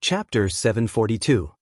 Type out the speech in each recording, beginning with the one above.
Chapter 742.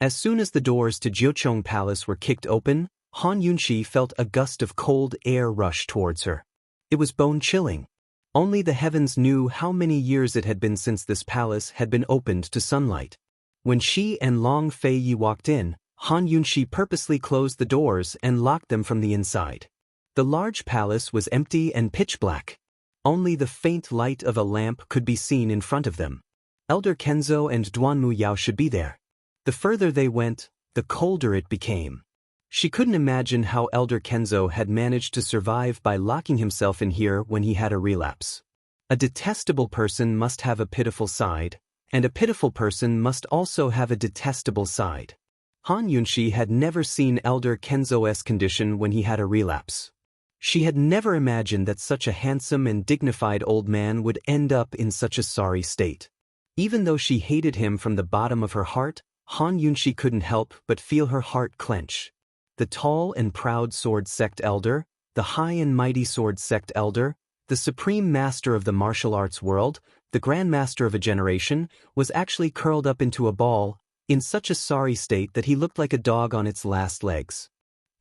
As soon as the doors to Jiucheng Palace were kicked open, Han Yunxi felt a gust of cold air rush towards her. It was bone-chilling. Only the heavens knew how many years it had been since this palace had been opened to sunlight. When she and Long Feiyi walked in, Han Yunxi purposely closed the doors and locked them from the inside. The large palace was empty and pitch black. Only the faint light of a lamp could be seen in front of them. Elder Kenzo and Duanmu Yao should be there. The further they went, the colder it became. She couldn't imagine how Elder Kenzo had managed to survive by locking himself in here when he had a relapse. A detestable person must have a pitiful side, and a pitiful person must also have a detestable side. Han Yunxi had never seen Elder Kenzo's condition when he had a relapse. She had never imagined that such a handsome and dignified old man would end up in such a sorry state. Even though she hated him from the bottom of her heart, Han Yunxi couldn't help but feel her heart clench. The tall and proud sword sect elder, the high and mighty sword sect elder, the supreme master of the martial arts world, the grand master of a generation, was actually curled up into a ball, in such a sorry state that he looked like a dog on its last legs.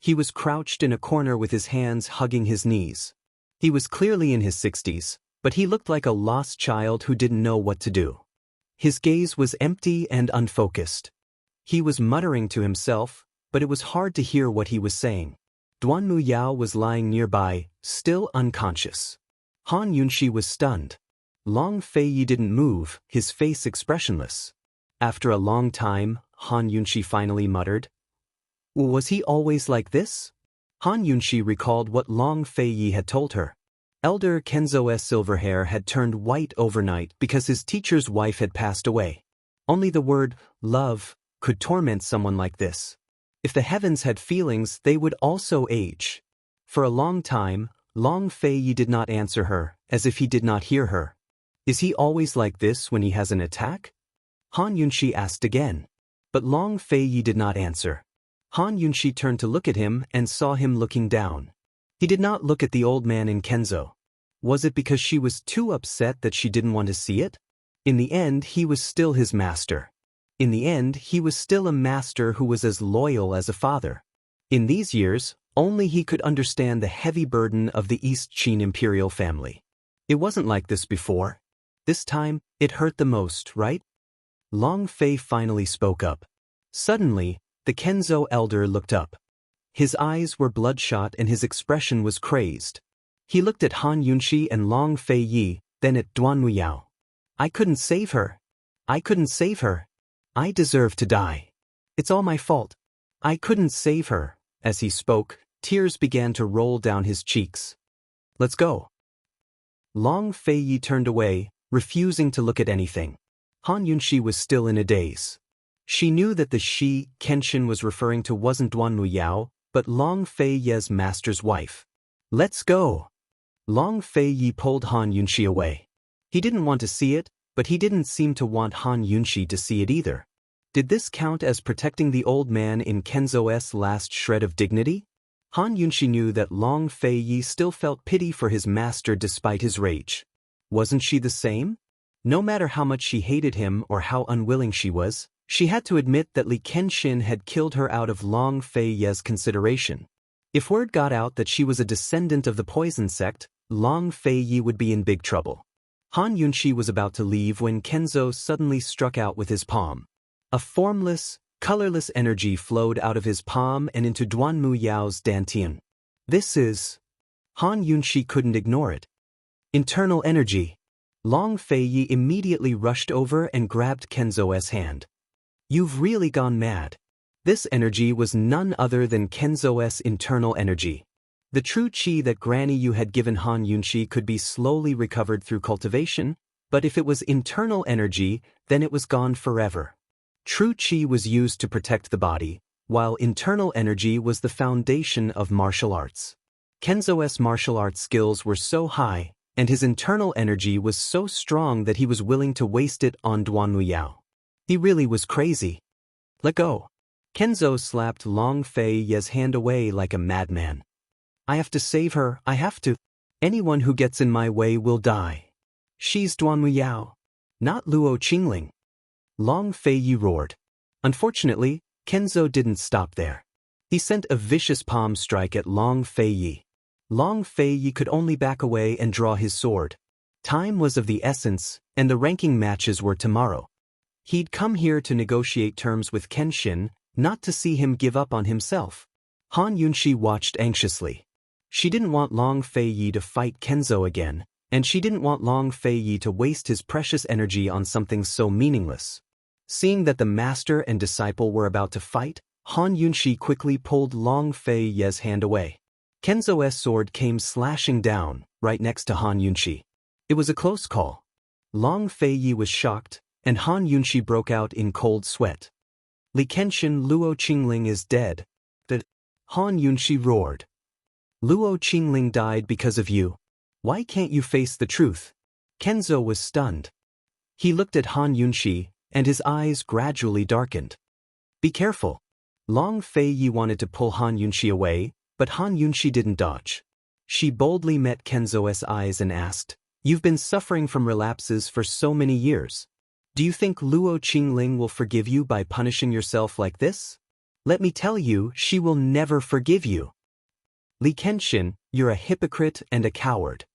He was crouched in a corner with his hands hugging his knees. He was clearly in his 60s, but he looked like a lost child who didn't know what to do. His gaze was empty and unfocused. He was muttering to himself, but it was hard to hear what he was saying. Duanmu Yao was lying nearby, still unconscious. Han Yunxi was stunned. Long Feiyi didn't move, his face expressionless. After a long time, Han Yunxi finally muttered, "Was he always like this?" Han Yunxi recalled what Long Feiyi had told her. Elder Kenzo's silver hair had turned white overnight because his teacher's wife had passed away. Only the word, love, could torment someone like this. If the heavens had feelings, they would also age. For a long time, Long Feiyi did not answer her, as if he did not hear her. "Is he always like this when he has an attack?" Han Yunxi asked again. But Long Feiyi did not answer. Han Yunxi turned to look at him and saw him looking down. He did not look at the old man in Kenzo. Was it because she was too upset that she didn't want to see it? In the end, he was still his master. In the end, he was still a master who was as loyal as a father. In these years, only he could understand the heavy burden of the East Qin imperial family. It wasn't like this before. This time, it hurt the most, right? Long Fei finally spoke up. Suddenly, the Kenzo elder looked up. His eyes were bloodshot and his expression was crazed. He looked at Han Yunxi and Long Feiyi, then at Duanmu Yao. "I couldn't save her. I couldn't save her. I deserve to die. It's all my fault. I couldn't save her." As he spoke, tears began to roll down his cheeks. "Let's go." Long Feiyi turned away, refusing to look at anything. Han Yunxi was still in a daze. She knew that the she Kenshin was referring to wasn't Duanmu Yao, but Long Feiyi's master's wife. "Let's go." Long Feiyi pulled Han Yunxi away. He didn't want to see it, but he didn't seem to want Han Yunxi to see it either. Did this count as protecting the old man in Kenzo's last shred of dignity? Han Yunxi knew that Long Feiyi still felt pity for his master despite his rage. Wasn't she the same? No matter how much she hated him or how unwilling she was, she had to admit that Li Kenshin had killed her out of Long Feiyi's consideration. If word got out that she was a descendant of the poison sect, Long Feiyi would be in big trouble. Han Yunxi was about to leave when Kenzo suddenly struck out with his palm. A formless, colorless energy flowed out of his palm and into Duanmu Yao's dantian. "This is..." Han Yunxi couldn't ignore it. "Internal energy." Long Feiyi immediately rushed over and grabbed Kenzo's hand. "You've really gone mad." This energy was none other than Kenzo's internal energy. The true qi that Granny Yu had given Han Yunxi could be slowly recovered through cultivation, but if it was internal energy, then it was gone forever. True qi was used to protect the body, while internal energy was the foundation of martial arts. Kenzo's martial arts skills were so high, and his internal energy was so strong that he was willing to waste it on Duanmu Yao. He really was crazy. "Let go." Kenzo slapped Long Feiyi's hand away like a madman. "I have to save her, I have to. Anyone who gets in my way will die. She's Duanmu Yao, not Luo Qingling." Long Feiyi roared. Unfortunately, Kenzo didn't stop there. He sent a vicious palm strike at Long Feiyi. Long Feiyi could only back away and draw his sword. Time was of the essence, and the ranking matches were tomorrow. He'd come here to negotiate terms with Kenshin, not to see him give up on himself. Han Yunshi watched anxiously. She didn't want Long Feiyi to fight Kenzo again, and she didn't want Long Feiyi to waste his precious energy on something so meaningless. Seeing that the master and disciple were about to fight, Han Yunshi quickly pulled Long Feiyi's hand away. Kenzo's sword came slashing down, right next to Han Yunshi. It was a close call. Long Feiyi was shocked, and Han Yunshi broke out in cold sweat. Li Kenshin Luo Qingling is dead. Han Yunshi roared. Luo Qingling died because of you. Why can't you face the truth? Kenzo was stunned. He looked at Han Yunshi, and his eyes gradually darkened. Be careful. Long Feiyi wanted to pull Han Yunshi away, but Han Yunshi didn't dodge. She boldly met Kenzo's eyes and asked, You've been suffering from relapses for so many years. Do you think Luo Qingling will forgive you by punishing yourself like this? Let me tell you, she will never forgive you. Li Kenshin, you're a hypocrite and a coward.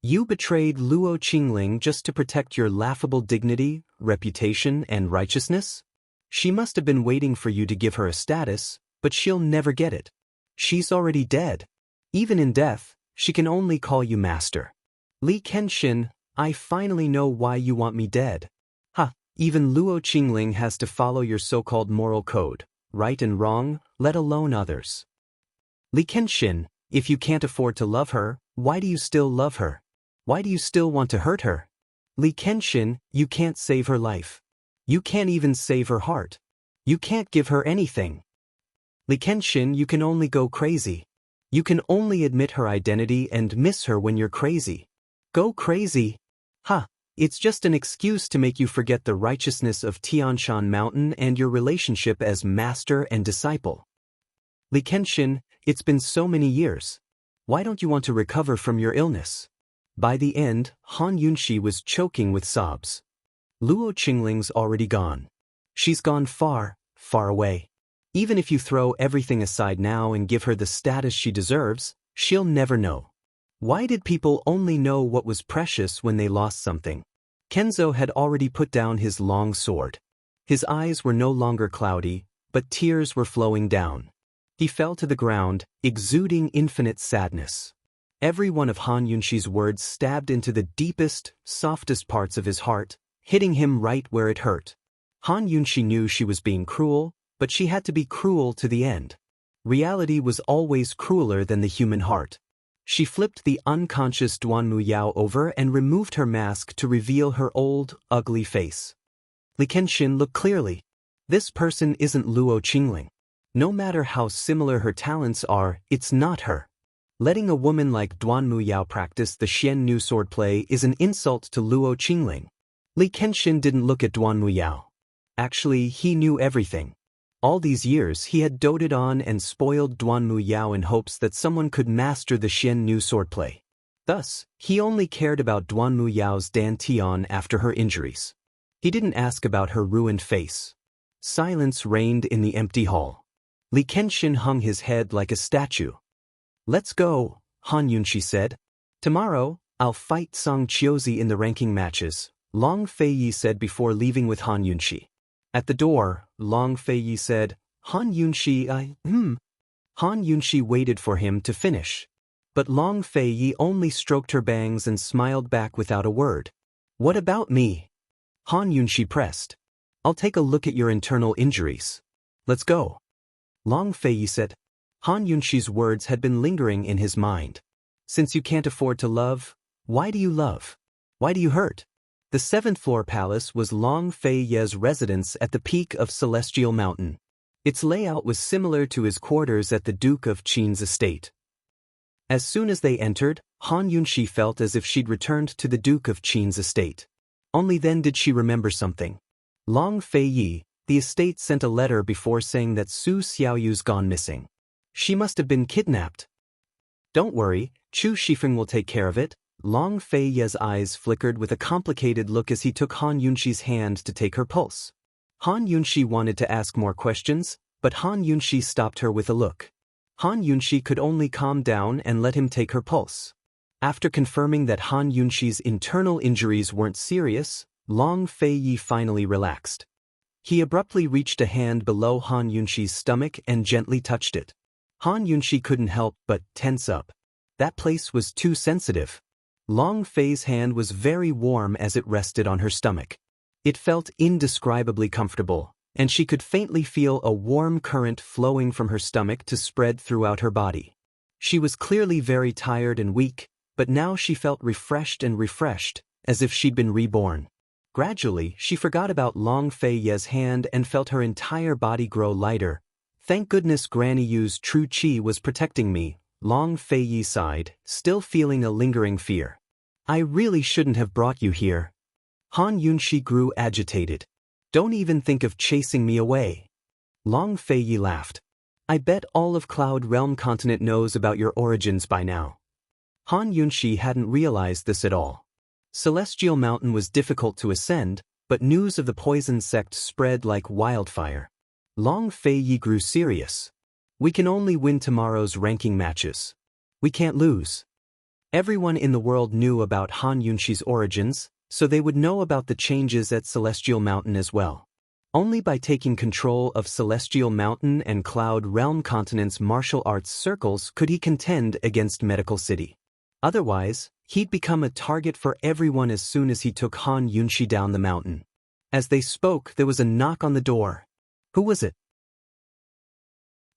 You betrayed Luo Qingling just to protect your laughable dignity, reputation, and righteousness? She must have been waiting for you to give her a status, but she'll never get it. She's already dead. Even in death, she can only call you master. Li Kenshin, I finally know why you want me dead. Ha, even Luo Qingling has to follow your so-called moral code, right and wrong, let alone others. Li Kenshin, if you can't afford to love her, why do you still love her? Why do you still want to hurt her? Li Kenshin, you can't save her life. You can't even save her heart. You can't give her anything. Li Kenshin, you can only go crazy. You can only admit her identity and miss her when you're crazy. Go crazy. Ha, it's just an excuse to make you forget the righteousness of Tianshan Mountain and your relationship as master and disciple. Li Kenshin, it's been so many years. Why don't you want to recover from your illness? By the end, Han Yunshi was choking with sobs. Luo Qingling's already gone. She's gone far, far away. Even if you throw everything aside now and give her the status she deserves, she'll never know. Why did people only know what was precious when they lost something? Kenzo had already put down his long sword. His eyes were no longer cloudy, but tears were flowing down. He fell to the ground, exuding infinite sadness. Every one of Han Yunshi's words stabbed into the deepest, softest parts of his heart, hitting him right where it hurt. Han Yunshi knew she was being cruel, but she had to be cruel to the end. Reality was always crueler than the human heart. She flipped the unconscious Duanmu Yao over and removed her mask to reveal her old, ugly face. Li Kenshin looked clearly. This person isn't Luo Qingling. No matter how similar her talents are, it's not her. Letting a woman like Duanmu Yao practice the Xian Nu swordplay is an insult to Luo Qingling. Li Kenshin didn't look at Duanmu Yao. Actually, he knew everything. All these years he had doted on and spoiled Duanmu Yao in hopes that someone could master the Xian Nu swordplay. Thus, he only cared about Duanmu Yao's dantian after her injuries. He didn't ask about her ruined face. Silence reigned in the empty hall. Li Kenshin hung his head like a statue. Let's go, Han Yunshi said. Tomorrow, I'll fight Song Chiozi in the ranking matches, Long Feiyi said before leaving with Han Yunshi. At the door, Long Feiyi said, Han Yunshi, Han Yunshi waited for him to finish. But Long Feiyi only stroked her bangs and smiled back without a word. What about me? Han Yunshi pressed. I'll take a look at your internal injuries. Let's go. Long Feiyi said. Han Yunshi's words had been lingering in his mind. Since you can't afford to love, why do you love? Why do you hurt? The 7th floor palace was Long Feiyi's residence at the peak of Celestial Mountain. Its layout was similar to his quarters at the Duke of Qin's estate. As soon as they entered, Han Yunshi felt as if she'd returned to the Duke of Qin's estate. Only then did she remember something. Long Feiyi, the estate sent a letter before saying that Su Xiaoyu's gone missing. She must have been kidnapped. Don't worry, Chu Shifeng will take care of it, Long Fei-ye's eyes flickered with a complicated look as he took Han Yunxi's hand to take her pulse. Han Yunxi wanted to ask more questions, but Han Yunxi stopped her with a look. Han Yunxi could only calm down and let him take her pulse. After confirming that Han Yunxi's internal injuries weren't serious, Long Fei-ye finally relaxed. He abruptly reached a hand below Han Yunxi's stomach and gently touched it. Han Yunxi couldn't help but tense up. That place was too sensitive. Long Fei's hand was very warm as it rested on her stomach. It felt indescribably comfortable, and she could faintly feel a warm current flowing from her stomach to spread throughout her body. She was clearly very tired and weak, but now she felt refreshed, as if she'd been reborn. Gradually, she forgot about Long Fei-ye's hand and felt her entire body grow lighter. Thank goodness Granny Yu's true qi was protecting me, Long Fei-ye sighed, still feeling a lingering fear. I really shouldn't have brought you here. Han Yunxi grew agitated. Don't even think of chasing me away. Long Fei-ye laughed. I bet all of Cloud Realm Continent knows about your origins by now. Han Yunxi hadn't realized this at all. Celestial Mountain was difficult to ascend, but news of the poison sect spread like wildfire. Long Fei-ye grew serious. We can only win tomorrow's ranking matches. We can't lose. Everyone in the world knew about Han Yunxi's origins, so they would know about the changes at Celestial Mountain as well. Only by taking control of Celestial Mountain and Cloud Realm Continent's martial arts circles could he contend against Medical City. Otherwise, he'd become a target for everyone as soon as he took Han Yunxi down the mountain. As they spoke, there was a knock on the door. Who was it?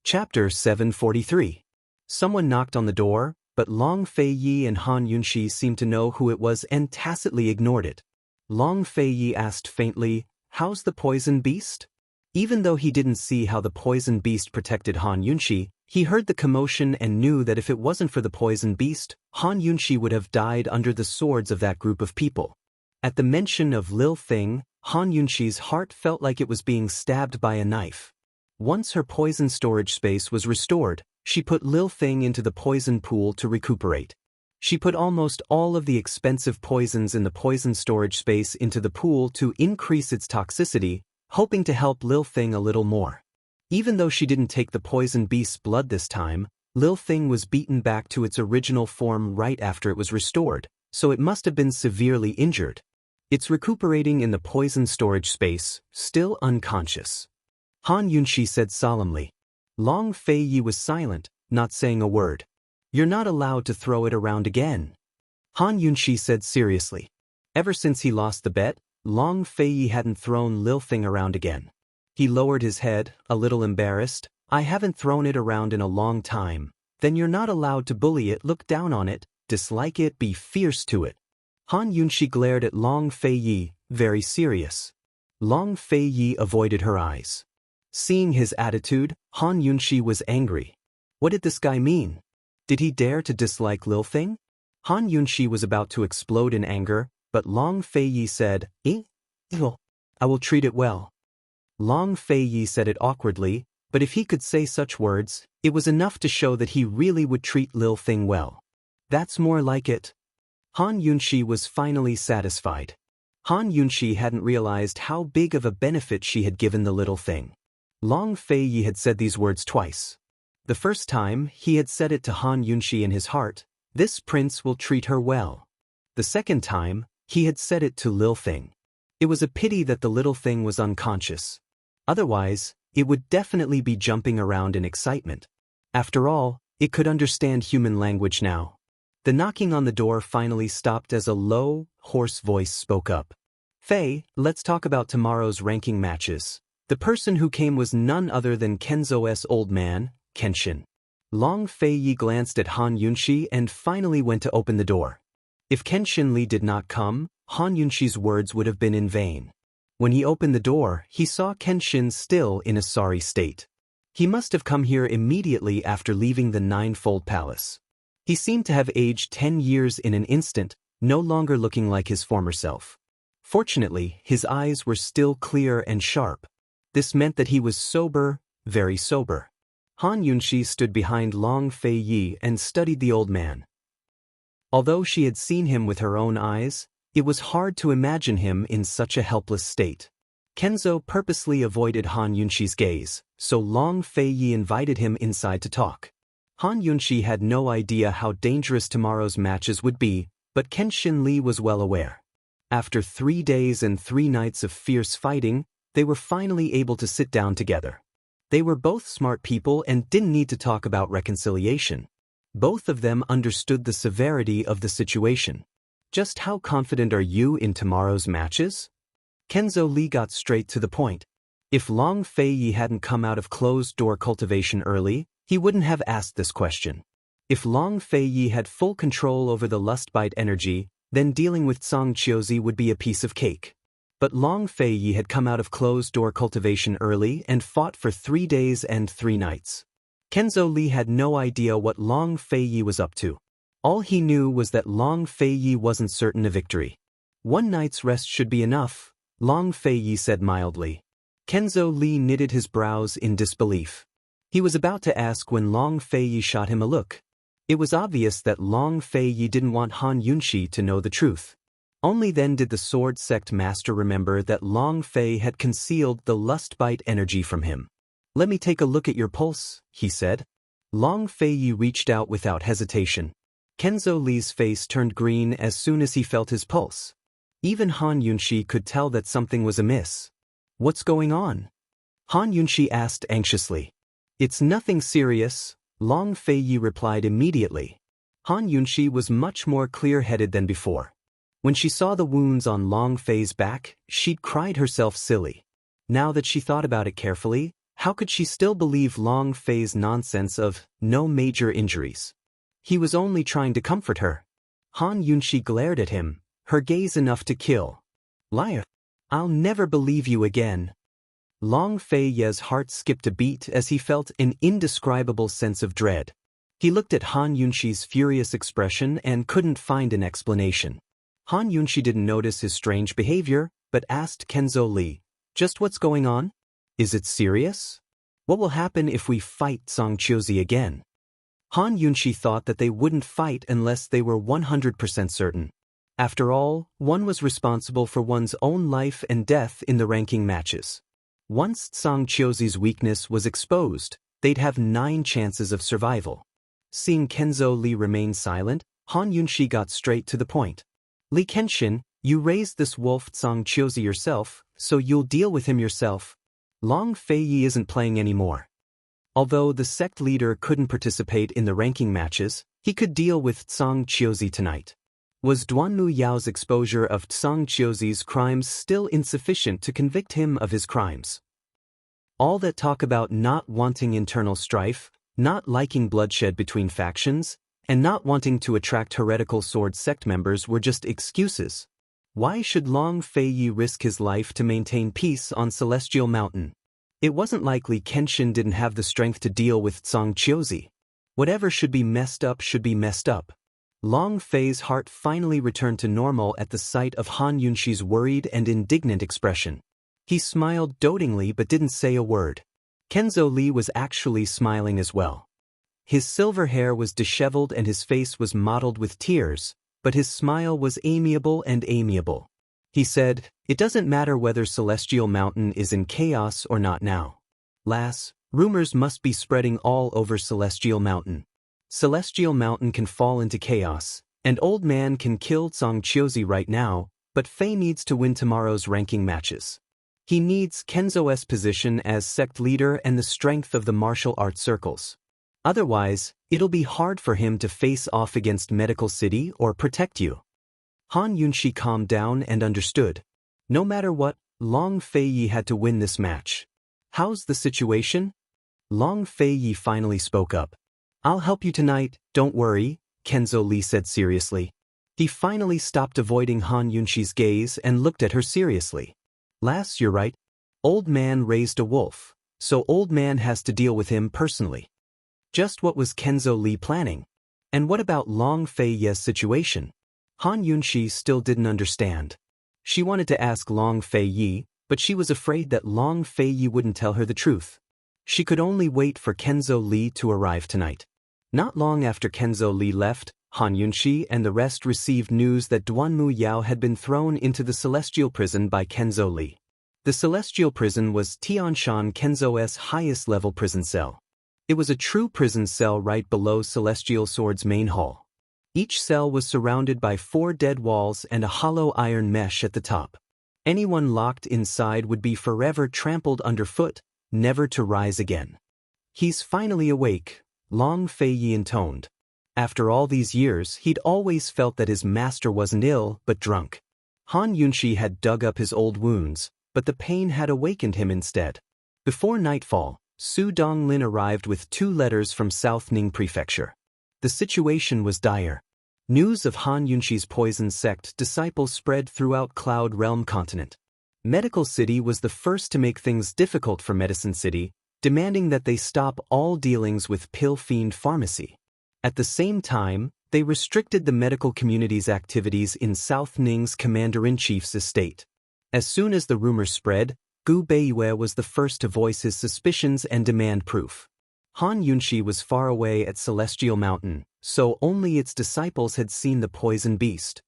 Chapter 743. Someone knocked on the door, but Long Fei-ye and Han Yunxi seemed to know who it was and tacitly ignored it. Long Fei-ye asked faintly, "How's the poison beast?" Even though he didn't see how the poison beast protected Han Yunxi, he heard the commotion and knew that if it wasn't for the poison beast, Han Yunxi would have died under the swords of that group of people. At the mention of Lil Thing, Han Yunxi's heart felt like it was being stabbed by a knife. Once her poison storage space was restored, she put Lil Thing into the poison pool to recuperate. She put almost all of the expensive poisons in the poison storage space into the pool to increase its toxicity, hoping to help Lil Thing a little more. Even though she didn't take the poison beast's blood this time, Lil Thing was beaten back to its original form right after it was restored, so it must have been severely injured. It's recuperating in the poison storage space, still unconscious. Han Yunxi said solemnly. Long Fei-ye was silent, not saying a word. You're not allowed to throw it around again. Han Yunxi said seriously. Ever since he lost the bet, Long Fei-ye hadn't thrown Lil Thing around again. He lowered his head, a little embarrassed. I haven't thrown it around in a long time. Then you're not allowed to bully it, look down on it, dislike it, be fierce to it. Han Yunxi glared at Long Fei-ye, very serious. Long Fei-ye avoided her eyes. Seeing his attitude, Han Yunxi was angry. What did this guy mean? Did he dare to dislike Lil Thing? Han Yunxi was about to explode in anger, but Long Fei-ye said, I will treat it well. Long Fei-ye said it awkwardly, but if he could say such words, it was enough to show that he really would treat Lil Thing well. That's more like it. Han Yunxi was finally satisfied. Han Yunxi hadn't realized how big of a benefit she had given the little thing. Long Fei-ye had said these words twice. The first time, he had said it to Han Yunxi in his heart, this prince will treat her well. The second time, he had said it to Lil Thing. It was a pity that the little thing was unconscious. Otherwise, it would definitely be jumping around in excitement. After all, it could understand human language now. The knocking on the door finally stopped as a low, hoarse voice spoke up. Fei, let's talk about tomorrow's ranking matches. The person who came was none other than Kenzo's old man, Kenshin. Long Fei-ye glanced at Han Yunxi and finally went to open the door. If Kenshin Li did not come, Han Yunxi's words would have been in vain. When he opened the door, he saw Kenshin still in a sorry state. He must have come here immediately after leaving the Ninefold Palace. He seemed to have aged 10 years in an instant, no longer looking like his former self. Fortunately, his eyes were still clear and sharp. This meant that he was sober, very sober. Han Yunxi stood behind Long Fei-ye and studied the old man. Although she had seen him with her own eyes, it was hard to imagine him in such a helpless state. Kenzo purposely avoided Han Yunxi's gaze, so Long Feiyi invited him inside to talk. Han Yunxi had no idea how dangerous tomorrow's matches would be, but Kenshin Li was well aware. After 3 days and 3 nights of fierce fighting, they were finally able to sit down together. They were both smart people and didn't need to talk about reconciliation. Both of them understood the severity of the situation. Just how confident are you in tomorrow's matches? Kenzo Li got straight to the point. If Long Feiyi hadn't come out of closed-door cultivation early, he wouldn't have asked this question. If Long Feiyi had full control over the lust-bite energy, then dealing with Song Qiuzi would be a piece of cake. But Long Feiyi had come out of closed-door cultivation early and fought for 3 days and 3 nights. Kenzo Li had no idea what Long Feiyi was up to. All he knew was that Long Feiyi wasn't certain of victory. 1 night's rest should be enough, Long Feiyi said mildly. Kenzo Li knitted his brows in disbelief. He was about to ask when Long Feiyi shot him a look. It was obvious that Long Feiyi didn't want Han Yunxi to know the truth. Only then did the Sword Sect master remember that Long Fei had concealed the lust-bite energy from him. "Let me take a look at your pulse," he said. Long Feiyi reached out without hesitation. Kenzo Li's face turned green as soon as he felt his pulse. Even Han Yunxi could tell that something was amiss. "What's going on?" Han Yunxi asked anxiously. "It's nothing serious," Long Feiyi replied immediately. Han Yunxi was much more clear-headed than before. When she saw the wounds on Long Fei's back, she'd cried herself silly. Now that she thought about it carefully, how could she still believe Long Fei's nonsense of no major injuries? He was only trying to comfort her. Han Yunxi glared at him, her gaze enough to kill. "Liar! I'll never believe you again." Long Fei's heart skipped a beat as he felt an indescribable sense of dread. He looked at Han Yunxi's furious expression and couldn't find an explanation. Han Yunxi didn't notice his strange behavior, but asked Kenzo Li, "Just what's going on? Is it serious? What will happen if we fight Song Qiuzi again?" Han Yunxi thought that they wouldn't fight unless they were 100% certain. After all, one was responsible for one's own life and death in the ranking matches. Once Song Qiuzi's weakness was exposed, they'd have 9 chances of survival. Seeing Kenzo Li remain silent, Han Yunxi got straight to the point. "Li Kenshin, you raised this wolf Song Qiuzi yourself, so you'll deal with him yourself. Long Feiyi isn't playing anymore." Although the sect leader couldn't participate in the ranking matches, he could deal with Song Qiuzi tonight. Was Duanmu Yao's exposure of Song Qiuzi's crimes still insufficient to convict him of his crimes? All that talk about not wanting internal strife, not liking bloodshed between factions, and not wanting to attract heretical sword sect members were just excuses. Why should Long Feiyi risk his life to maintain peace on Celestial Mountain? It wasn't likely Kenshin didn't have the strength to deal with Song Qiuzi. Whatever should be messed up should be messed up. Long Fei's heart finally returned to normal at the sight of Han Yunxi's worried and indignant expression. He smiled dotingly but didn't say a word. Kenzo Li was actually smiling as well. His silver hair was disheveled and his face was mottled with tears, but his smile was amiable and amiable. He said, "It doesn't matter whether Celestial Mountain is in chaos or not now. Lass, rumors must be spreading all over Celestial Mountain. Celestial Mountain can fall into chaos, and Old Man can kill Song Qiuzi right now, but Fei needs to win tomorrow's ranking matches. He needs Kenzo's position as sect leader and the strength of the martial arts circles. Otherwise, it'll be hard for him to face off against Medical City or protect you." Han Yunxi calmed down and understood. No matter what, Long Feiyi had to win this match. "How's the situation?" Long Feiyi finally spoke up. "I'll help you tonight, don't worry," Kenzo Li said seriously. He finally stopped avoiding Han Yunxi's gaze and looked at her seriously. "Lass, you're right. Old Man raised a wolf, so Old Man has to deal with him personally." Just what was Kenzo Li planning? And what about Long Feiyi's situation? Han Yunxi still didn't understand. She wanted to ask Long Feiyi, but she was afraid that Long Feiyi wouldn't tell her the truth. She could only wait for Kenzo Li to arrive tonight. Not long after Kenzo Li left, Han Yunxi and the rest received news that Duanmu Yao had been thrown into the Celestial Prison by Kenzo Li. The Celestial Prison was Tianshan Kenzo's highest-level prison cell. It was a true prison cell right below Celestial Sword's main hall. Each cell was surrounded by 4 dead walls and a hollow iron mesh at the top. Anyone locked inside would be forever trampled underfoot, never to rise again. "He's finally awake," Long Fei Yi intoned. After all these years, he'd always felt that his master wasn't ill, but drunk. Han Yunxi had dug up his old wounds, but the pain had awakened him instead. Before nightfall, Su Donglin arrived with 2 letters from South Ning Prefecture. The situation was dire. News of Han Yunxi's poison sect disciples spread throughout Cloud Realm continent. Medical City was the first to make things difficult for Medicine City, demanding that they stop all dealings with Pill Fiend Pharmacy. At the same time, they restricted the medical community's activities in South Ning's Commander-in-Chief's estate. As soon as the rumor spread, Gu Beiyue was the first to voice his suspicions and demand proof. Han Yunxi was far away at Celestial Mountain, so only its disciples had seen the poison beast.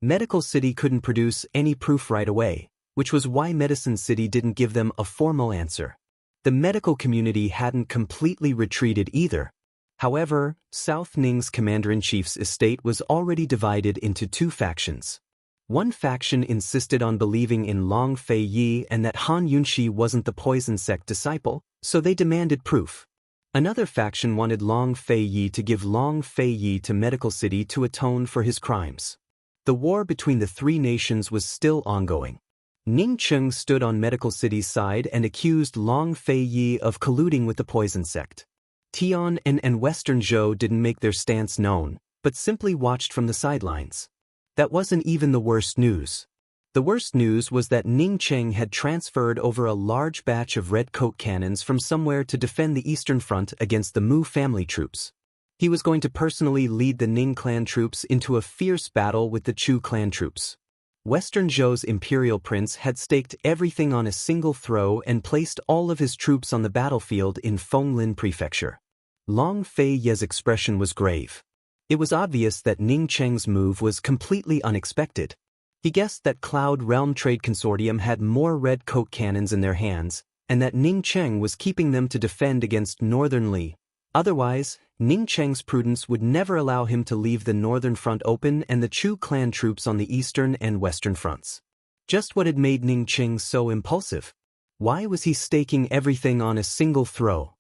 Medical City couldn't produce any proof right away, which was why Medicine City didn't give them a formal answer. The medical community hadn't completely retreated either. However, South Ning's Commander-in-Chief's estate was already divided into 2 factions. One faction insisted on believing in Long Fei Yi and that Han Yunxi wasn't the poison sect disciple, so they demanded proof. Another faction wanted Long Fei Yi to give Long Fei Yi to Medical City to atone for his crimes. The war between the 3 nations was still ongoing. Ning Cheng stood on Medical City's side and accused Long Fei Yi of colluding with the poison sect. Tian and Western Zhou didn't make their stance known, but simply watched from the sidelines. That wasn't even the worst news. The worst news was that Ning Cheng had transferred over a large batch of red coat cannons from somewhere to defend the Eastern Front against the Mu family troops. He was going to personally lead the Ning clan troops into a fierce battle with the Chu clan troops. Western Zhou's imperial prince had staked everything on a single throw and placed all of his troops on the battlefield in Fenglin Prefecture. Long Fei Ye's expression was grave. It was obvious that Ning Cheng's move was completely unexpected. He guessed that Cloud Realm Trade Consortium had more red coat cannons in their hands, and that Ning Cheng was keeping them to defend against Northern Li. Otherwise, Ning Cheng's prudence would never allow him to leave the Northern Front open and the Chu clan troops on the Eastern and Western fronts. Just what had made Ning Cheng so impulsive? Why was he staking everything on a single throw?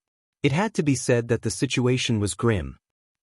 It had to be said that the situation was grim.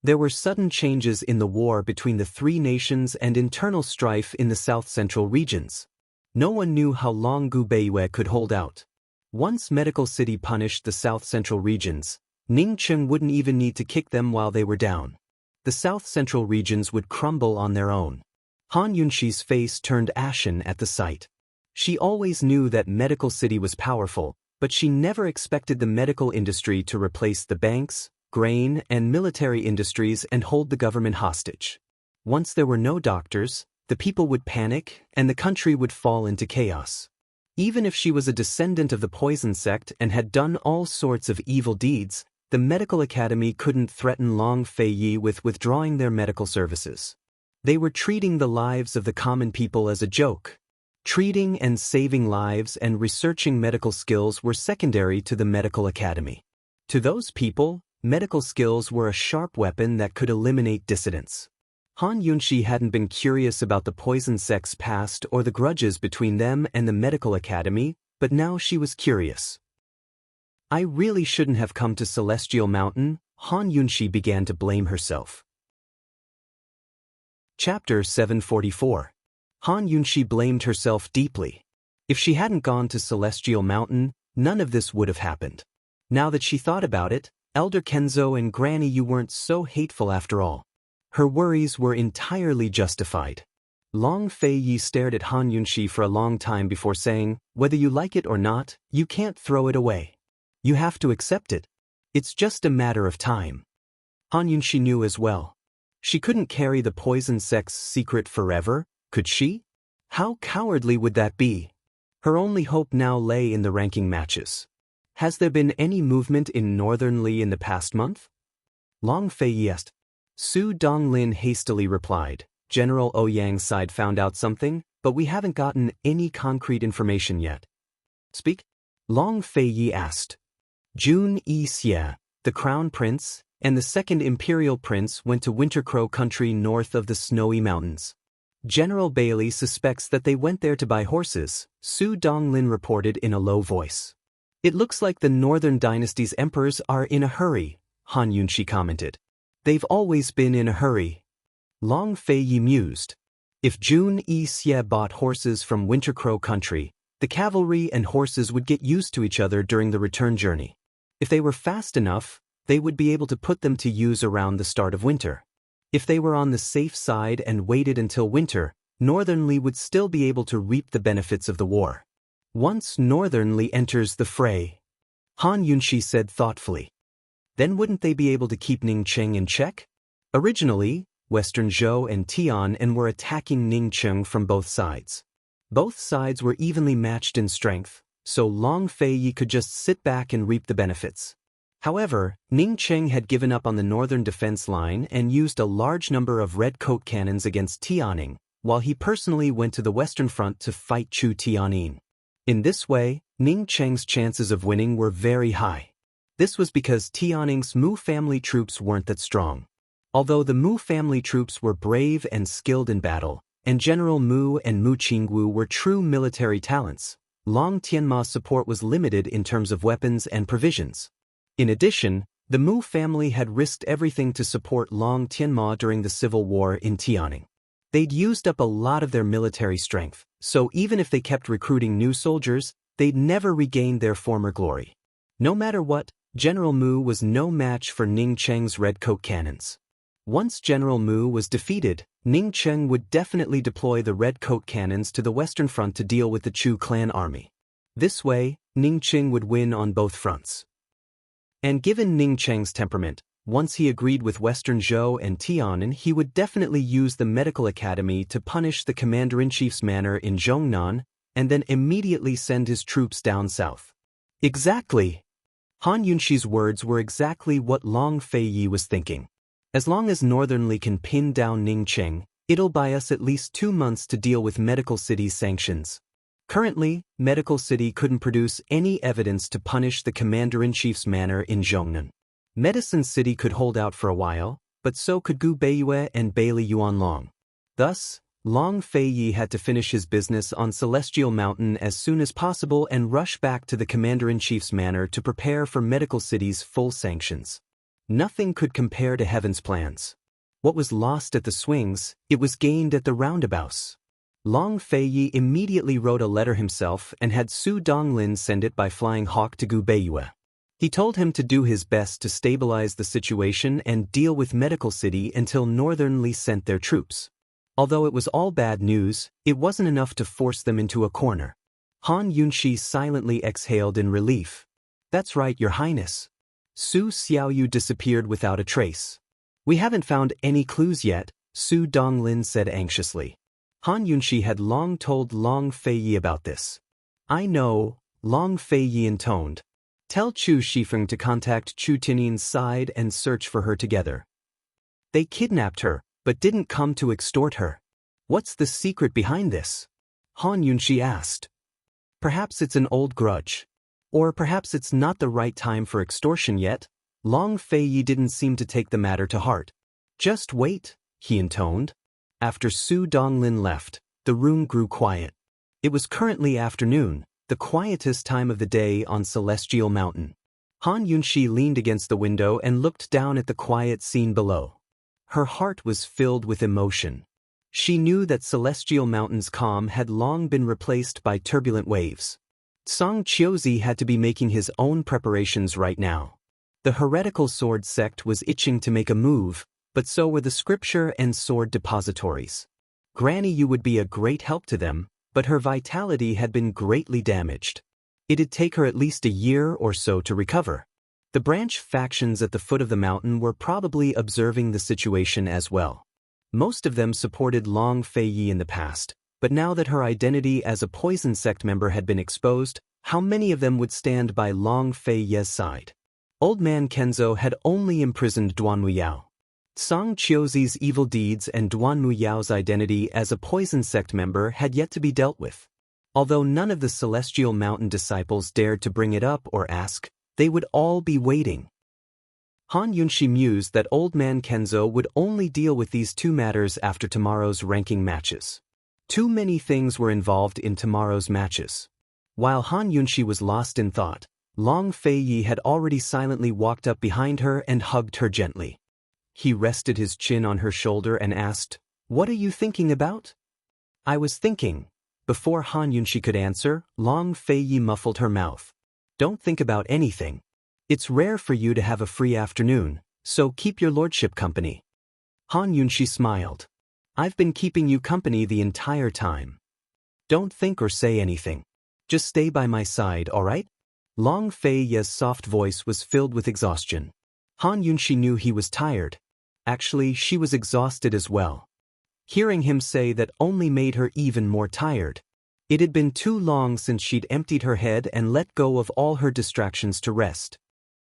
There were sudden changes in the war between the 3 nations and internal strife in the south-central regions. No one knew how long Gu Beiyue could hold out. Once Medical City punished the south-central regions, Ning Cheng wouldn't even need to kick them while they were down. The south-central regions would crumble on their own. Han Yunxi's face turned ashen at the sight. She always knew that Medical City was powerful, but she never expected the medical industry to replace the banks, grain, and military industries and hold the government hostage. Once there were no doctors, the people would panic and the country would fall into chaos. Even if she was a descendant of the poison sect and had done all sorts of evil deeds, the medical academy couldn't threaten Long Fei Yi with withdrawing their medical services. They were treating the lives of the common people as a joke. Treating and saving lives and researching medical skills were secondary to the medical academy. To those people, medical skills were a sharp weapon that could eliminate dissidents. Han Yunxi hadn't been curious about the poison sect's past or the grudges between them and the medical academy, but now she was curious. I really shouldn't have come to Celestial Mountain, Han Yunxi began to blame herself. Chapter 744. Han Yunxi blamed herself deeply. If she hadn't gone to Celestial Mountain, none of this would have happened. Now that she thought about it, Elder Kenzo and Granny Yu weren't so hateful after all. Her worries were entirely justified. Long Fei Yi stared at Han Yunxi for a long time before saying, "Whether you like it or not, you can't throw it away. You have to accept it. It's just a matter of time." Han Yunxi knew as well. She couldn't carry the poison sect's secret forever, could she? How cowardly would that be? Her only hope now lay in the ranking matches. Has there been any movement in Northern Li in the past month? Long Fei Yi asked. Su Donglin hastily replied. General Ouyang's side found out something, but we haven't gotten any concrete information yet. Speak? Long Feiyi asked. Jun Yi-xie, the crown prince, and the second imperial prince went to Wintercrow country north of the Snowy Mountains. General Bailey suspects that they went there to buy horses, Su Donglin reported in a low voice. It looks like the Northern Dynasty's emperors are in a hurry, Han Yunshi commented. They've always been in a hurry. Long Feiyi mused. If Jun Yi-xie bought horses from Wintercrow country, the cavalry and horses would get used to each other during the return journey. If they were fast enough, they would be able to put them to use around the start of winter. If they were on the safe side and waited until winter, Northernly would still be able to reap the benefits of the war. Once Northernly enters the fray, Han Yunshi said thoughtfully, then wouldn't they be able to keep Ningcheng in check? Originally, Western Zhou and Tian were attacking Ningcheng from both sides. Both sides were evenly matched in strength, so Long Feiyi could just sit back and reap the benefits. However, Ningcheng had given up on the northern defense line and used a large number of red coat cannons against Tianning, while he personally went to the western front to fight Chu Tianyin. In this way, Ningcheng's chances of winning were very high. This was because Tianning's Mu family troops weren't that strong. Although the Mu family troops were brave and skilled in battle, and General Mu and Mu Qingwu were true military talents, Long Tianma's support was limited in terms of weapons and provisions. In addition, the Mu family had risked everything to support Long Tianma during the civil war in Tianning. They'd used up a lot of their military strength, so even if they kept recruiting new soldiers, they'd never regain their former glory. No matter what, General Mu was no match for Ningcheng's red coat cannons. Once General Mu was defeated, Ningcheng would definitely deploy the red coat cannons to the western front to deal with the Chu clan army. This way, Ningcheng would win on both fronts. And given Ningcheng's temperament, once he agreed with Western Zhou and Tian'an, he would definitely use the medical academy to punish the commander-in-chief's manor in Zhongnan, and then immediately send his troops down south. Exactly! Han Yunshi's words were exactly what Long Feiyi was thinking. As long as Northernly can pin down Ningcheng, it'll buy us at least 2 months to deal with Medical City's sanctions. Currently, Medical City couldn't produce any evidence to punish the commander-in-chief's manor in Zhongnan. Medicine City could hold out for a while, but so could Gu Beiyue and Bailey Yuanlong. Thus, Long Feiyi had to finish his business on Celestial Mountain as soon as possible and rush back to the commander-in-chief's manor to prepare for Medical City's full sanctions. Nothing could compare to Heaven's plans. What was lost at the swings, it was gained at the roundabouts. Long Feiyi immediately wrote a letter himself and had Su Donglin send it by flying hawk to Gu Beiyue. He told him to do his best to stabilize the situation and deal with Medical City until Northernly sent their troops. Although it was all bad news, it wasn't enough to force them into a corner. Han Yunshi silently exhaled in relief. That's right, Your Highness. Su Xiaoyu disappeared without a trace. We haven't found any clues yet, Su Donglin said anxiously. Han Yunshi had long told Long Feiyi about this. I know, Long Feiyi intoned. Tell Chu Shifeng to contact Chu Tianyin's side and search for her together. They kidnapped her, but didn't come to extort her. What's the secret behind this? Han Yunshi asked. Perhaps it's an old grudge. Or perhaps it's not the right time for extortion yet. Long Feiyi didn't seem to take the matter to heart. Just wait, he intoned. After Su Donglin left, the room grew quiet. It was currently afternoon, the quietest time of the day on Celestial Mountain. Han Yunshi leaned against the window and looked down at the quiet scene below. Her heart was filled with emotion. She knew that Celestial Mountain's calm had long been replaced by turbulent waves. Song Qiuzi had to be making his own preparations right now. The heretical sword sect was itching to make a move, but so were the scripture and sword depositories. Granny Yu would be a great help to them, but her vitality had been greatly damaged. It'd take her at least a year or so to recover. The branch factions at the foot of the mountain were probably observing the situation as well. Most of them supported Long Feiyi in the past, but now that her identity as a poison sect member had been exposed, how many of them would stand by Long Feiyi's side? Old man Kenzo had only imprisoned Duan Yao. Song Qiuzi's evil deeds and Duan Muyao's identity as a poison sect member had yet to be dealt with. Although none of the Celestial Mountain disciples dared to bring it up or ask, they would all be waiting. Han Yunxi mused that Old Man Kenzo would only deal with these two matters after tomorrow's ranking matches. Too many things were involved in tomorrow's matches. While Han Yunxi was lost in thought, Long Feiyi had already silently walked up behind her and hugged her gently. He rested his chin on her shoulder and asked, "What are you thinking about?" "I was thinking." Before Han Yunxi could answer, Long Feiyi muffled her mouth. "Don't think about anything. It's rare for you to have a free afternoon, so keep your lordship company." Han Yunxi smiled. "I've been keeping you company the entire time. Don't think or say anything. Just stay by my side, all right?" Long Feiyi's soft voice was filled with exhaustion. Han Yunxi knew he was tired. Actually, she was exhausted as well. Hearing him say that only made her even more tired. It had been too long since she'd emptied her head and let go of all her distractions to rest.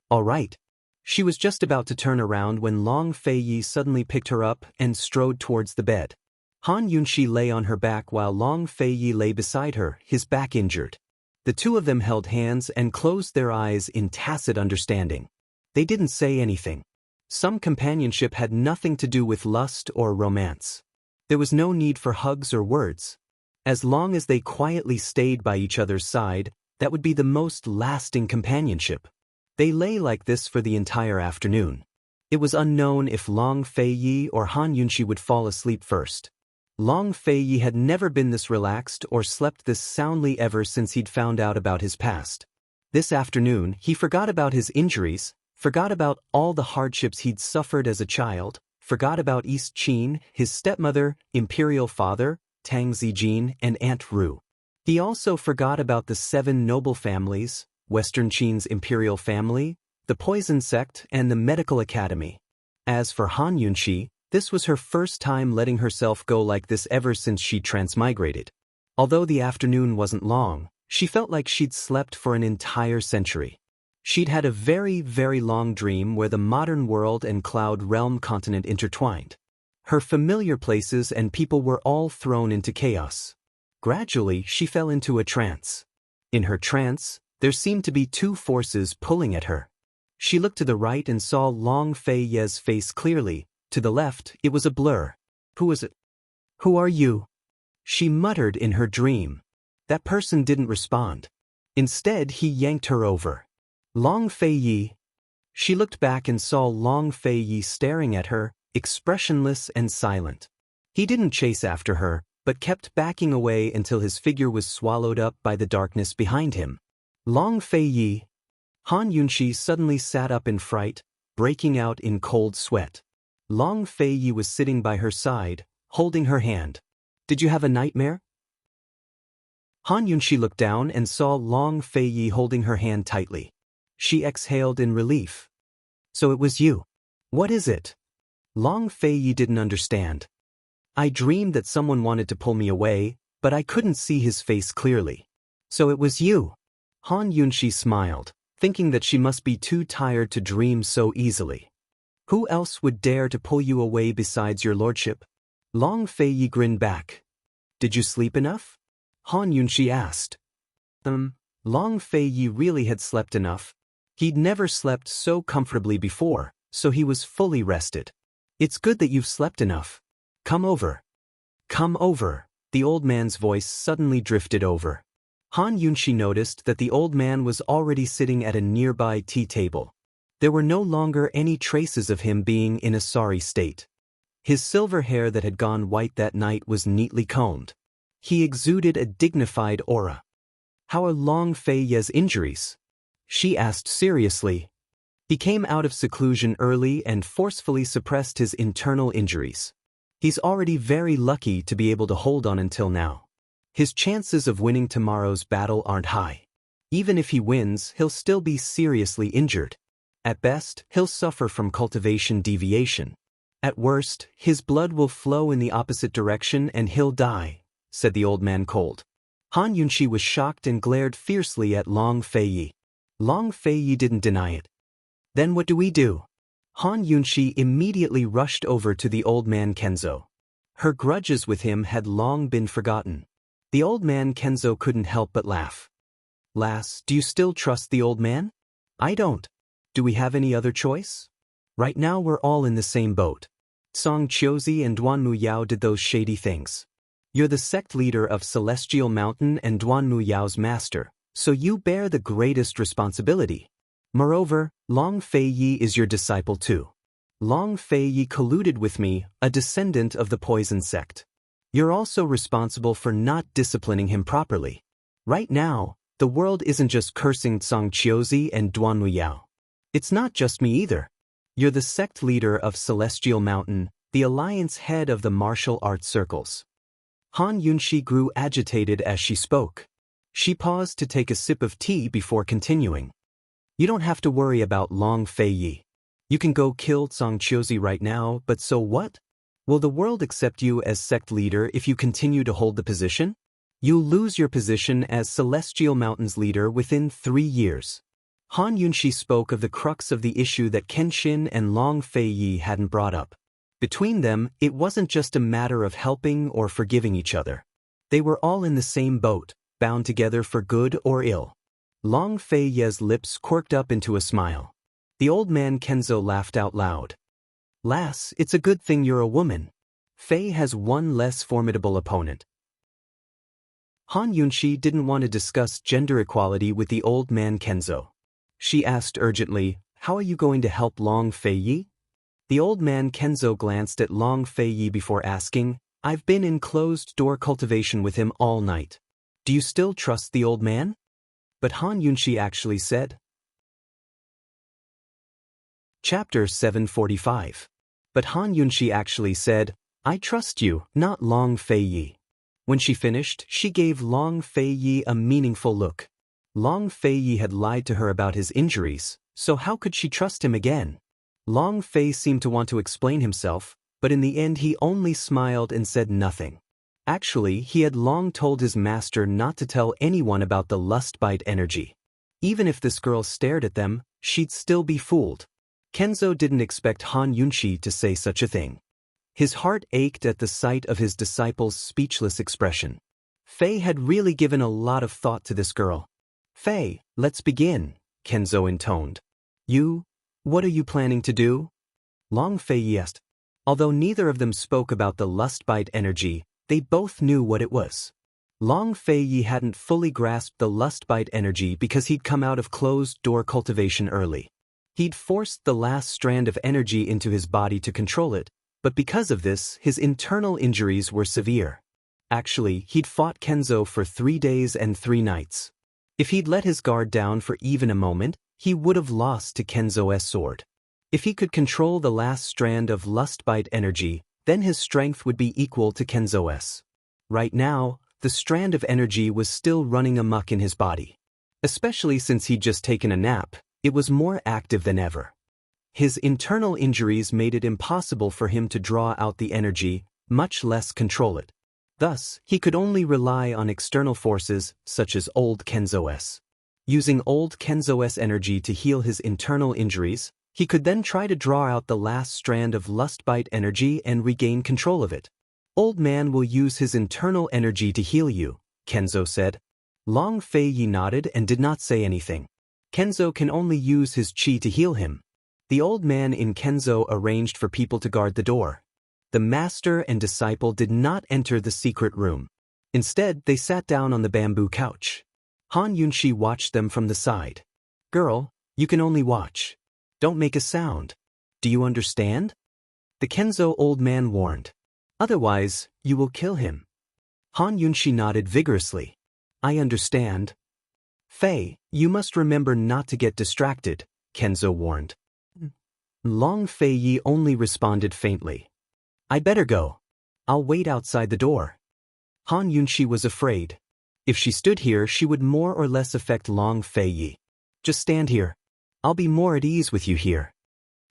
"All right." She was just about to turn around when Long Feiyi suddenly picked her up and strode towards the bed. Han Yunxi lay on her back while Long Feiyi lay beside her, his back injured. The two of them held hands and closed their eyes in tacit understanding. They didn't say anything. Some companionship had nothing to do with lust or romance. There was no need for hugs or words. As long as they quietly stayed by each other's side, that would be the most lasting companionship. They lay like this for the entire afternoon. It was unknown if Long Feiyi or Han Yunxi would fall asleep first. Long Feiyi had never been this relaxed or slept this soundly ever since he'd found out about his past. This afternoon, he forgot about his injuries, forgot about all the hardships he'd suffered as a child, forgot about East Qin, his stepmother, imperial father, Tang Zijin, and Aunt Ru. He also forgot about the 7 noble families, Western Qin's imperial family, the poison sect, and the medical academy. As for Han Yunxi, this was her first time letting herself go like this ever since she transmigrated. Although the afternoon wasn't long, she felt like she'd slept for an entire century. She'd had a very, very long dream where the modern world and Cloud Realm continent intertwined. Her familiar places and people were all thrown into chaos. Gradually, she fell into a trance. In her trance, there seemed to be 2 forces pulling at her. She looked to the right and saw Long Feiyi's face clearly. To the left, it was a blur. "Who is it?" "Who are you?" she muttered in her dream. That person didn't respond. Instead, he yanked her over. "Long Feiyi." She looked back and saw Long Feiyi staring at her, expressionless and silent. He didn't chase after her, but kept backing away until his figure was swallowed up by the darkness behind him. "Long Feiyi." Han Yunxi suddenly sat up in fright, breaking out in cold sweat. Long Feiyi was sitting by her side, holding her hand. "Did you have a nightmare?" Han Yunxi looked down and saw Long Feiyi holding her hand tightly. She exhaled in relief. "So it was you. What is it?" Long Feiyi didn't understand. "I dreamed that someone wanted to pull me away, but I couldn't see his face clearly." "So it was you." Han Yunxi smiled, thinking that she must be too tired to dream so easily. "Who else would dare to pull you away besides your lordship?" Long Feiyi grinned back. "Did you sleep enough?" Han Yunxi asked. Long Feiyi really had slept enough. He'd never slept so comfortably before, so he was fully rested. "It's good that you've slept enough. Come over." "Come over." The old man's voice suddenly drifted over. Han Yunxi noticed that the old man was already sitting at a nearby tea table. There were no longer any traces of him being in a sorry state. His silver hair that had gone white that night was neatly combed. He exuded a dignified aura. "How are Long Feiyi's injuries?" she asked seriously. He came out of seclusion early and forcefully suppressed his internal injuries. He's already very lucky to be able to hold on until now. His chances of winning tomorrow's battle aren't high. Even if he wins, he'll still be seriously injured. At best, he'll suffer from cultivation deviation. At worst, his blood will flow in the opposite direction and he'll die, said the old man cold. Han Yunxi was shocked and glared fiercely at Long Feiyi. Long Feiyi didn't deny it. "Then what do we do?" Han Yunshi immediately rushed over to the old man Kenzo. Her grudges with him had long been forgotten. The old man Kenzo couldn't help but laugh. Lass, do you still trust the old man? I don't. Do we have any other choice? Right now we're all in the same boat. Song Chiozi and Duanmu Yao did those shady things. You're the sect leader of Celestial Mountain and Duanmu Yao's master, so you bear the greatest responsibility. Moreover, Long Fei Yi is your disciple too. Long Fei Yi colluded with me, a descendant of the poison sect. You're also responsible for not disciplining him properly. Right now, the world isn't just cursing Song Chiozi and Duanmu Yao. It's not just me either. You're the sect leader of Celestial Mountain, the alliance head of the martial arts circles. Han Yunshi grew agitated as she spoke. She paused to take a sip of tea before continuing. You don't have to worry about Long Fei Yi. You can go kill Song Chiozi right now, but so what? Will the world accept you as sect leader if you continue to hold the position? You'll lose your position as Celestial Mountain's leader within 3 years. Han Yunshi spoke of the crux of the issue that Kenshin and Long Fei Yi hadn't brought up. Between them, it wasn't just a matter of helping or forgiving each other. They were all in the same boat, bound together for good or ill. Long Fei Yi's lips quirked up into a smile. The old man Kenzo laughed out loud. Lass, it's a good thing you're a woman. Fei has one less formidable opponent. Han Yunshi didn't want to discuss gender equality with the old man Kenzo. She asked urgently, how are you going to help Long Fei Yi? The old man Kenzo glanced at Long Fei Yi before asking, I've been in closed-door cultivation with him all night. Do you still trust the old man? But Han Yunshi actually said. Chapter 745. But Han Yunshi actually said, I trust you, not Long Fei Yi. When she finished, she gave Long Fei Yi a meaningful look. Long Fei Yi had lied to her about his injuries, so how could she trust him again? Long Fei seemed to want to explain himself, but in the end he only smiled and said nothing. Actually, he had long told his master not to tell anyone about the lust bite energy. Even if this girl stared at them, she'd still be fooled. Kenzo didn't expect Han Yunshi to say such a thing. His heart ached at the sight of his disciple's speechless expression. Fei had really given a lot of thought to this girl. Fei, let's begin, Kenzo intoned. What are you planning to do? Long Fei asked. Although neither of them spoke about the lust bite energy, they both knew what it was. Long Fei hadn't fully grasped the lust bite energy because he'd come out of closed-door cultivation early. He'd forced the last strand of energy into his body to control it, but because of this, his internal injuries were severe. Actually, he'd fought Kenzo for 3 days and 3 nights. If he'd let his guard down for even a moment, he would have lost to Kenzo's sword. If he could control the last strand of lust bite energy, then his strength would be equal to Kenzo's. Right now, the strand of energy was still running amok in his body. Especially since he'd just taken a nap, it was more active than ever. His internal injuries made it impossible for him to draw out the energy, much less control it. Thus, he could only rely on external forces, such as old Kenzo's. Using old Kenzo's energy to heal his internal injuries, he could then try to draw out the last strand of lust bite energy and regain control of it. Old man will use his internal energy to heal you, Kenzo said. Long Fei nodded and did not say anything. Kenzo can only use his chi to heal him. The old man in Kenzo arranged for people to guard the door. The master and disciple did not enter the secret room. Instead, they sat down on the bamboo couch. Han Yunshi watched them from the side. Girl, you can only watch. Don't make a sound. Do you understand? The Kenzo old man warned. Otherwise, you will kill him. Han Yunshi nodded vigorously. I understand. Fei, you must remember not to get distracted, Kenzo warned. Long Fei only responded faintly. I better go. I'll wait outside the door. Han Yunshi was afraid. If she stood here, she would more or less affect Long Fei. Just stand here. I'll be more at ease with you here.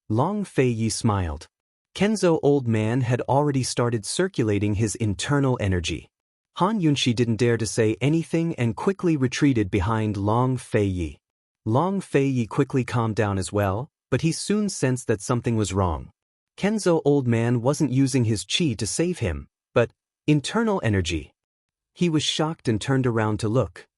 Long Fei smiled. Kenzo old man had already started circulating his internal energy. Han Yunshi didn't dare to say anything and quickly retreated behind Long Fei. Long Fei quickly calmed down as well, but he soon sensed that something was wrong. Kenzo Old Man wasn't using his chi to save him, but internal energy. He was shocked and turned around to look.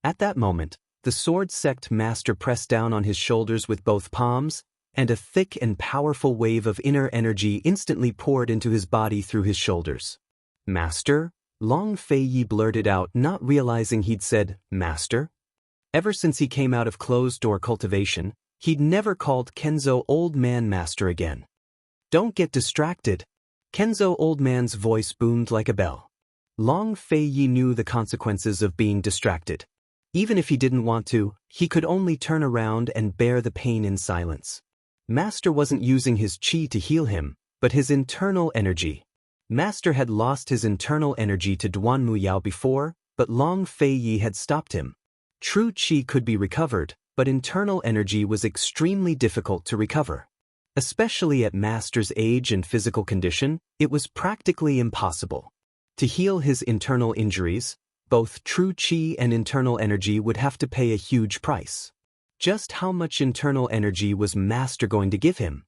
At that moment, the sword sect master pressed down on his shoulders with both palms, and a thick and powerful wave of inner energy instantly poured into his body through his shoulders. Master? Long Fei Yi blurted out, not realizing he'd said, Master? Ever since he came out of closed-door cultivation, he'd never called Kenzo Old Man Master again. Don't get distracted. Kenzo Old Man's voice boomed like a bell. Long Fei Yi knew the consequences of being distracted. Even if he didn't want to, he could only turn around and bear the pain in silence. Master wasn't using his chi to heal him, but his internal energy. Master had lost his internal energy to Duan Muyao before, but Long Fei Yi had stopped him. True chi could be recovered, but internal energy was extremely difficult to recover. Especially at Master's age and physical condition, it was practically impossible. To heal his internal injuries, both true chi and internal energy would have to pay a huge price. Just how much internal energy was Master going to give him?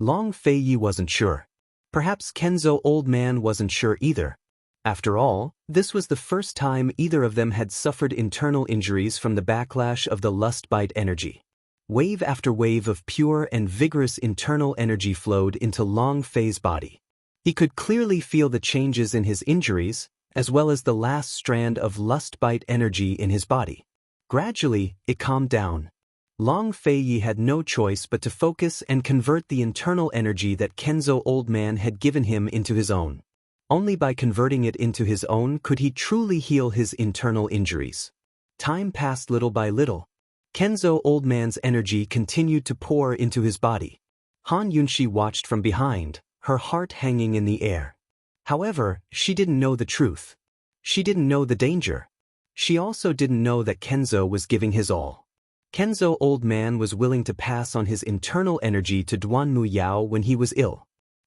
Long Fei Yi wasn't sure. Perhaps Kenzo Old Man wasn't sure either. After all, this was the first time either of them had suffered internal injuries from the backlash of the lust bite energy. Wave after wave of pure and vigorous internal energy flowed into Long Fei's body. He could clearly feel the changes in his injuries, as well as the last strand of lust bite energy in his body. Gradually, it calmed down. Long Fei Yi had no choice but to focus and convert the internal energy that Kenzo Old Man had given him into his own. Only by converting it into his own could he truly heal his internal injuries. Time passed little by little. Kenzo Old Man's energy continued to pour into his body. Han Yunxi watched from behind, her heart hanging in the air. However, she didn't know the truth. She didn't know the danger. She also didn't know that Kenzo was giving his all. Kenzo Old Man was willing to pass on his internal energy to Duan Muyao when he was ill.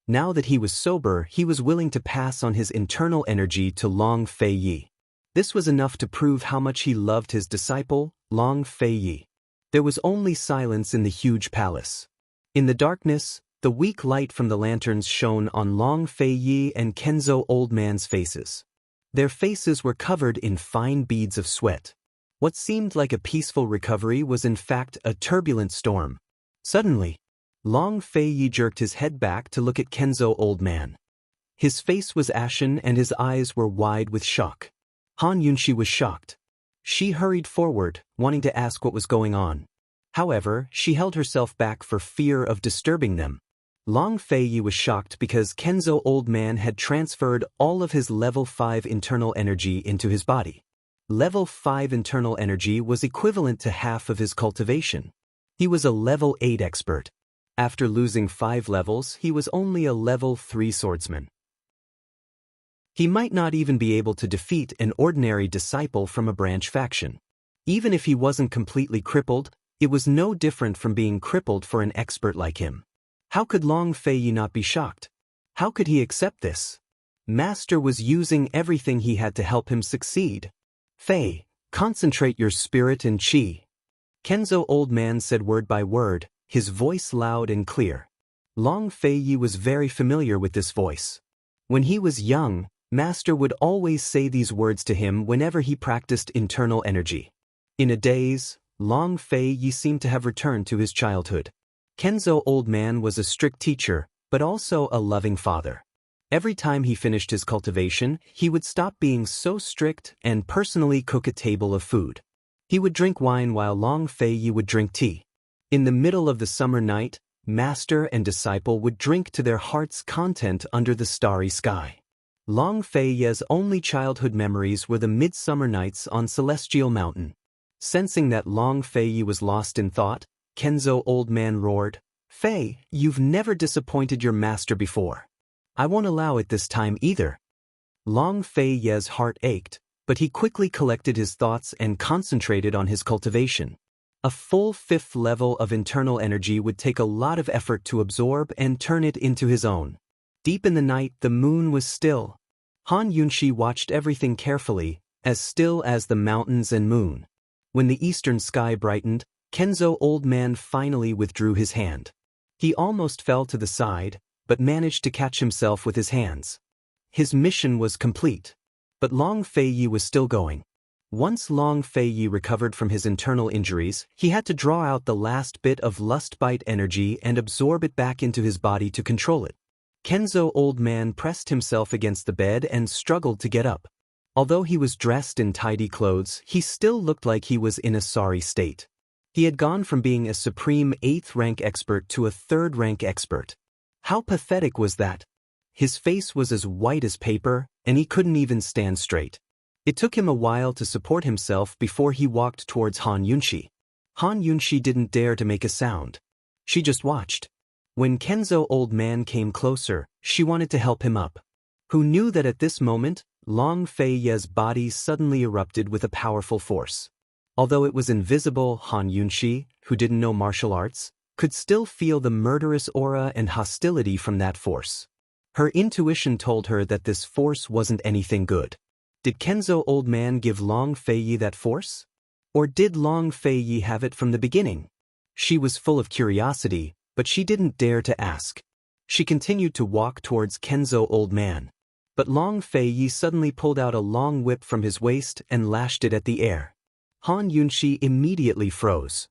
Now that he was sober, he was willing to pass on his internal energy to Long Fei Yi. This was enough to prove how much he loved his disciple, Long Fei Yi. There was only silence in the huge palace. In the darkness, the weak light from the lanterns shone on Long Fei Yi and Kenzo Old Man's faces. Their faces were covered in fine beads of sweat. What seemed like a peaceful recovery was in fact a turbulent storm. Suddenly, Long Fei Yi jerked his head back to look at Kenzo Old Man. His face was ashen and his eyes were wide with shock. Han Yunxi was shocked. She hurried forward, wanting to ask what was going on. However, she held herself back for fear of disturbing them. Long Fei Yi was shocked because Kenzo Old Man had transferred all of his level 5 internal energy into his body. Level 5 internal energy was equivalent to half of his cultivation. He was a level 8 expert. After losing 5 levels, he was only a level 3 swordsman. He might not even be able to defeat an ordinary disciple from a branch faction. Even if he wasn't completely crippled, it was no different from being crippled for an expert like him. How could Long Fei Yi not be shocked? How could he accept this? Master was using everything he had to help him succeed. Fei, concentrate your spirit and chi. Kenzo Old Man said word by word, his voice loud and clear. Long Fei Yi was very familiar with this voice. When he was young, Master would always say these words to him whenever he practiced internal energy. In a daze, Long Fei Yi seemed to have returned to his childhood. Kenzo Old Man was a strict teacher, but also a loving father. Every time he finished his cultivation, he would stop being so strict and personally cook a table of food. He would drink wine while Long Fei Yi would drink tea. In the middle of the summer night, master and disciple would drink to their heart's content under the starry sky. Long Fei Yi's only childhood memories were the midsummer nights on Celestial Mountain. Sensing that Long Fei Yi was lost in thought, Kenzo Old Man roared, "Fei, you've never disappointed your master before. I won't allow it this time either." Long Fei Yi's heart ached, but he quickly collected his thoughts and concentrated on his cultivation. A full 5th level of internal energy would take a lot of effort to absorb and turn it into his own. Deep in the night, the moon was still. Han Yunxi watched everything carefully, as still as the mountains and moon. When the eastern sky brightened, Kenzo Old Man finally withdrew his hand. He almost fell to the side, but managed to catch himself with his hands. His mission was complete. But Long Feiyi was still going. Once Long Feiyi recovered from his internal injuries, he had to draw out the last bit of lust-bite energy and absorb it back into his body to control it. Kenzo Old Man pressed himself against the bed and struggled to get up. Although he was dressed in tidy clothes, he still looked like he was in a sorry state. He had gone from being a supreme 8th rank expert to a 3rd rank expert. How pathetic was that? His face was as white as paper, and he couldn't even stand straight. It took him a while to support himself before he walked towards Han Yunshi. Han Yunshi didn't dare to make a sound. She just watched. When Kenzo Old Man came closer, she wanted to help him up. Who knew that at this moment, Long Feiyi's body suddenly erupted with a powerful force. Although it was invisible, Han Yunshi, who didn't know martial arts, could still feel the murderous aura and hostility from that force. Her intuition told her that this force wasn't anything good. Did Kenzo Old Man give Long Feiyi that force? Or did Long Feiyi have it from the beginning? She was full of curiosity, but she didn't dare to ask. She continued to walk towards Kenzo Old Man. But Long Feiyi suddenly pulled out a long whip from his waist and lashed it at the air. Han Yunshi immediately froze.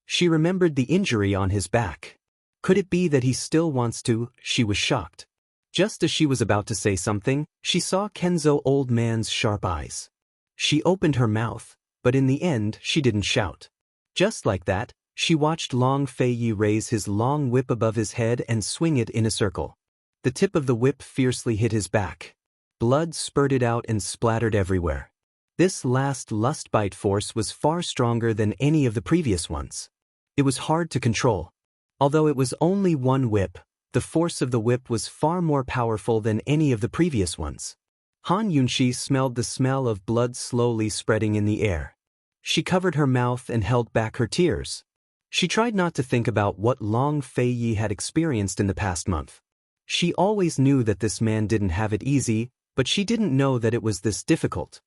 She remembered the injury on his back. Could it be that he still wants to? She was shocked. Just as she was about to say something, she saw Kenzo Old Man's sharp eyes. She opened her mouth, but in the end she didn't shout. Just like that, she watched Long Feiyi raise his long whip above his head and swing it in a circle. The tip of the whip fiercely hit his back. Blood spurted out and splattered everywhere. This last lust-bite force was far stronger than any of the previous ones. It was hard to control. Although it was only one whip, the force of the whip was far more powerful than any of the previous ones. Han Yunshi smelled the smell of blood slowly spreading in the air. She covered her mouth and held back her tears. She tried not to think about what Long Feiyi had experienced in the past month. She always knew that this man didn't have it easy, but she didn't know that it was this difficult.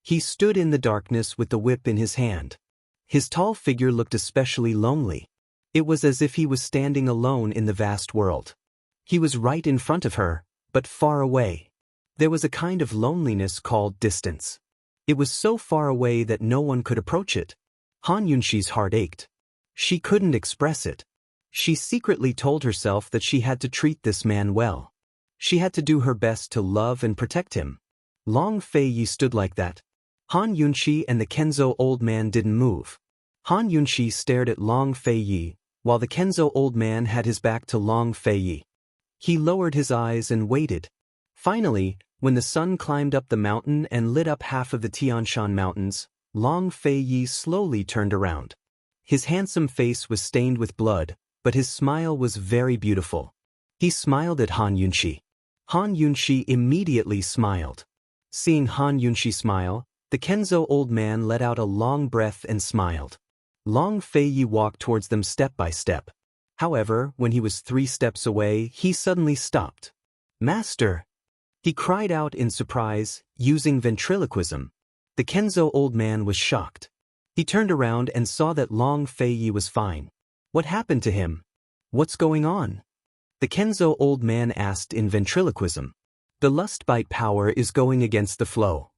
He stood in the darkness with the whip in his hand. His tall figure looked especially lonely. It was as if he was standing alone in the vast world. He was right in front of her, but far away. There was a kind of loneliness called distance. It was so far away that no one could approach it. Han Yunshi's heart ached. She couldn't express it. She secretly told herself that she had to treat this man well. She had to do her best to love and protect him. Long Feiyi stood like that. Han Yunshi and the Kenzo Old Man didn't move. Han Yunshi stared at Long Feiyi, while the Kenzo Old Man had his back to Long Feiyi. He lowered his eyes and waited. Finally, when the sun climbed up the mountain and lit up half of the Tianshan Mountains, Long Feiyi slowly turned around. His handsome face was stained with blood, but his smile was very beautiful. He smiled at Han Yunshi. Han Yunshi immediately smiled. Seeing Han Yunshi smile, the Kenzo Old Man let out a long breath and smiled. Long Feiyi walked towards them step by step. However, when he was 3 steps away, he suddenly stopped. "Master!" He cried out in surprise, using ventriloquism. The Kenzo Old Man was shocked. He turned around and saw that Long Feiyi was fine. What happened to him? What's going on? The Kenzo Old Man asked in ventriloquism. The lust-bite power is going against the flow.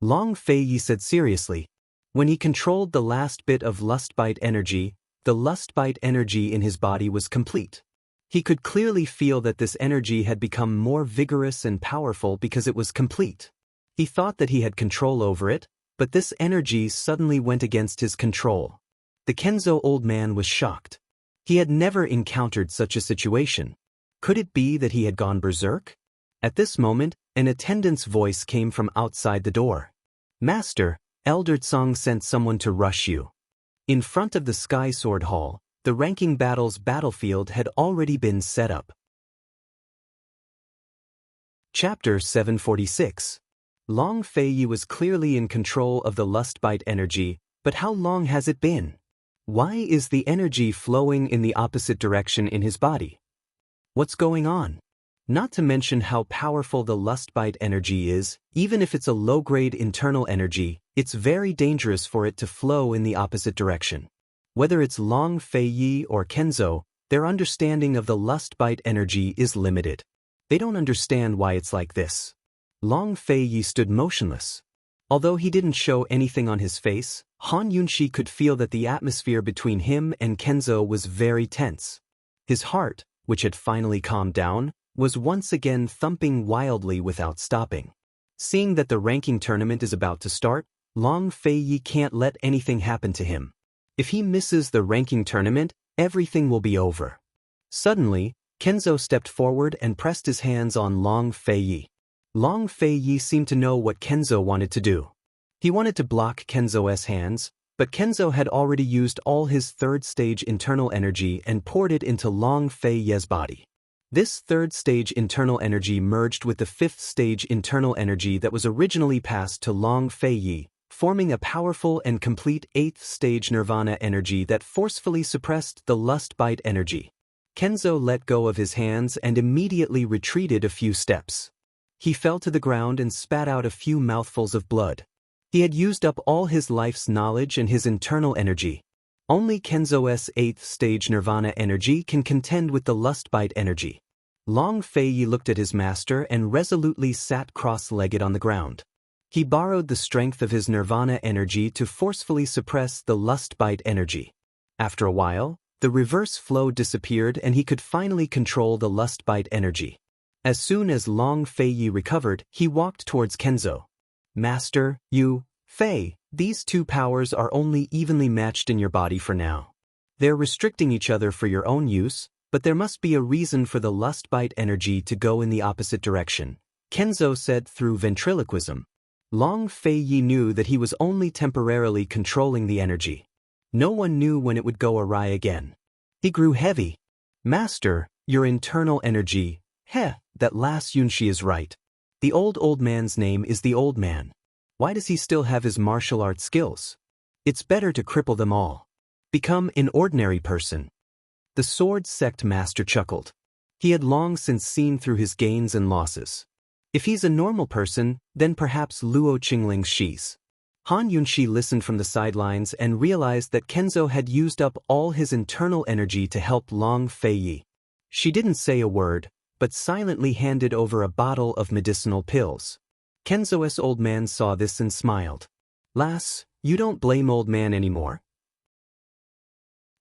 Long Feiyi said seriously. When he controlled the last bit of lust-bite energy, the lust-bite energy in his body was complete. He could clearly feel that this energy had become more vigorous and powerful because it was complete. He thought that he had control over it, but this energy suddenly went against his control. The Kenzo Old Man was shocked. He had never encountered such a situation. Could it be that he had gone berserk? At this moment, an attendant's voice came from outside the door. "Master, Elder Tsang sent someone to rush you." In front of the Sky Sword Hall, the ranking battles battlefield had already been set up. Chapter 746. Long Feiyi was clearly in control of the lust-bite energy, but how long has it been? Why is the energy flowing in the opposite direction in his body? What's going on? Not to mention how powerful the lust-bite energy is, even if it's a low-grade internal energy, It's very dangerous for it to flow in the opposite direction. Whether it's Long Fei or Kenzo, their understanding of the lust bite energy is limited. They don't understand why it's like this. Long Fei stood motionless. Although he didn't show anything on his face, Han Yunxi could feel that the atmosphere between him and Kenzo was very tense. His heart, which had finally calmed down, was once again thumping wildly without stopping. Seeing that the ranking tournament is about to start, Long Fei can't let anything happen to him. If he misses the ranking tournament, everything will be over. Suddenly, Kenzo stepped forward and pressed his hands on Long Fei. Long Fei seemed to know what Kenzo wanted to do. He wanted to block Kenzo's hands, but Kenzo had already used all his third-stage internal energy and poured it into Long Fei's body. This third-stage internal energy merged with the fifth-stage internal energy that was originally passed to Long Fei, forming a powerful and complete eighth-stage nirvana energy that forcefully suppressed the lust bite energy. Kenzo let go of his hands and immediately retreated a few steps. He fell to the ground and spat out a few mouthfuls of blood. He had used up all his life's knowledge and his internal energy. Only Kenzo's eighth-stage nirvana energy can contend with the lust bite energy. Long Fei looked at his master and resolutely sat cross-legged on the ground. He borrowed the strength of his nirvana energy to forcefully suppress the lust bite energy. After a while, the reverse flow disappeared and he could finally control the lust bite energy. As soon as Long Fei recovered, he walked towards Kenzo. Master, Fei, these two powers are only evenly matched in your body for now. They're restricting each other for your own use, but there must be a reason for the lust bite energy to go in the opposite direction, Kenzo said through ventriloquism. Long Fei knew that he was only temporarily controlling the energy. No one knew when it would go awry again. He grew heavy. Master, your internal energy, that last Yunxi is right. The old man's name is the old man. Why does he still have his martial arts skills? It's better to cripple them all. Become an ordinary person. The sword sect master chuckled. He had long since seen through his gains and losses. If he's a normal person, then perhaps Luo Qingling's she's. Han Yunxi listened from the sidelines and realized that Kenzo had used up all his internal energy to help Long Fei. She didn't say a word, but silently handed over a bottle of medicinal pills. Kenzo's old man saw this and smiled. Lass, you don't blame old man anymore.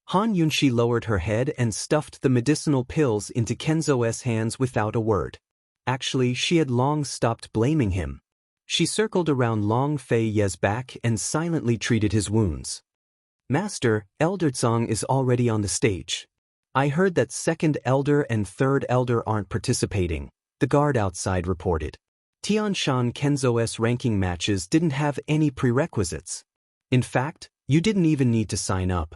Han Yunxi lowered her head and stuffed the medicinal pills into Kenzo's hands without a word. Actually, she had long stopped blaming him. She circled around Long Fei's back and silently treated his wounds. Master, Elder Zhang is already on the stage. I heard that second elder and third elder aren't participating, the guard outside reported. Tianshan Kenzo's ranking matches didn't have any prerequisites. In fact, you didn't even need to sign up.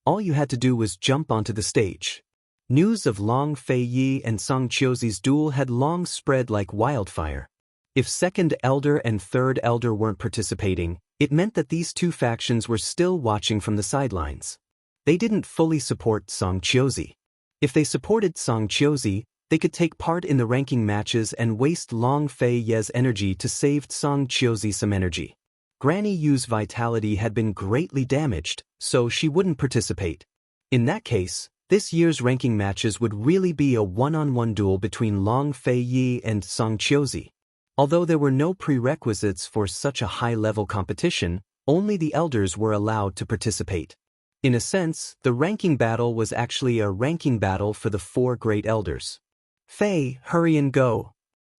All you had to do was jump onto the stage. News of Long Fei and Song Qiuzi's duel had long spread like wildfire. If second elder and third elder weren't participating, it meant that these two factions were still watching from the sidelines. They didn't fully support Song Qiuzi. If they supported Song Qiuzi, they could take part in the ranking matches and waste Long Fei's energy to save Song Qiuzi some energy. Granny Yu's vitality had been greatly damaged, so she wouldn't participate. In that case, this year's ranking matches would really be a one-on-one duel between Long Fei and Song Qiuzi. Although there were no prerequisites for such a high-level competition, only the elders were allowed to participate. In a sense, the ranking battle was actually a ranking battle for the four great elders. Fei, hurry and go.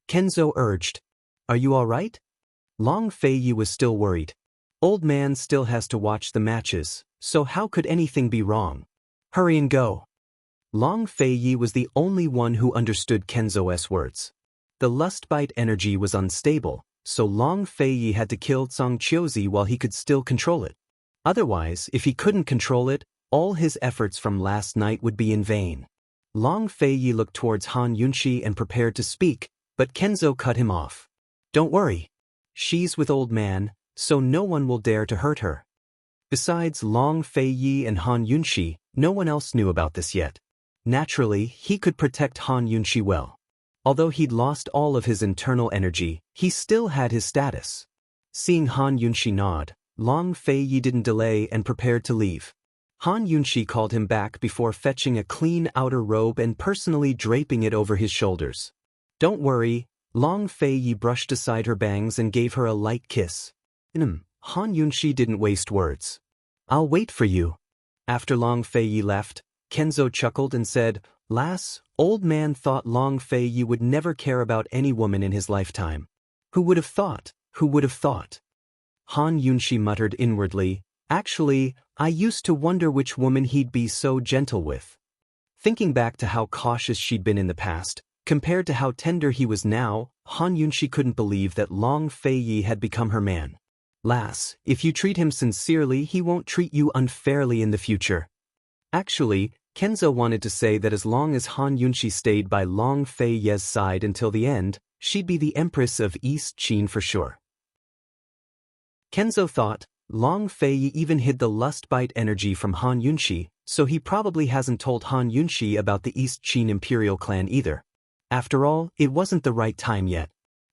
Kenzo urged. Are you all right? Long Fei was still worried. Old man still has to watch the matches, so how could anything be wrong? Hurry and go. Long Fei was the only one who understood Kenzo's words. The lust bite energy was unstable, so Long Fei had to kill Song Qiuzi while he could still control it. Otherwise, if he couldn't control it, all his efforts from last night would be in vain. Long Fei looked towards Han Yunxi and prepared to speak, but Kenzo cut him off. Don't worry. She's with old man, so no one will dare to hurt her. Besides Long Fei and Han Yunxi, no one else knew about this yet. Naturally, he could protect Han Yunxi well. Although he'd lost all of his internal energy, he still had his status. Seeing Han Yunshi nod, Long Feiyi didn't delay and prepared to leave. Han Yunshi called him back before fetching a clean outer robe and personally draping it over his shoulders. Don't worry, Long Feiyi brushed aside her bangs and gave her a light kiss. Han Yunshi didn't waste words. I'll wait for you. After Long Feiyi left, Kenzo chuckled and said, Lass, old man thought Long Feiyi would never care about any woman in his lifetime. Who would have thought? Who would have thought? Han Yunshi muttered inwardly, actually, I used to wonder which woman he'd be so gentle with. Thinking back to how cautious she'd been in the past, compared to how tender he was now, Han Yunshi couldn't believe that Long Feiyi had become her man. Lass, if you treat him sincerely, he won't treat you unfairly in the future. Actually, Kenzo wanted to say that as long as Han Yunshi stayed by Long Feiyi's side until the end, she'd be the Empress of East Qin for sure. Kenzo thought, Long Feiyi even hid the lust bite energy from Han Yunshi, so he probably hasn't told Han Yunshi about the East Qin Imperial clan either. After all, it wasn't the right time yet.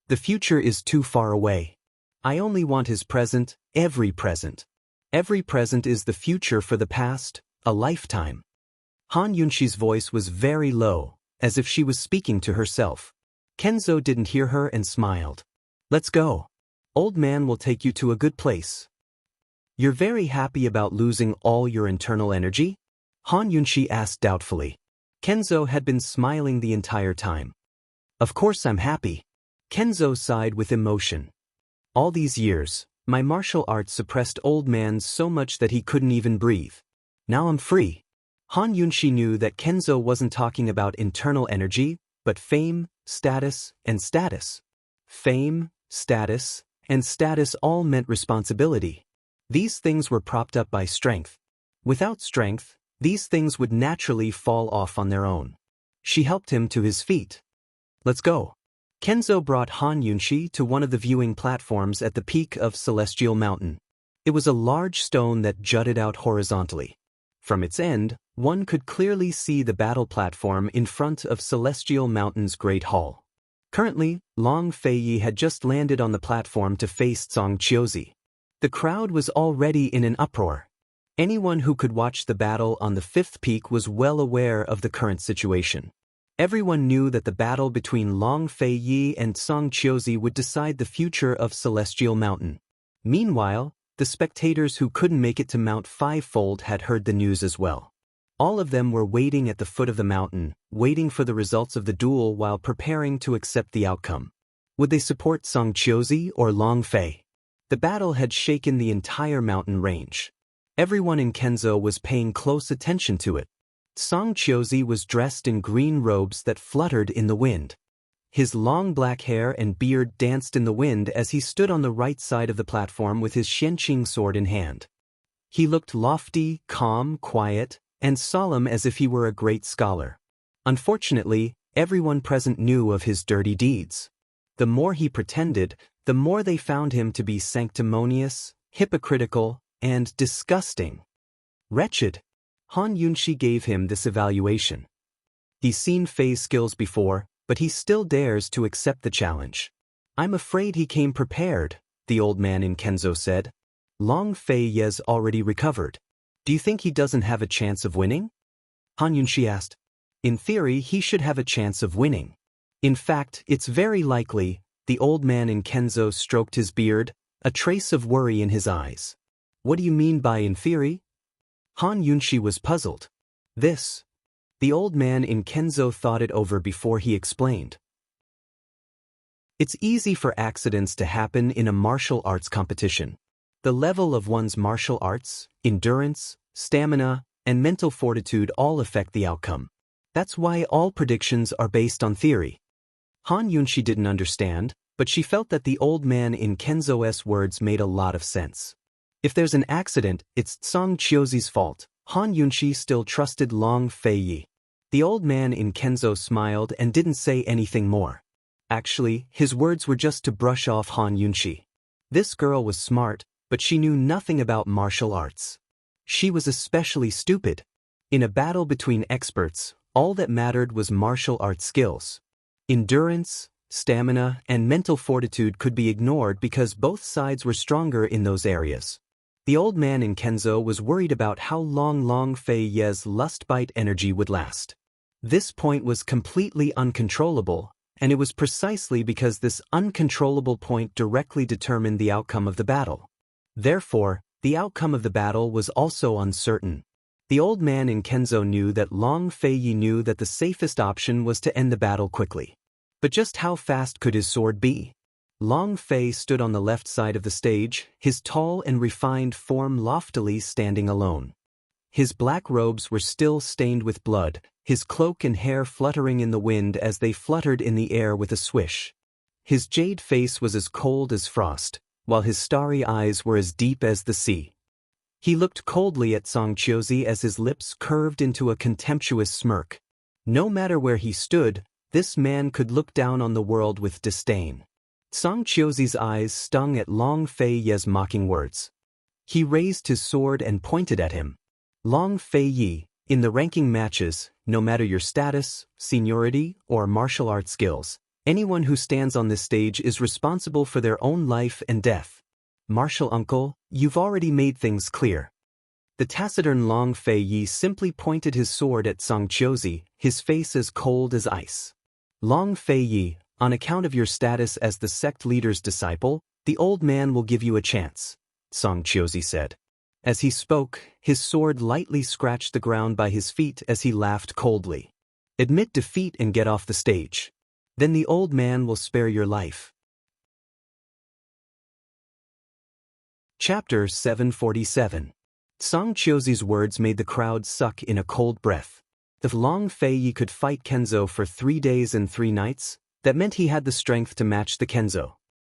The future is too far away. I only want his present, every present. Every present is the future for the past, a lifetime. Han Yunshi's voice was very low, as if she was speaking to herself. Kenzo didn't hear her and smiled. Let's go. Old man will take you to a good place. You're very happy about losing all your internal energy? Han Yunshi asked doubtfully. Kenzo had been smiling the entire time. Of course I'm happy. Kenzo sighed with emotion. All these years, my martial arts suppressed old man so much that he couldn't even breathe. Now I'm free. Han Yunshi knew that Kenzo wasn't talking about internal energy, but fame, status, and status. Fame, status, and status all meant responsibility. These things were propped up by strength. Without strength, these things would naturally fall off on their own. She helped him to his feet. Let's go. Kenzo brought Han Yunshi to one of the viewing platforms at the peak of Celestial Mountain. It was a large stone that jutted out horizontally. From its end, one could clearly see the battle platform in front of Celestial Mountain's Great Hall. Currently, Long Feiyi had just landed on the platform to face Song Chiozi. The crowd was already in an uproar. Anyone who could watch the battle on the fifth peak was well aware of the current situation. Everyone knew that the battle between Long Feiyi and Song Chiozi would decide the future of Celestial Mountain. Meanwhile, the spectators who couldn't make it to Mount Fivefold had heard the news as well. All of them were waiting at the foot of the mountain, waiting for the results of the duel while preparing to accept the outcome. Would they support Song Chiozi or Long Fei? The battle had shaken the entire mountain range. Everyone in Kenzo was paying close attention to it. Song Chiozi was dressed in green robes that fluttered in the wind. His long black hair and beard danced in the wind as he stood on the right side of the platform with his Xianqing sword in hand. He looked lofty, calm, quiet, and solemn as if he were a great scholar. Unfortunately, everyone present knew of his dirty deeds. The more he pretended, the more they found him to be sanctimonious, hypocritical, and disgusting. Wretched. Han Yunshi gave him this evaluation. He's seen Fei's skills before, but he still dares to accept the challenge. I'm afraid he came prepared, the old man in Kenzo said. Long Feiyi's already recovered. Do you think he doesn't have a chance of winning? Han Yunshi asked. In theory, he should have a chance of winning. In fact, it's very likely, the old man in Kenzo stroked his beard, a trace of worry in his eyes. What do you mean by in theory? Han Yunshi was puzzled. This. The old man in Kenzo thought it over before he explained. It's easy for accidents to happen in a martial arts competition. The level of one's martial arts, endurance, stamina, and mental fortitude all affect the outcome. That's why all predictions are based on theory. Han Yunshi didn't understand, but she felt that the old man in Kenzo's words made a lot of sense. If there's an accident, it's Song Chiozi's fault. Han Yunshi still trusted Long Feiyi. The old man in Kenzo smiled and didn't say anything more. Actually, his words were just to brush off Han Yunshi. This girl was smart, but she knew nothing about martial arts. She was especially stupid. In a battle between experts, all that mattered was martial arts skills. Endurance, stamina, and mental fortitude could be ignored because both sides were stronger in those areas. The old man in Kenzo was worried about how long Long Fei Ye's lust-bite energy would last. This point was completely uncontrollable, and it was precisely because this uncontrollable point directly determined the outcome of the battle. Therefore, the outcome of the battle was also uncertain. The old man in Kenzo knew that Long Fei Yi knew that the safest option was to end the battle quickly. But just how fast could his sword be? Long Fei stood on the left side of the stage, his tall and refined form loftily standing alone. His black robes were still stained with blood, his cloak and hair fluttering in the wind as they fluttered in the air with a swish. His jade face was as cold as frost, while his starry eyes were as deep as the sea. He looked coldly at Song Qiuzi as his lips curved into a contemptuous smirk. No matter where he stood, this man could look down on the world with disdain. Song Qiuzi's eyes stung at Long Fei Ye's mocking words. He raised his sword and pointed at him. Long Fei Yi, in the ranking matches, no matter your status, seniority, or martial arts skills, anyone who stands on this stage is responsible for their own life and death. Martial uncle, you've already made things clear. The taciturn Long Fei Yi simply pointed his sword at Song Qiuzi, his face as cold as ice. Long Fei Yi, on account of your status as the sect leader's disciple, the old man will give you a chance, Song Qiuzi said. As he spoke, his sword lightly scratched the ground by his feet as he laughed coldly. Admit defeat and get off the stage. Then the old man will spare your life. Chapter 747. Song Qiuzi's words made the crowd suck in a cold breath. If Long Fei Yi could fight Kenzo for 3 days and 3 nights, that meant he had the strength to match the Kenzo.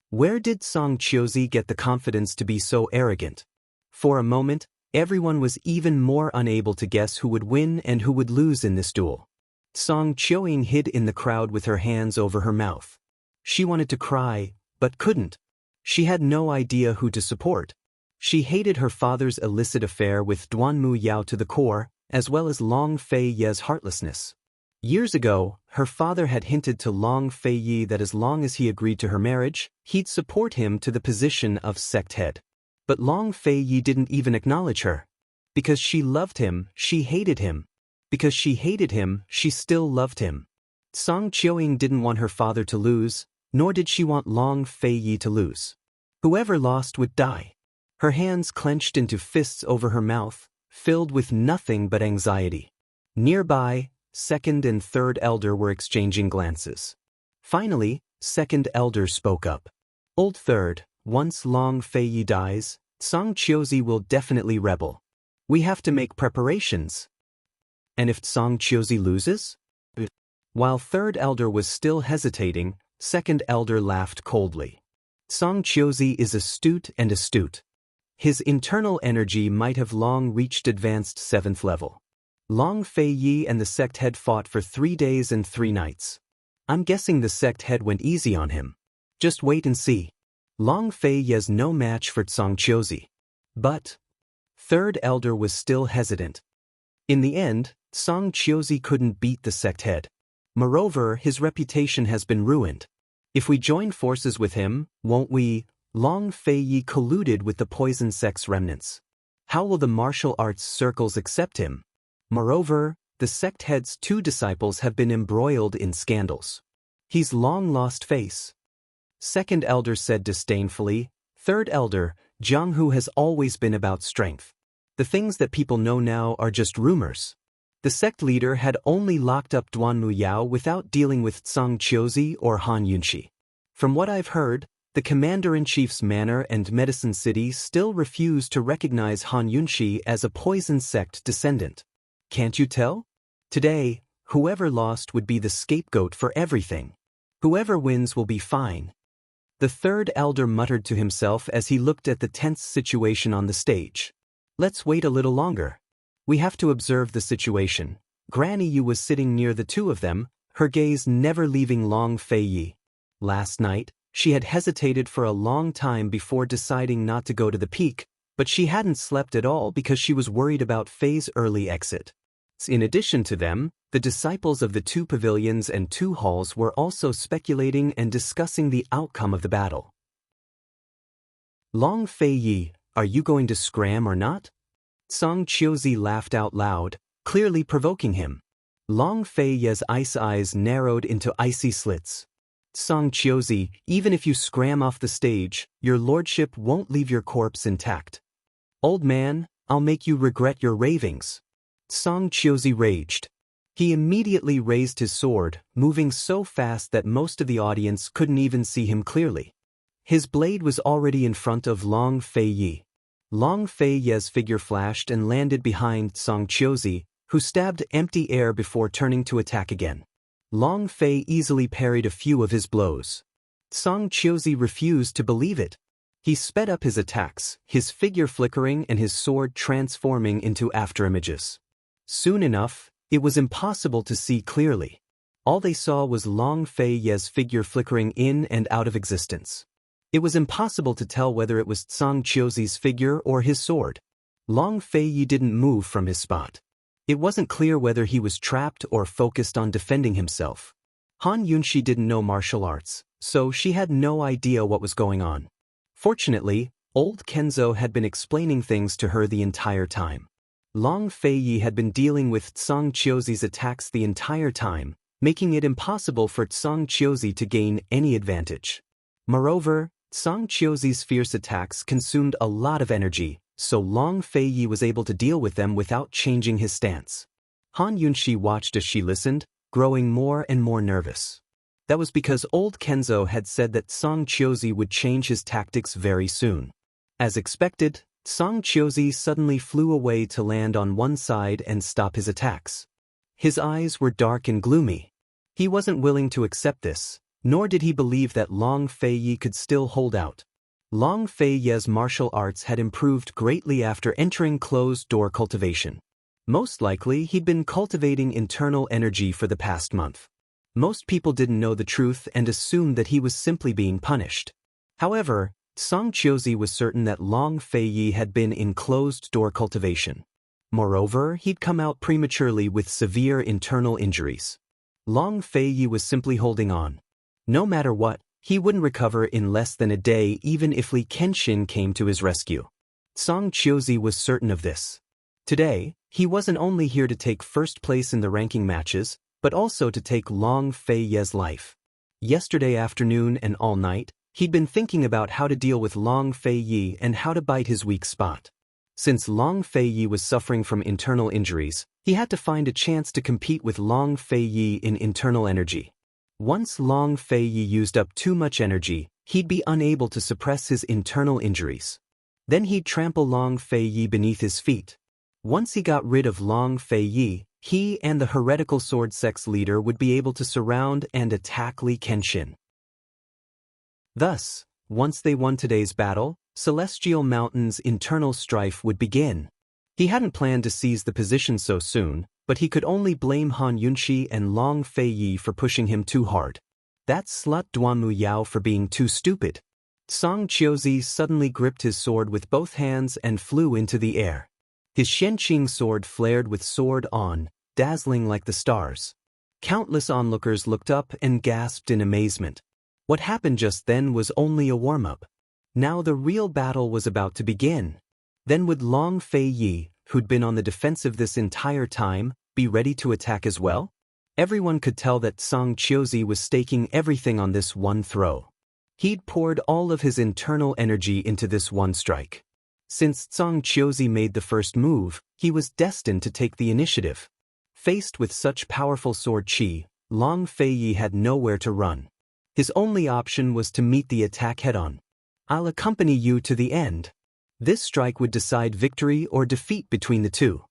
Where did Song Qiuzi get the confidence to be so arrogant? For a moment, everyone was even more unable to guess who would win and who would lose in this duel. Song Qiuyin hid in the crowd with her hands over her mouth. She wanted to cry, but couldn't. She had no idea who to support. She hated her father's illicit affair with Duanmu Yao to the core, as well as Long Fei Ye's heartlessness. Years ago, her father had hinted to Long Fei Yi that as long as he agreed to her marriage, he'd support him to the position of sect head. But Long Fei Yi didn't even acknowledge her. Because she loved him, she hated him. Because she hated him, she still loved him. Song Qiuyin didn't want her father to lose, nor did she want Long Fei Yi to lose. Whoever lost would die. Her hands clenched into fists over her mouth, filled with nothing but anxiety. Nearby, second and third elder were exchanging glances. Finally, second elder spoke up. Old third, once Long Fei Yi dies, Song Qiuzi will definitely rebel. We have to make preparations. And if Song Qiuzi loses? While third elder was still hesitating, second elder laughed coldly. Song Qiuzi is astute and astute. His internal energy might have long reached advanced 7th level. Long Fei Yi and the sect head fought for 3 days and 3 nights. I'm guessing the sect head went easy on him. Just wait and see. Long Fei Yi's no match for Song Qiuzi. But third elder was still hesitant. In the end, Song Qiuzi couldn't beat the sect head. Moreover, his reputation has been ruined. If we join forces with him, won't we? Long Fei Yi colluded with the poison sect's remnants. How will the martial arts circles accept him? Moreover, the sect head's 2 disciples have been embroiled in scandals. He's long lost face. Second elder said disdainfully. Third elder, Jiang Hu has always been about strength. The things that people know now are just rumors. The sect leader had only locked up Duanmu Yao without dealing with Song Qiuzi or Han Yunxi. From what I've heard, the commander-in-chief's manor and medicine city still refuse to recognize Han Yunxi as a poison sect descendant. Can't you tell? Today, whoever lost would be the scapegoat for everything. Whoever wins will be fine. The third elder muttered to himself as he looked at the tense situation on the stage. Let's wait a little longer. We have to observe the situation. Granny Yu was sitting near the 2 of them, her gaze never leaving Long Fei Yi. Last night, she had hesitated for a long time before deciding not to go to the peak, but she hadn't slept at all because she was worried about Fei's early exit. In addition to them, the disciples of the two pavilions and two halls were also speculating and discussing the outcome of the battle. Long Fei Yi, are you going to scram or not? Song Qiuzi laughed out loud, clearly provoking him. Long Fei Yi's ice eyes narrowed into icy slits. Song Qiuzi, even if you scram off the stage, your lordship won't leave your corpse intact. Old man, I'll make you regret your ravings. Song Qiuzi raged. He immediately raised his sword, moving so fast that most of the audience couldn't even see him clearly. His blade was already in front of Long Fei Yi. Long Fei Yi's figure flashed and landed behind Song Qiuzi, who stabbed empty air before turning to attack again. Long Fei easily parried a few of his blows. Song Qiuzi refused to believe it. He sped up his attacks, his figure flickering and his sword transforming into afterimages. Soon enough, it was impossible to see clearly. All they saw was Long Fei Yi's figure flickering in and out of existence. It was impossible to tell whether it was Song Qiuzi's figure or his sword. Long Fei Yi didn't move from his spot. It wasn't clear whether he was trapped or focused on defending himself. Han Yunxi didn't know martial arts, so she had no idea what was going on. Fortunately, old Kenzo had been explaining things to her the entire time. Long Fei Yi had been dealing with Song Qiuzi's attacks the entire time, making it impossible for Song Qiuzi to gain any advantage. Moreover, Song Qiuzi's fierce attacks consumed a lot of energy, so Long Fei Yi was able to deal with them without changing his stance. Han Yunxi watched as she listened, growing more and more nervous. That was because old Kenzo had said that Song Qiuzi would change his tactics very soon. As expected, Song Qiuzi suddenly flew away to land on one side and stop his attacks. His eyes were dark and gloomy. He wasn't willing to accept this, nor did he believe that Long Fei Yi could still hold out. Long Fei Yi's martial arts had improved greatly after entering closed-door cultivation. Most likely, he'd been cultivating internal energy for the past month. Most people didn't know the truth and assumed that he was simply being punished. However, Song Qiuzi was certain that Long Fei Yi had been in closed-door cultivation. Moreover, he'd come out prematurely with severe internal injuries. Long Fei Yi was simply holding on. No matter what, he wouldn't recover in less than a day even if Li Kenshin came to his rescue. Song Qiuzi was certain of this. Today, he wasn't only here to take first place in the ranking matches, but also to take Long Fei Yi's life. Yesterday afternoon and all night, he'd been thinking about how to deal with Long Fei Yi and how to bite his weak spot. Since Long Fei Yi was suffering from internal injuries, he had to find a chance to compete with Long Fei Yi in internal energy. Once Long Fei Yi used up too much energy, he'd be unable to suppress his internal injuries. Then he'd trample Long Fei Yi beneath his feet. Once he got rid of Long Fei Yi, he and the heretical sword sect's leader would be able to surround and attack Li Kenshin. Thus, once they won today's battle, Celestial Mountain's internal strife would begin. He hadn't planned to seize the position so soon, but he could only blame Han Yunxi and Long Fei Yi for pushing him too hard. That slut Duanmu Yao for being too stupid. Song Qiuzi suddenly gripped his sword with both hands and flew into the air. His Shenqing sword flared with sword on, dazzling like the stars. Countless onlookers looked up and gasped in amazement. What happened just then was only a warm-up. Now the real battle was about to begin. Then would Long Fei Yi, who'd been on the defensive this entire time, be ready to attack as well? Everyone could tell that Song Qiuzi was staking everything on this one throw. He'd poured all of his internal energy into this one strike. Since Song Qiuzi made the first move, he was destined to take the initiative. Faced with such powerful sword chi, Long Fei Yi had nowhere to run. His only option was to meet the attack head-on. I'll accompany you to the end. This strike would decide victory or defeat between the two.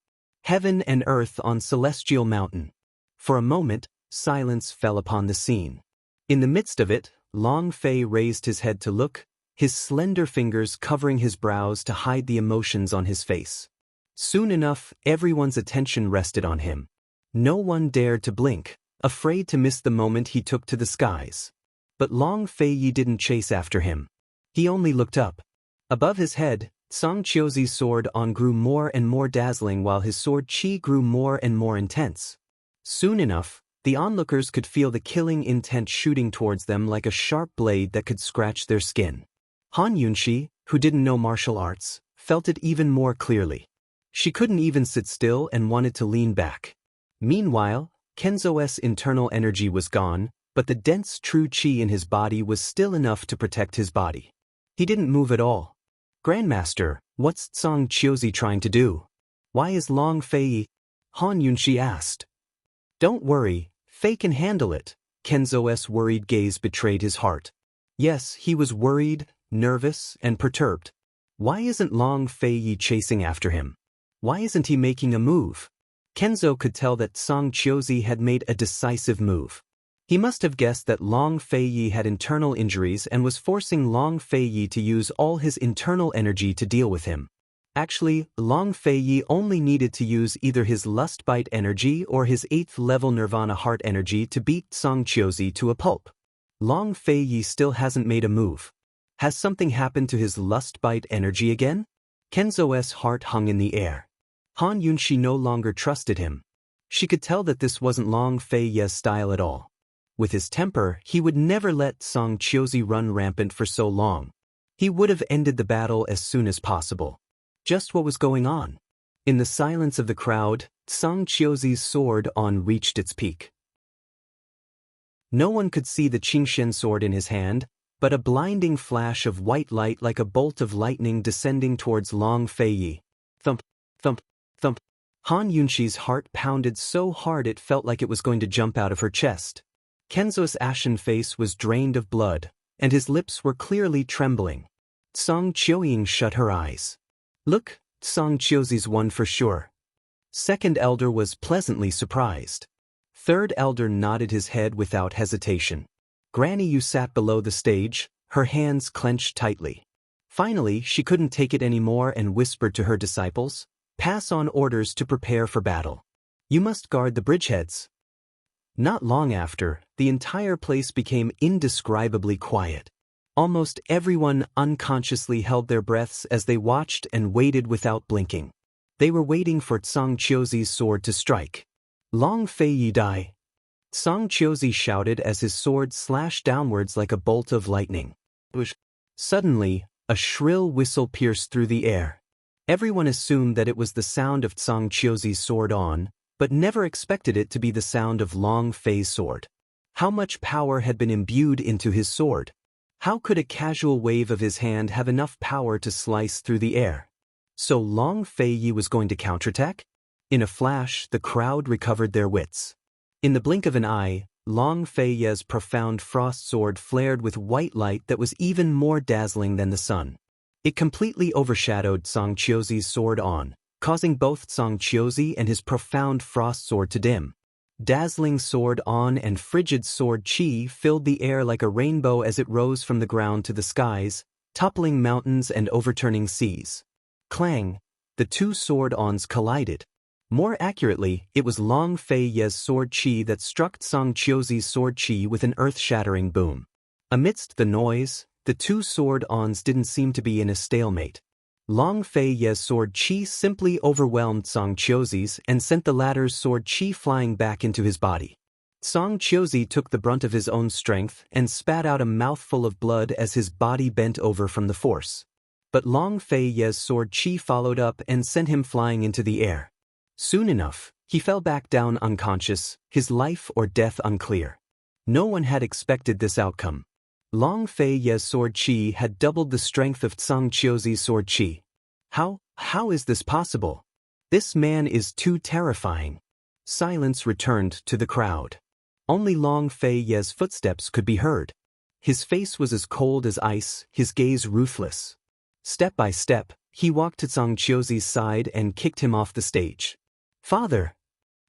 Heaven and earth on Celestial Mountain. For a moment, silence fell upon the scene. In the midst of it, Long Fei raised his head to look, his slender fingers covering his brows to hide the emotions on his face. Soon enough, everyone's attention rested on him. No one dared to blink, afraid to miss the moment he took to the skies. But Long Fei Yi didn't chase after him. He only looked up. Above his head, Song Qiuzi's sword on grew more and more dazzling while his sword Qi grew more and more intense. Soon enough, the onlookers could feel the killing intent shooting towards them like a sharp blade that could scratch their skin. Han Yunxi, who didn't know martial arts, felt it even more clearly. She couldn't even sit still and wanted to lean back. Meanwhile, Kenzo's internal energy was gone, but the dense true qi in his body was still enough to protect his body. He didn't move at all. Grandmaster, what's Song Qiuzi trying to do? Why is Long Fei? Han Yunxi asked. Don't worry, Fei can handle it. Kenzo's worried gaze betrayed his heart. Yes, he was worried, nervous, and perturbed. Why isn't Long Fei chasing after him? Why isn't he making a move? Kenzo could tell that Song Qiuzi had made a decisive move. He must have guessed that Long Fei had internal injuries and was forcing Long Fei to use all his internal energy to deal with him. Actually, Long Fei only needed to use either his lust bite energy or his 8th level nirvana heart energy to beat Song Qiuzi to a pulp. Long Fei still hasn't made a move. Has something happened to his lust bite energy again? Kenzo's heart hung in the air. Han Yunxi no longer trusted him. She could tell that this wasn't Long Fei's style at all. With his temper, he would never let Song Qiuzi run rampant for so long. He would have ended the battle as soon as possible. Just what was going on? In the silence of the crowd, Song Qiuzi's sword on reached its peak. No one could see the Qingshen sword in his hand, but a blinding flash of white light like a bolt of lightning descending towards Long Fei. Thump, thump, thump. Han Yunxi's heart pounded so hard it felt like it was going to jump out of her chest. Kenzo's ashen face was drained of blood, and his lips were clearly trembling. Song Qiuying shut her eyes. Look, Song Qiuzi's won for sure. Second elder was pleasantly surprised. Third elder nodded his head without hesitation. Granny Yu sat below the stage, her hands clenched tightly. Finally, she couldn't take it anymore and whispered to her disciples, "Pass on orders to prepare for battle. You must guard the bridgeheads." Not long after, the entire place became indescribably quiet. Almost everyone unconsciously held their breaths as they watched and waited without blinking. They were waiting for Song Qiuzi's sword to strike. Long Fei die. Song Qiuzi shouted as his sword slashed downwards like a bolt of lightning. Suddenly, a shrill whistle pierced through the air. Everyone assumed that it was the sound of Song Qiuzi's sword on, but never expected it to be the sound of Long Fei's sword. How much power had been imbued into his sword? How could a casual wave of his hand have enough power to slice through the air? So Long Fei was going to counterattack? In a flash, the crowd recovered their wits. In the blink of an eye, Long Fei's profound frost sword flared with white light that was even more dazzling than the sun. It completely overshadowed Song Qiuzi's sword on, causing both Song Qiuzi and his profound frost sword to dim. Dazzling sword on and frigid sword qi filled the air like a rainbow as it rose from the ground to the skies, toppling mountains and overturning seas. Clang! The two sword-ons collided. More accurately, it was Long Fei's sword qi that struck Song Qiuzi's sword qi with an earth-shattering boom. Amidst the noise, the two sword-ons didn't seem to be in a stalemate. Long Fei's sword qi simply overwhelmed Song Qiuzi's and sent the latter's sword qi flying back into his body. Song Qiuzi took the brunt of his own strength and spat out a mouthful of blood as his body bent over from the force. But Long Fei's sword qi followed up and sent him flying into the air. Soon enough, he fell back down unconscious, his life or death unclear. No one had expected this outcome. Long Fei's sword qi had doubled the strength of Song Qiuzi's sword qi. How is this possible? This man is too terrifying. Silence returned to the crowd. Only Long Fei's footsteps could be heard. His face was as cold as ice, his gaze ruthless. Step by step, he walked to Song Qiuzi's side and kicked him off the stage. "Father!"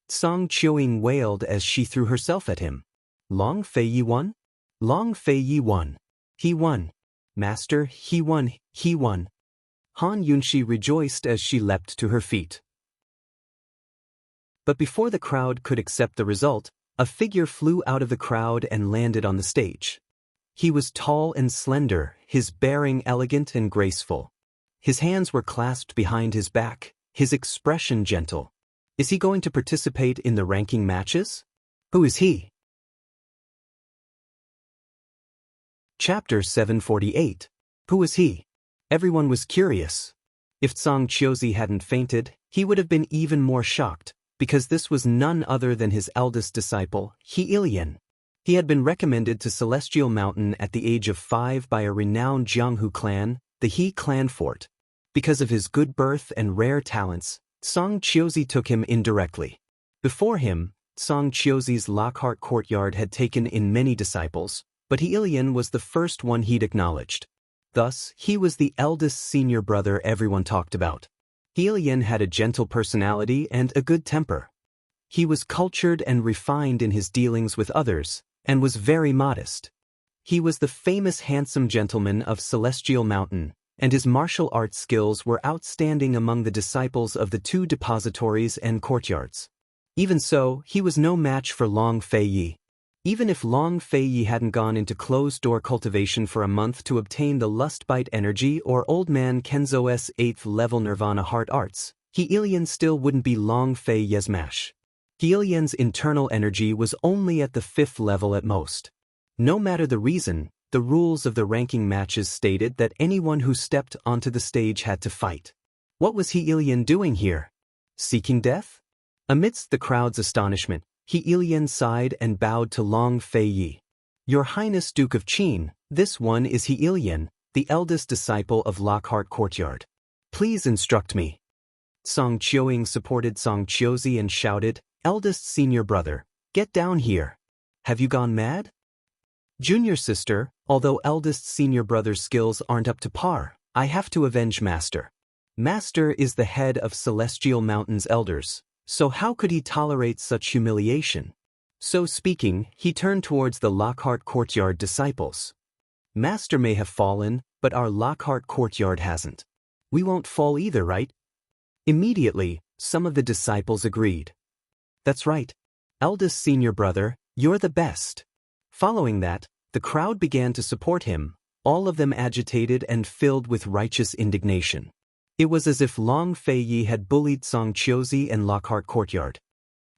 Song Qiuying wailed as she threw herself at him. "Long Fei won? Long Fei won. He won. Master, he won, he won." Han Yunxi rejoiced as she leapt to her feet. But before the crowd could accept the result, a figure flew out of the crowd and landed on the stage. He was tall and slender, his bearing elegant and graceful. His hands were clasped behind his back, his expression gentle. Is he going to participate in the ranking matches? Who is he? Chapter 748. Who is he? Everyone was curious. If Song Chiozi hadn't fainted, he would have been even more shocked, because this was none other than his eldest disciple, He Ilian. He had been recommended to Celestial Mountain at the age of 5 by a renowned Jianghu clan, the He clan fort. Because of his good birth and rare talents, Song Chiozi took him indirectly. Before him, Song Chiozi's Lockhart courtyard had taken in many disciples, but He Ilian was the first one he'd acknowledged. Thus, he was the eldest senior brother everyone talked about. He Ilian had a gentle personality and a good temper. He was cultured and refined in his dealings with others, and was very modest. He was the famous handsome gentleman of Celestial Mountain, and his martial arts skills were outstanding among the disciples of the 2 depositories and courtyards. Even so, he was no match for Long Fei Yi. Even if Long Fei Yi hadn't gone into closed-door cultivation for a month to obtain the Lustbite energy or Old Man Kenzo's 8th level Nirvana heart arts, He Ilian still wouldn't be Long Fei Yi's match. He Ilian's internal energy was only at the 5th level at most. No matter the reason, the rules of the ranking matches stated that anyone who stepped onto the stage had to fight. What was He Ilian doing here? Seeking death? Amidst the crowd's astonishment, He Ilian sighed and bowed to Long Fei Yi. Your Highness Duke of Qin, this one is He Ilian, the eldest disciple of Lockhart Courtyard. Please instruct me. Song Chioing supported Song Chiozi and shouted, Eldest senior brother, get down here. Have you gone mad? Junior sister, although eldest senior brother's skills aren't up to par, I have to avenge Master. Master is the head of Celestial Mountain's elders, so how could he tolerate such humiliation? So speaking, he turned towards the Lockhart Courtyard disciples. Master may have fallen, but our Lockhart Courtyard hasn't. We won't fall either, right? Immediately, some of the disciples agreed. That's right. Eldest senior brother, you're the best. Following that, the crowd began to support him, all of them agitated and filled with righteous indignation. It was as if Long Fei Yi had bullied Song Chiozi and Lockhart Courtyard.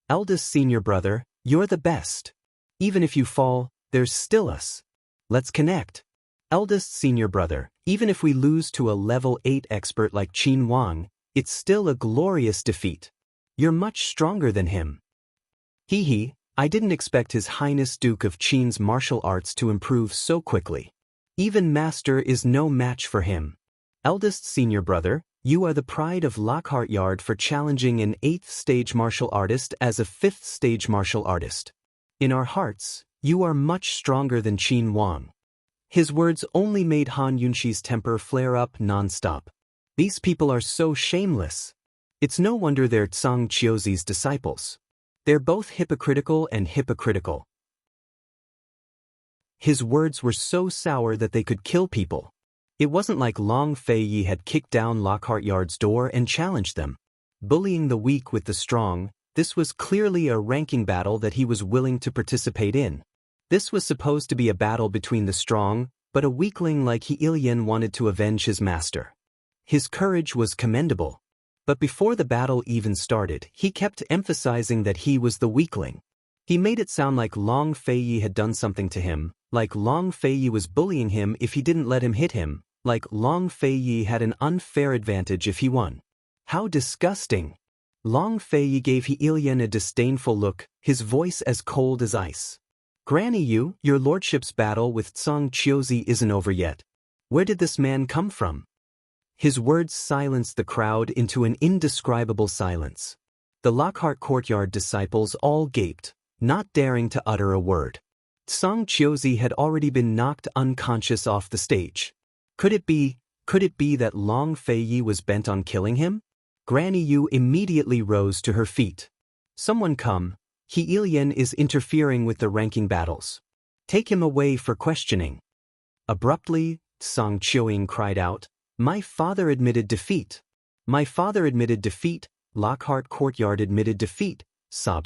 Eldest senior brother, you're the best. Even if you fall, there's still us. Let's connect. Eldest senior brother, even if we lose to a level 8 expert like Qin Wang, it's still a glorious defeat. You're much stronger than him. Hee, I didn't expect His Highness Duke of Qin's martial arts to improve so quickly. Even Master is no match for him. Eldest senior brother, you are the pride of Lockhart Yard for challenging an 8th stage martial artist as a 5th stage martial artist. In our hearts, you are much stronger than Qin Wang. His words only made Han Yunxi's temper flare up non-stop. These people are so shameless. It's no wonder they're Song Chiozi's disciples. They're both hypocritical and hypocritical. His words were so sour that they could kill people. It wasn't like Long Fei Yi had kicked down Lockhart Yard's door and challenged them. Bullying the weak with the strong, this was clearly a ranking battle that he was willing to participate in. This was supposed to be a battle between the strong, but a weakling like He Ilian wanted to avenge his master. His courage was commendable. But before the battle even started, he kept emphasizing that he was the weakling. He made it sound like Long Fei Yi had done something to him, like Long Fei Yi was bullying him if he didn't let him hit him, like Long Fei Yi had an unfair advantage if he won. How disgusting! Long Fei Yi gave He Ilian a disdainful look, his voice as cold as ice. Granny Yu, your lordship's battle with Song Chiozi isn't over yet. Where did this man come from? His words silenced the crowd into an indescribable silence. The Lockhart Courtyard disciples all gaped, not daring to utter a word. Song Chiozi had already been knocked unconscious off the stage. Could it be that Long Fei Yi was bent on killing him? Granny Yu immediately rose to her feet. Someone come, He Ilian is interfering with the ranking battles. Take him away for questioning. Abruptly, Song Chioing cried out, My father admitted defeat. My father admitted defeat, Lockhart Courtyard admitted defeat, sob.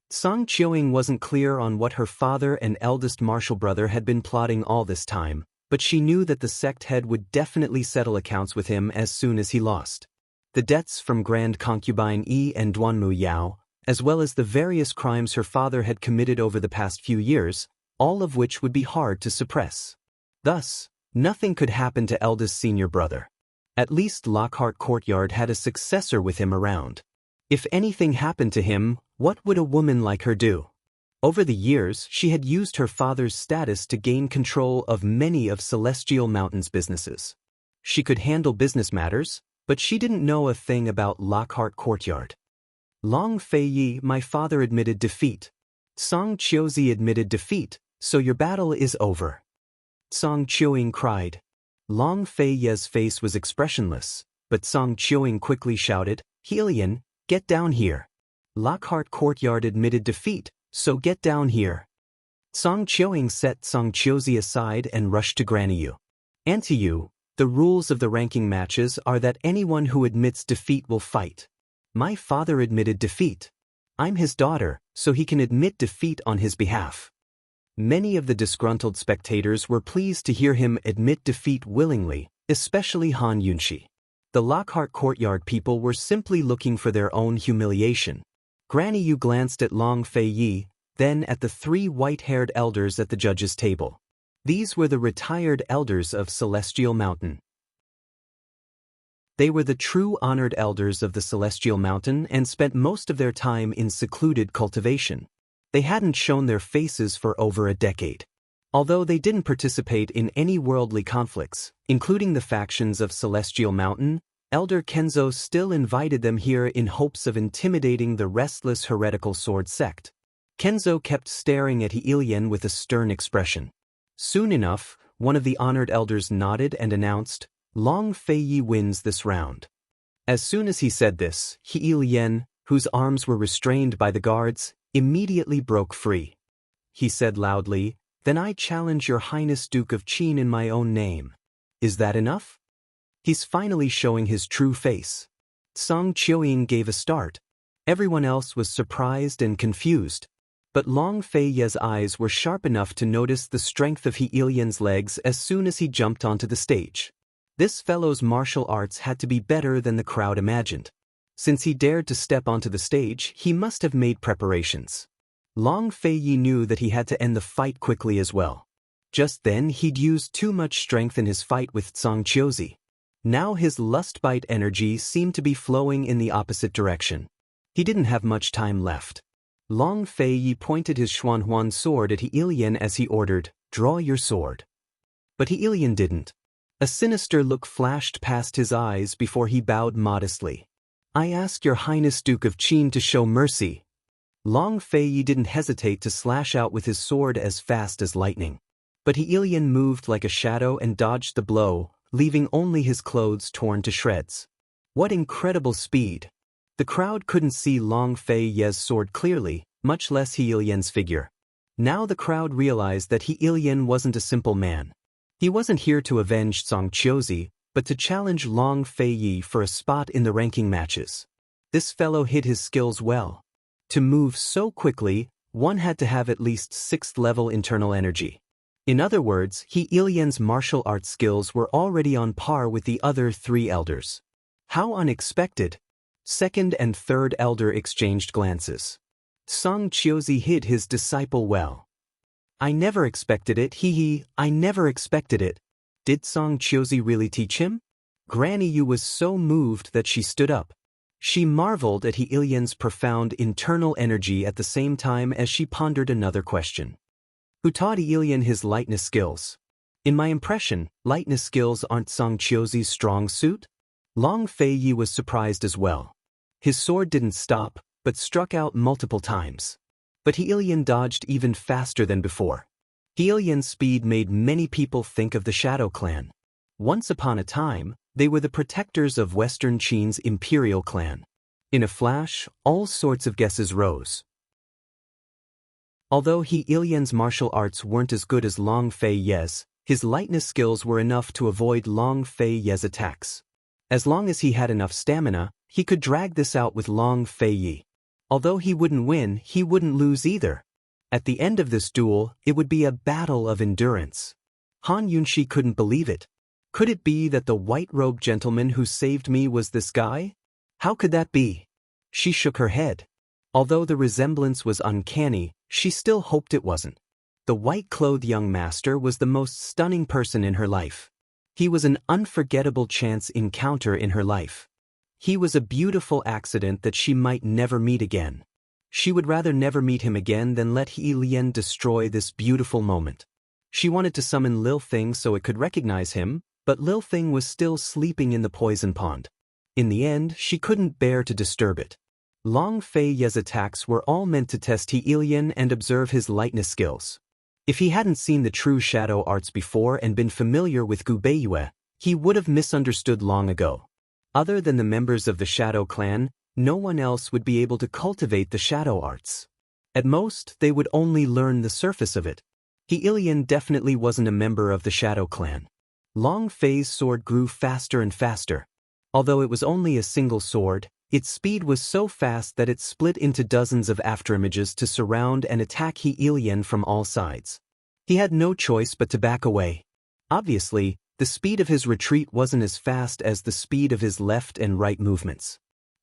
Song Chioing wasn't clear on what her father and eldest martial brother had been plotting all this time, but she knew that the sect head would definitely settle accounts with him as soon as he lost. The debts from Grand Concubine Yi and Duanmu Yao, as well as the various crimes her father had committed over the past few years, all of which would be hard to suppress. Thus, nothing could happen to Elda's senior brother. At least Lockhart Courtyard had a successor with him around. If anything happened to him, what would a woman like her do? Over the years, she had used her father's status to gain control of many of Celestial Mountain's businesses. She could handle business matters, but she didn't know a thing about Lockhart Courtyard. Long Fei Yi, my father admitted defeat. Song Qiuzi admitted defeat, so your battle is over. Song Qiuing cried. Long Fei Ye's face was expressionless, but Song Qiuing quickly shouted, Helian, get down here. Lockhart Courtyard admitted defeat, so get down here. Song Qiuing set Song Qiuzi aside and rushed to Granny Yu. Auntie Yu, the rules of the ranking matches are that anyone who admits defeat will fight. My father admitted defeat. I'm his daughter, so he can admit defeat on his behalf. Many of the disgruntled spectators were pleased to hear him admit defeat willingly, especially Han Yunxi. The Lockhart Courtyard people were simply looking for their own humiliation. Granny Yu glanced at Long Fei Yi, then at the three white-haired elders at the judges' table. These were the retired elders of Celestial Mountain. They were the true honored elders of the Celestial Mountain and spent most of their time in secluded cultivation. They hadn't shown their faces for over a decade. Although they didn't participate in any worldly conflicts, including the factions of Celestial Mountain, Elder Kenzo still invited them here in hopes of intimidating the restless heretical sword sect. Kenzo kept staring at Heilian with a stern expression. Soon enough, one of the honored elders nodded and announced, Long Fei Yi wins this round. As soon as he said this, Heilian, whose arms were restrained by the guards, immediately broke free. He said loudly, Then I challenge your Highness Duke of Qin in my own name. Is that enough? He's finally showing his true face. Song Qiuing gave a start. Everyone else was surprised and confused. But Long Fei Ye's eyes were sharp enough to notice the strength of Heilian's legs as soon as he jumped onto the stage. This fellow's martial arts had to be better than the crowd imagined. Since he dared to step onto the stage, he must have made preparations. Long Fei Yi knew that he had to end the fight quickly as well. Just then he'd used too much strength in his fight with Song Qiuzi. Now his lust-bite energy seemed to be flowing in the opposite direction. He didn't have much time left. Long Fei Yi pointed his Xuanhuan sword at Heilian as he ordered, Draw your sword. But Heilian didn't. A sinister look flashed past his eyes before he bowed modestly. I ask your Highness Duke of Qin to show mercy. Long Fei Yi didn't hesitate to slash out with his sword as fast as lightning. But Heilian moved like a shadow and dodged the blow, leaving only his clothes torn to shreds. What incredible speed! The crowd couldn't see Long Fei Ye's sword clearly, much less Heilian's figure. Now the crowd realized that Heilian wasn't a simple man. He wasn't here to avenge Song Qiuzi, but to challenge Long Fei Yi for a spot in the ranking matches. This fellow hid his skills well. To move so quickly, one had to have at least 6th-level internal energy. In other words, Heilian's martial arts skills were already on par with the other 3 elders. How unexpected! Second and third elder exchanged glances. Song Qiuzi hid his disciple well. I never expected it, I never expected it. Did Song Qiuzi really teach him? Granny Yu was so moved that she stood up. She marveled at Heilian's profound internal energy at the same time as she pondered another question. Who taught Heilian his lightness skills? In my impression, lightness skills aren't Song Qiuzi's strong suit? Long Fei Yi was surprised as well. His sword didn't stop, but struck out multiple times. But Heilian dodged even faster than before. Heilian's speed made many people think of the Shadow Clan. Once upon a time, they were the protectors of Western Qin's imperial clan. In a flash, all sorts of guesses rose. Although Heilian's martial arts weren't as good as Long Fei Ye's, his lightness skills were enough to avoid Long Fei Ye's attacks. As long as he had enough stamina, he could drag this out with Long Fei Yi. Although he wouldn't win, he wouldn't lose either. At the end of this duel, it would be a battle of endurance. Han Yunshi couldn't believe it. Could it be that the white-robed gentleman who saved me was this guy? How could that be? She shook her head. Although the resemblance was uncanny, she still hoped it wasn't. The white-clothed young master was the most stunning person in her life. He was an unforgettable chance encounter in her life. He was a beautiful accident that she might never meet again. She would rather never meet him again than let He Lian destroy this beautiful moment. She wanted to summon Lil Thing so it could recognize him, but Lil Thing was still sleeping in the poison pond. In the end, she couldn't bear to disturb it. Long Fei Ye's attacks were all meant to test He Lian and observe his lightness skills. If he hadn't seen the true shadow arts before and been familiar with Gu Beiyue, he would have misunderstood long ago. Other than the members of the Shadow Clan, no one else would be able to cultivate the shadow arts. At most, they would only learn the surface of it. He Lian definitely wasn't a member of the Shadow Clan. Long Fei's sword grew faster and faster. Although it was only a single sword, its speed was so fast that it split into dozens of afterimages to surround and attack He Lian from all sides. He had no choice but to back away. Obviously, the speed of his retreat wasn't as fast as the speed of his left and right movements.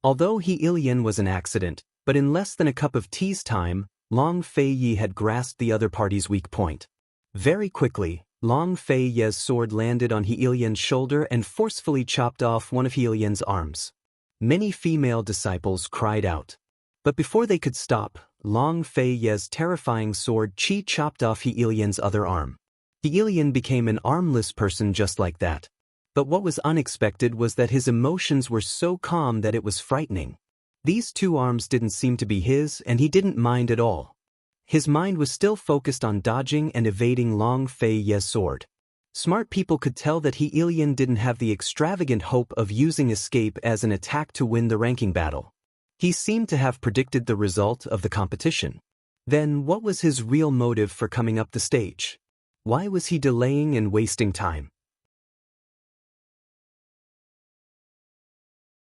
Although He Lian was an accident, but in less than a cup of tea's time, Long Fei Yi had grasped the other party's weak point. Very quickly, Long Fei Ye's sword landed on He Lian's shoulder and forcefully chopped off one of He Lian's arms. Many female disciples cried out. But before they could stop, Long Fei Ye's terrifying sword chopped off He Lian's other arm. He Lian became an armless person just like that. But what was unexpected was that his emotions were so calm that it was frightening. These two arms didn't seem to be his, and he didn't mind at all. His mind was still focused on dodging and evading Long Fei Ye's sword. Smart people could tell that He Lian didn't have the extravagant hope of using escape as an attack to win the ranking battle. He seemed to have predicted the result of the competition. Then what was his real motive for coming up the stage? Why was he delaying and wasting time?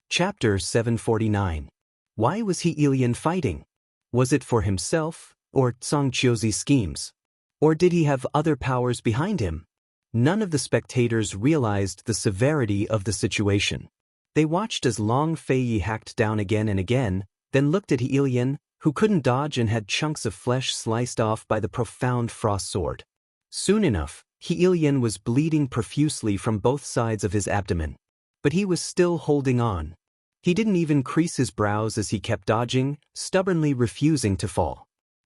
Chapter 749. Why was He Lian fighting? Was it for himself, or Zhang Qiuzi's schemes? Or did he have other powers behind him? None of the spectators realized the severity of the situation. They watched as Long Fei Yi hacked down again and again, then looked at He Lian, who couldn't dodge and had chunks of flesh sliced off by the profound frost sword. Soon enough, He Lian was bleeding profusely from both sides of his abdomen. But he was still holding on. He didn't even crease his brows as he kept dodging, stubbornly refusing to fall.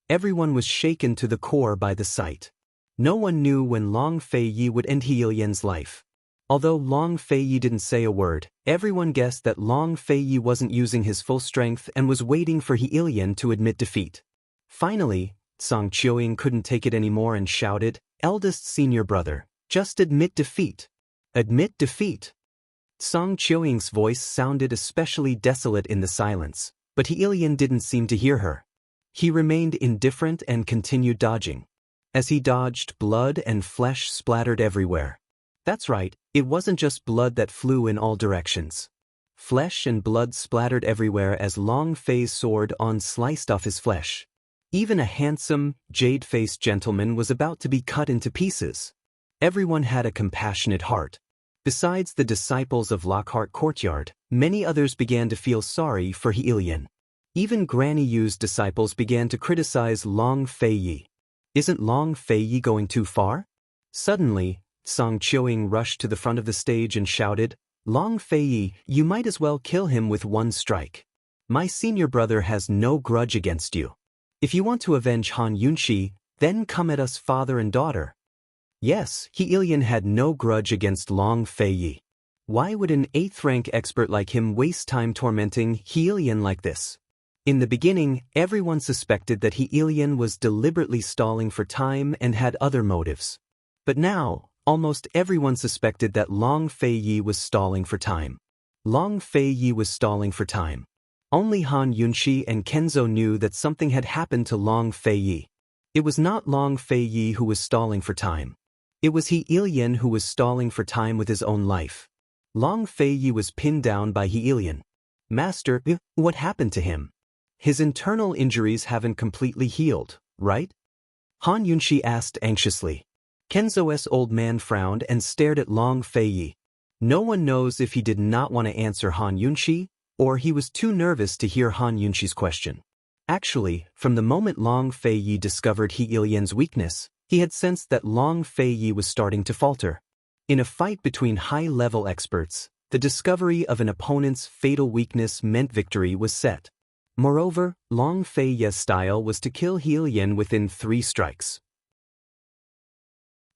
Everyone was shaken to the core by the sight. No one knew when Long Fei Yi would end He Lian's life. Although Long Fei Yi didn't say a word, everyone guessed that Long Fei Yi wasn't using his full strength and was waiting for He Lian to admit defeat. Finally, Zhang Qiuyin couldn't take it anymore and shouted, "Eldest senior brother, just admit defeat. Admit defeat." Zhang Qiuying's voice sounded especially desolate in the silence, but He Lian didn't seem to hear her. He remained indifferent and continued dodging. As he dodged, blood and flesh splattered everywhere. That's right, it wasn't just blood that flew in all directions. Flesh and blood splattered everywhere as Long Fei's sword sliced off his flesh. Even a handsome, jade-faced gentleman was about to be cut into pieces. Everyone had a compassionate heart. Besides the disciples of Lockhart Courtyard, many others began to feel sorry for He Lian. Even Granny Yu's disciples began to criticize Long Fei Yi. Isn't Long Fei Yi going too far? Suddenly, Zhang Qiuying rushed to the front of the stage and shouted, "Long Fei Yi, you might as well kill him with one strike. My senior brother has no grudge against you. If you want to avenge Han Yunshi, then come at us father and daughter." Yes, He Lian had no grudge against Long Fei Yi. Why would an 8th-rank expert like him waste time tormenting He Lian like this? In the beginning, everyone suspected that He Lian was deliberately stalling for time and had other motives. But now, almost everyone suspected that Long Fei Yi was stalling for time. Long Fei Yi was stalling for time. Only Han Yunshi and Kenzo knew that something had happened to Long Fei Yi. It was not Long Fei Yi who was stalling for time. It was He Lian who was stalling for time with his own life. Long Fei Yi was pinned down by He Lian. "Master, what happened to him? His internal injuries haven't completely healed, right?" Han Yunshi asked anxiously. Kenzo's old man frowned and stared at Long Feiyi. No one knows if he did not want to answer Han Yunxi, or he was too nervous to hear Han Yunxi's question. Actually, from the moment Long Feiyi discovered He Ilian's weakness, he had sensed that Long Feiyi was starting to falter. In a fight between high-level experts, the discovery of an opponent's fatal weakness meant victory was set. Moreover, Long Feiyi's style was to kill He Ilian within 3 strikes.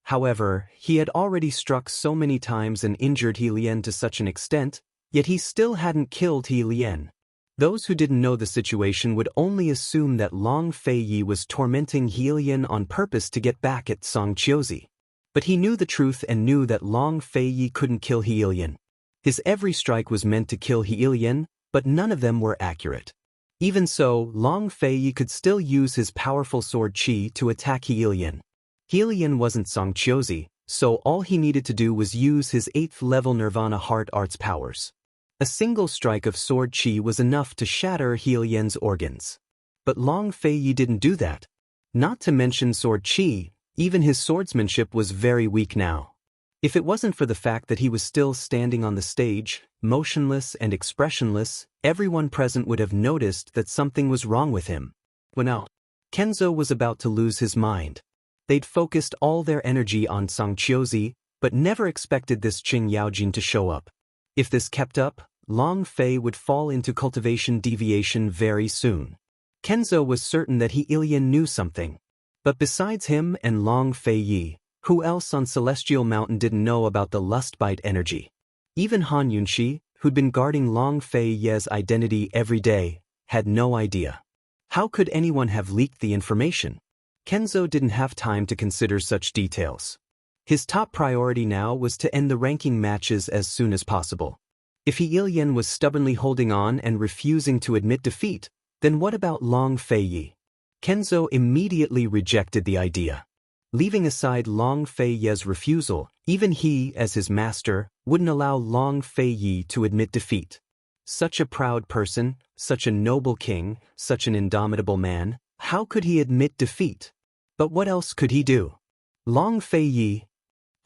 However, he had already struck so many times and injured He Ilian to such an extent, yet he still hadn't killed He Ilian. Those who didn't know the situation would only assume that Long Feiyi was tormenting He Ilian on purpose to get back at Song Qiuzi. But he knew the truth and knew that Long Feiyi couldn't kill He Ilian. His every strike was meant to kill He Ilian, but none of them were accurate. Even so, Long Feiyi could still use his powerful sword qi to attack He Ilian. He Ilian wasn't Song Qiuzi, so all he needed to do was use his 8th-level Nirvana Heart Arts powers. A single strike of sword qi was enough to shatter He Ilian's organs. But Long Feiyi didn't do that. Not to mention sword qi, even his swordsmanship was very weak now. If it wasn't for the fact that he was still standing on the stage, motionless and expressionless, everyone present would have noticed that something was wrong with him. Now, Kenzo was about to lose his mind. They'd focused all their energy on Song Qiuzi, but never expected this Qing Yaojin to show up. If this kept up, Long Fei would fall into cultivation deviation very soon. Kenzo was certain that He Ilian knew something. But besides him and Long Feiyi, who else on Celestial Mountain didn't know about the Lustbite energy? Even Han Yunxi, who'd been guarding Long Feiyi's identity every day, had no idea. How could anyone have leaked the information? Kenzo didn't have time to consider such details. His top priority now was to end the ranking matches as soon as possible. If He Ilian was stubbornly holding on and refusing to admit defeat, then what about Long Feiyi? Kenzo immediately rejected the idea. Leaving aside Long Feiyi's refusal, even he, as his master, wouldn't allow Long Feiyi to admit defeat. Such a proud person, such a noble king, such an indomitable man, how could he admit defeat? But what else could he do? Long Feiyi!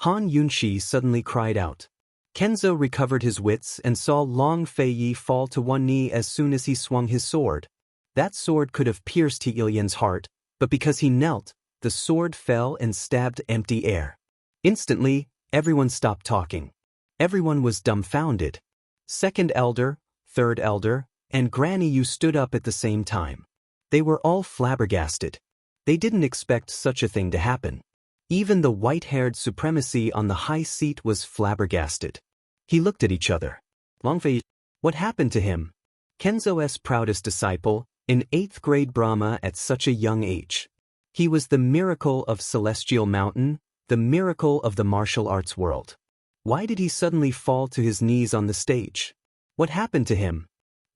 Han Yunxi suddenly cried out. Kenzo recovered his wits and saw Long Feiyi fall to one knee as soon as he swung his sword. That sword could have pierced He Ilian's heart, but because he knelt, the sword fell and stabbed empty air. Instantly, everyone stopped talking. Everyone was dumbfounded. Second elder, third elder, and Granny Yu stood up at the same time. They were all flabbergasted. They didn't expect such a thing to happen. Even the white-haired supremacy on the high seat was flabbergasted. He looked at each other. Long Fei, what happened to him? Kenzo's proudest disciple, in 8th grade Brahma at such a young age. He was the miracle of Celestial Mountain, the miracle of the martial arts world. Why did he suddenly fall to his knees on the stage? What happened to him?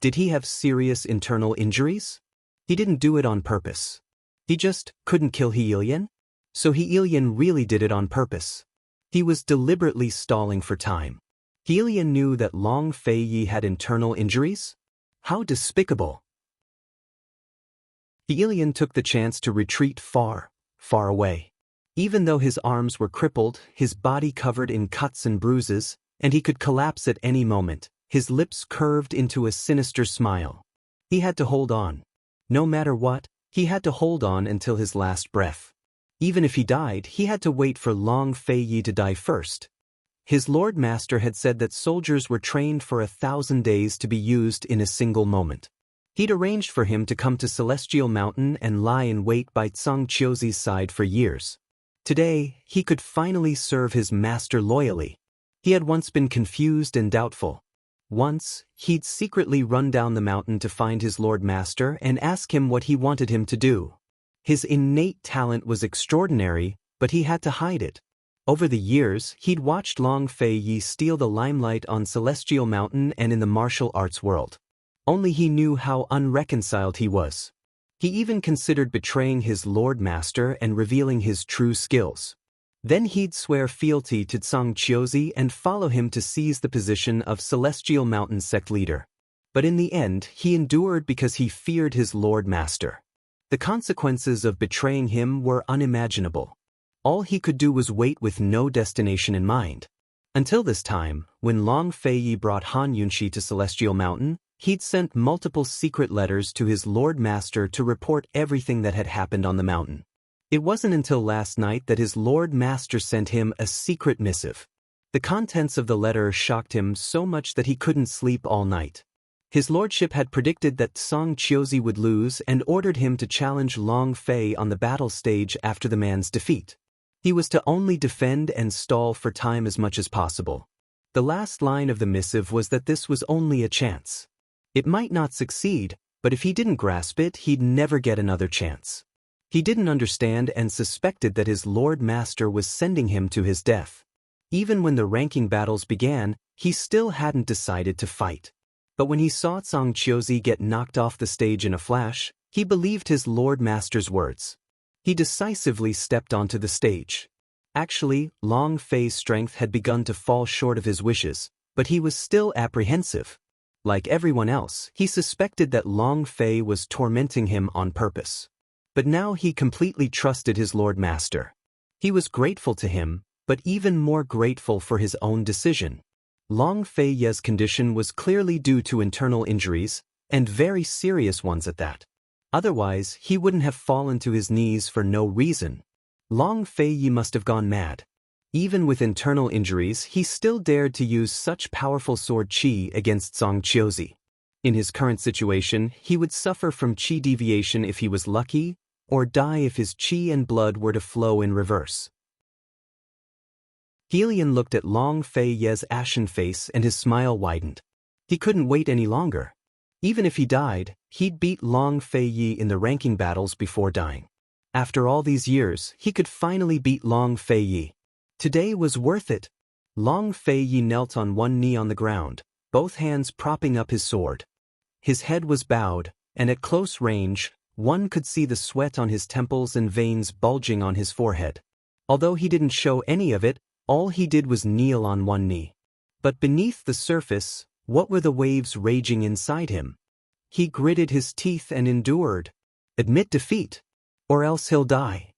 Did he have serious internal injuries? He didn't do it on purpose. He just couldn't kill He Ilian? So He Ilian really did it on purpose. He was deliberately stalling for time. He Ilian knew that Long Feiyi had internal injuries? How despicable! He Ilian took the chance to retreat far, far away. Even though his arms were crippled, his body covered in cuts and bruises, and he could collapse at any moment, his lips curved into a sinister smile. He had to hold on. No matter what, he had to hold on until his last breath. Even if he died, he had to wait for Long Feiyi to die first. His Lord Master had said that soldiers were trained for 1,000 days to be used in a single moment. He'd arranged for him to come to Celestial Mountain and lie in wait by Song Qiuzi's side for years. Today, he could finally serve his master loyally. He had once been confused and doubtful. Once, he'd secretly run down the mountain to find his Lord Master and ask him what he wanted him to do. His innate talent was extraordinary, but he had to hide it. Over the years, he'd watched Long Feiyi steal the limelight on Celestial Mountain and in the martial arts world. Only he knew how unreconciled he was. He even considered betraying his Lord Master and revealing his true skills. Then he'd swear fealty to Song Qiuzi and follow him to seize the position of Celestial Mountain sect leader. But in the end, he endured because he feared his Lord Master. The consequences of betraying him were unimaginable. All he could do was wait with no destination in mind. Until this time, when Long Feiyi brought Han Yunshi to Celestial Mountain, he'd sent multiple secret letters to his Lord Master to report everything that had happened on the mountain. It wasn't until last night that his Lord Master sent him a secret missive. The contents of the letter shocked him so much that he couldn't sleep all night. His lordship had predicted that Song Qiuzi would lose and ordered him to challenge Long Fei on the battle stage after the man's defeat. He was to only defend and stall for time as much as possible. The last line of the missive was that this was only a chance. It might not succeed, but if he didn't grasp it, he'd never get another chance. He didn't understand and suspected that his Lord Master was sending him to his death. Even when the ranking battles began, he still hadn't decided to fight. But when he saw Song Qiuzi get knocked off the stage in a flash, he believed his Lord Master's words. He decisively stepped onto the stage. Actually, Long Fei's strength had begun to fall short of his wishes, but he was still apprehensive. Like everyone else, he suspected that Long Fei was tormenting him on purpose. But now he completely trusted his Lord Master. He was grateful to him, but even more grateful for his own decision. Long Fei's condition was clearly due to internal injuries, and very serious ones at that. Otherwise, he wouldn't have fallen to his knees for no reason. Long Feiyi must have gone mad. Even with internal injuries, he still dared to use such powerful sword qi against Song Qiuzi. In his current situation, he would suffer from qi deviation if he was lucky, or die if his qi and blood were to flow in reverse. Helion looked at Long Fei's ashen face and his smile widened. He couldn't wait any longer. Even if he died, he'd beat Long Feiyi in the ranking battles before dying. After all these years, he could finally beat Long Feiyi. Today was worth it. Long Feiyi knelt on one knee on the ground, both hands propping up his sword. His head was bowed, and at close range, one could see the sweat on his temples and veins bulging on his forehead. Although he didn't show any of it, all he did was kneel on one knee. But beneath the surface, what were the waves raging inside him? He gritted his teeth and endured. Admit defeat, or else he'll die.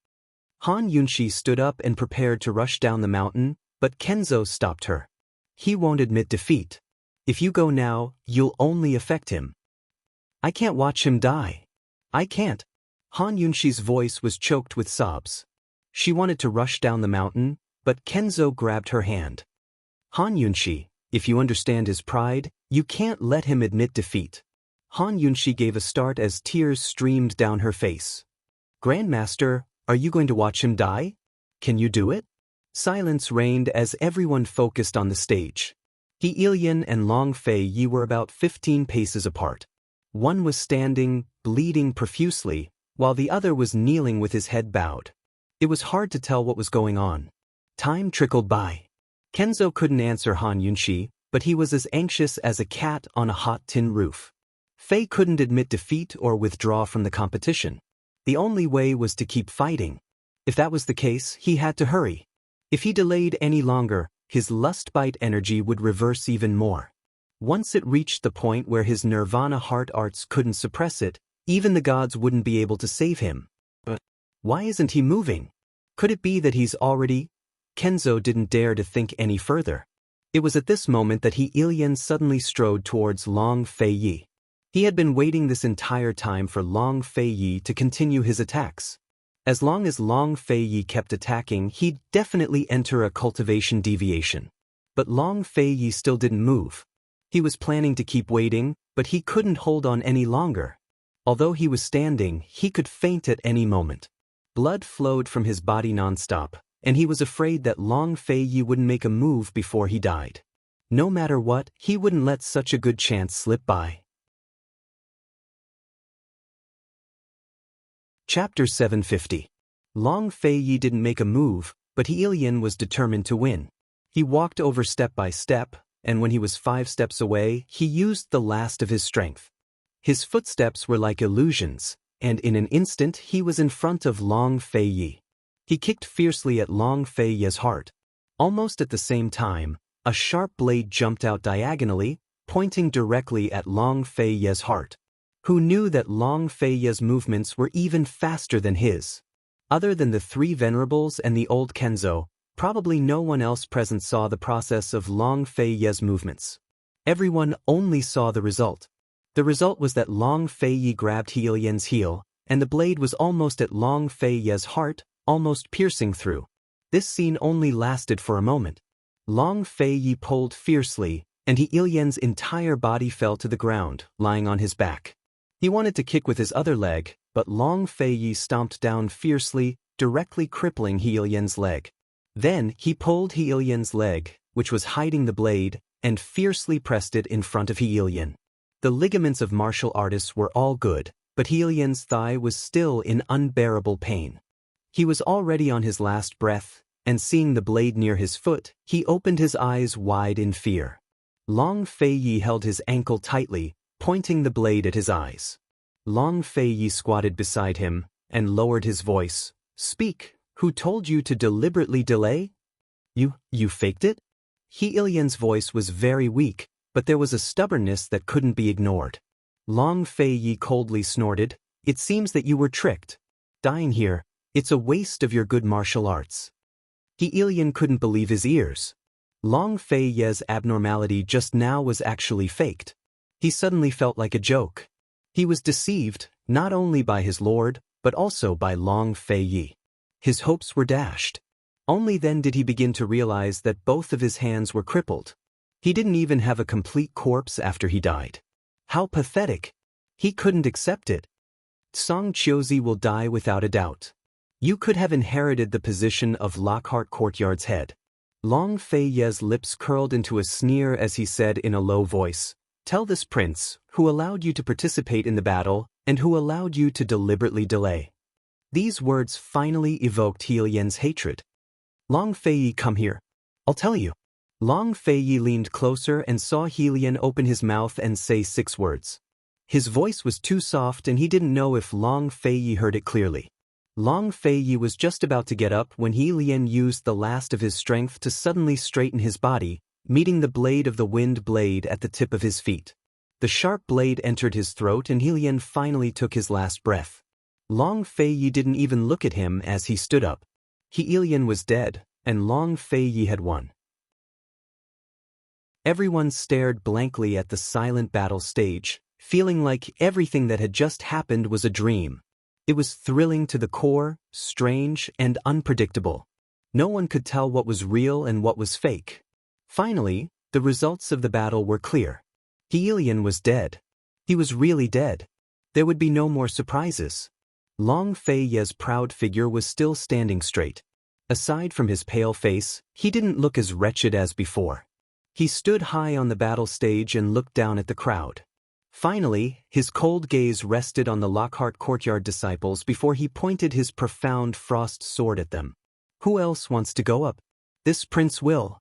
Han Yunshi stood up and prepared to rush down the mountain, but Kenzo stopped her. He won't admit defeat. If you go now, you'll only affect him. I can't watch him die. I can't. Han Yunshi's voice was choked with sobs. She wanted to rush down the mountain, but Kenzo grabbed her hand. Han Yunshi, if you understand his pride, you can't let him admit defeat. Han Yunshi gave a start as tears streamed down her face. Grandmaster, are you going to watch him die? Can you do it? Silence reigned as everyone focused on the stage. He Ilian and Long Feiyi were about 15 paces apart. One was standing, bleeding profusely, while the other was kneeling with his head bowed. It was hard to tell what was going on. Time trickled by. Kenzo couldn't answer Han Yunshi, but he was as anxious as a cat on a hot tin roof. Fei couldn't admit defeat or withdraw from the competition. The only way was to keep fighting. If that was the case, he had to hurry. If he delayed any longer, his lust-bite energy would reverse even more. Once it reached the point where his nirvana heart arts couldn't suppress it, even the gods wouldn't be able to save him. But why isn't he moving? Could it be that he's already... Kenzo didn't dare to think any further. It was at this moment that he Ilian suddenly strode towards Long Feiyi. He had been waiting this entire time for Long Feiyi to continue his attacks. As long as Long Feiyi kept attacking, he'd definitely enter a cultivation deviation. But Long Feiyi still didn't move. He was planning to keep waiting, but he couldn't hold on any longer. Although he was standing, he could faint at any moment. Blood flowed from his body nonstop, and he was afraid that Long Feiyi wouldn't make a move before he died. No matter what, he wouldn't let such a good chance slip by. Chapter 750. Long Feiyi didn't make a move, but Ilian was determined to win. He walked over step by step, and when he was 5 steps away, he used the last of his strength. His footsteps were like illusions, and in an instant he was in front of Long Feiyi. He kicked fiercely at Long Feiyi's heart. Almost at the same time, a sharp blade jumped out diagonally, pointing directly at Long Feiyi's heart. Who knew that Long Feiyi's movements were even faster than his? Other than the three venerables and the old Kenzo, probably no one else present saw the process of Long Fei Ye's movements. Everyone only saw the result. The result was that Long Fei Ye grabbed He Ilian's heel, and the blade was almost at Long Fei Ye's heart, almost piercing through. This scene only lasted for a moment. Long Fei Ye pulled fiercely, and He Ilian's entire body fell to the ground, lying on his back. He wanted to kick with his other leg, but Long Fei Ye stomped down fiercely, directly crippling He Ilian's leg. Then he pulled He Ilian's leg, which was hiding the blade, and fiercely pressed it in front of He Ilian. The ligaments of martial artists were all good, but He Ilian's thigh was still in unbearable pain. He was already on his last breath, and seeing the blade near his foot, he opened his eyes wide in fear. Long Fei Ye held his ankle tightly, pointing the blade at his eyes. Long Fei Ye squatted beside him, and lowered his voice. "Speak, who told you to deliberately delay? You faked it?" He Ilian's voice was very weak, but there was a stubbornness that couldn't be ignored. Long Fei Ye coldly snorted, "It seems that you were tricked. Dying here, it's a waste of your good martial arts." He Ilian couldn't believe his ears. Long Fei Ye's abnormality just now was actually faked. He suddenly felt like a joke. He was deceived, not only by his lord, but also by Long Fei Ye. His hopes were dashed. Only then did he begin to realize that both of his hands were crippled. He didn't even have a complete corpse after he died. How pathetic. He couldn't accept it. Song Chiozi will die without a doubt. You could have inherited the position of Lockhart Courtyard's head. Long Fei Ye's lips curled into a sneer as he said in a low voice, "Tell this prince, who allowed you to participate in the battle, and who allowed you to deliberately delay." These words finally evoked He Ilian's hatred. "Long Fei Ye, come here. I'll tell you." Long Fei Ye leaned closer and saw He Ilian open his mouth and say 6 words. His voice was too soft and he didn't know if Long Fei Ye heard it clearly. Long Fei Ye was just about to get up when He Ilian used the last of his strength to suddenly straighten his body, meeting the blade of the wind blade at the tip of his feet. The sharp blade entered his throat and He Ilian finally took his last breath. Long Fei Ye didn't even look at him as he stood up. He Ilian was dead, and Long Fei Ye had won. Everyone stared blankly at the silent battle stage, feeling like everything that had just happened was a dream. It was thrilling to the core, strange, and unpredictable. No one could tell what was real and what was fake. Finally, the results of the battle were clear. He Ilian was dead. He was really dead. There would be no more surprises. Long Fei Ye's proud figure was still standing straight. Aside from his pale face, he didn't look as wretched as before. He stood high on the battle stage and looked down at the crowd. Finally, his cold gaze rested on the Lockhart Courtyard disciples before he pointed his profound frost sword at them. "Who else wants to go up? This prince will,"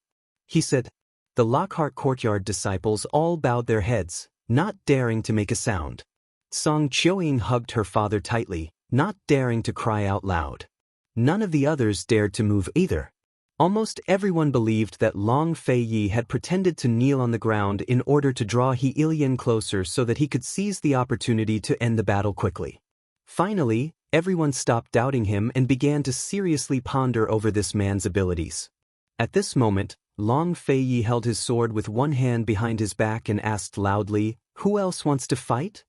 he said. The Lockhart Courtyard disciples all bowed their heads, not daring to make a sound. Song Chioying hugged her father tightly, not daring to cry out loud. None of the others dared to move either. Almost everyone believed that Long Fei Ye had pretended to kneel on the ground in order to draw He Ilian closer so that he could seize the opportunity to end the battle quickly. Finally, everyone stopped doubting him and began to seriously ponder over this man's abilities. At this moment, Long Fei Ye held his sword with one hand behind his back and asked loudly, "Who else wants to fight?"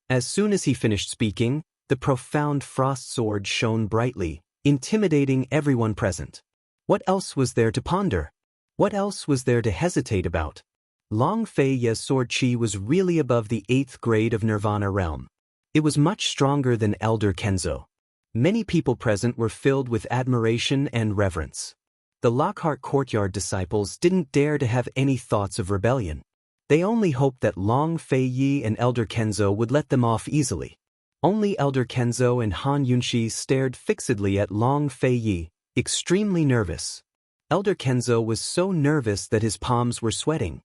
As soon as he finished speaking, the profound frost sword shone brightly, intimidating everyone present. What else was there to ponder? What else was there to hesitate about? Long Fei Ye's sword chi was really above the 8th grade of Nirvana realm. It was much stronger than Elder Kenzo. Many people present were filled with admiration and reverence. The Lockhart Courtyard disciples didn't dare to have any thoughts of rebellion. They only hoped that Long Fei Ye and Elder Kenzo would let them off easily. Only Elder Kenzo and Han Yunshi stared fixedly at Long Fei Ye, extremely nervous. Elder Kenzo was so nervous that his palms were sweating.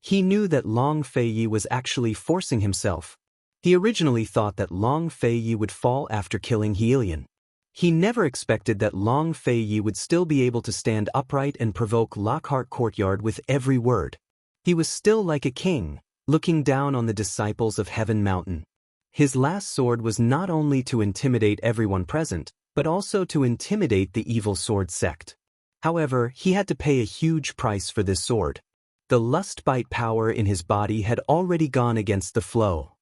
He knew that Long Fei Ye was actually forcing himself. He originally thought that Long Fei Ye would fall after killing He Ilian. He never expected that Long Fei Ye would still be able to stand upright and provoke Lockhart Courtyard with every word. He was still like a king, looking down on the disciples of Heaven Mountain. His last sword was not only to intimidate everyone present, but also to intimidate the evil sword sect. However, he had to pay a huge price for this sword. The lust-bite power in his body had already gone against the flow.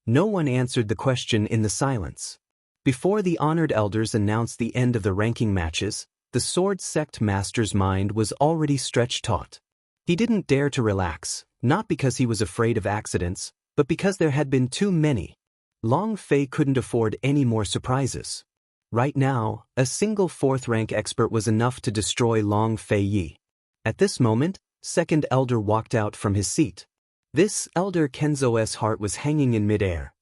No one answered the question in the silence. Before the honored elders announced the end of the ranking matches, the sword sect master's mind was already stretched taut. He didn't dare to relax, not because he was afraid of accidents, but because there had been too many. Long Fei couldn't afford any more surprises. Right now, a single fourth-rank expert was enough to destroy Long Fei Yi. At this moment, second elder walked out from his seat. This elder Kenzo's heart was hanging in midair.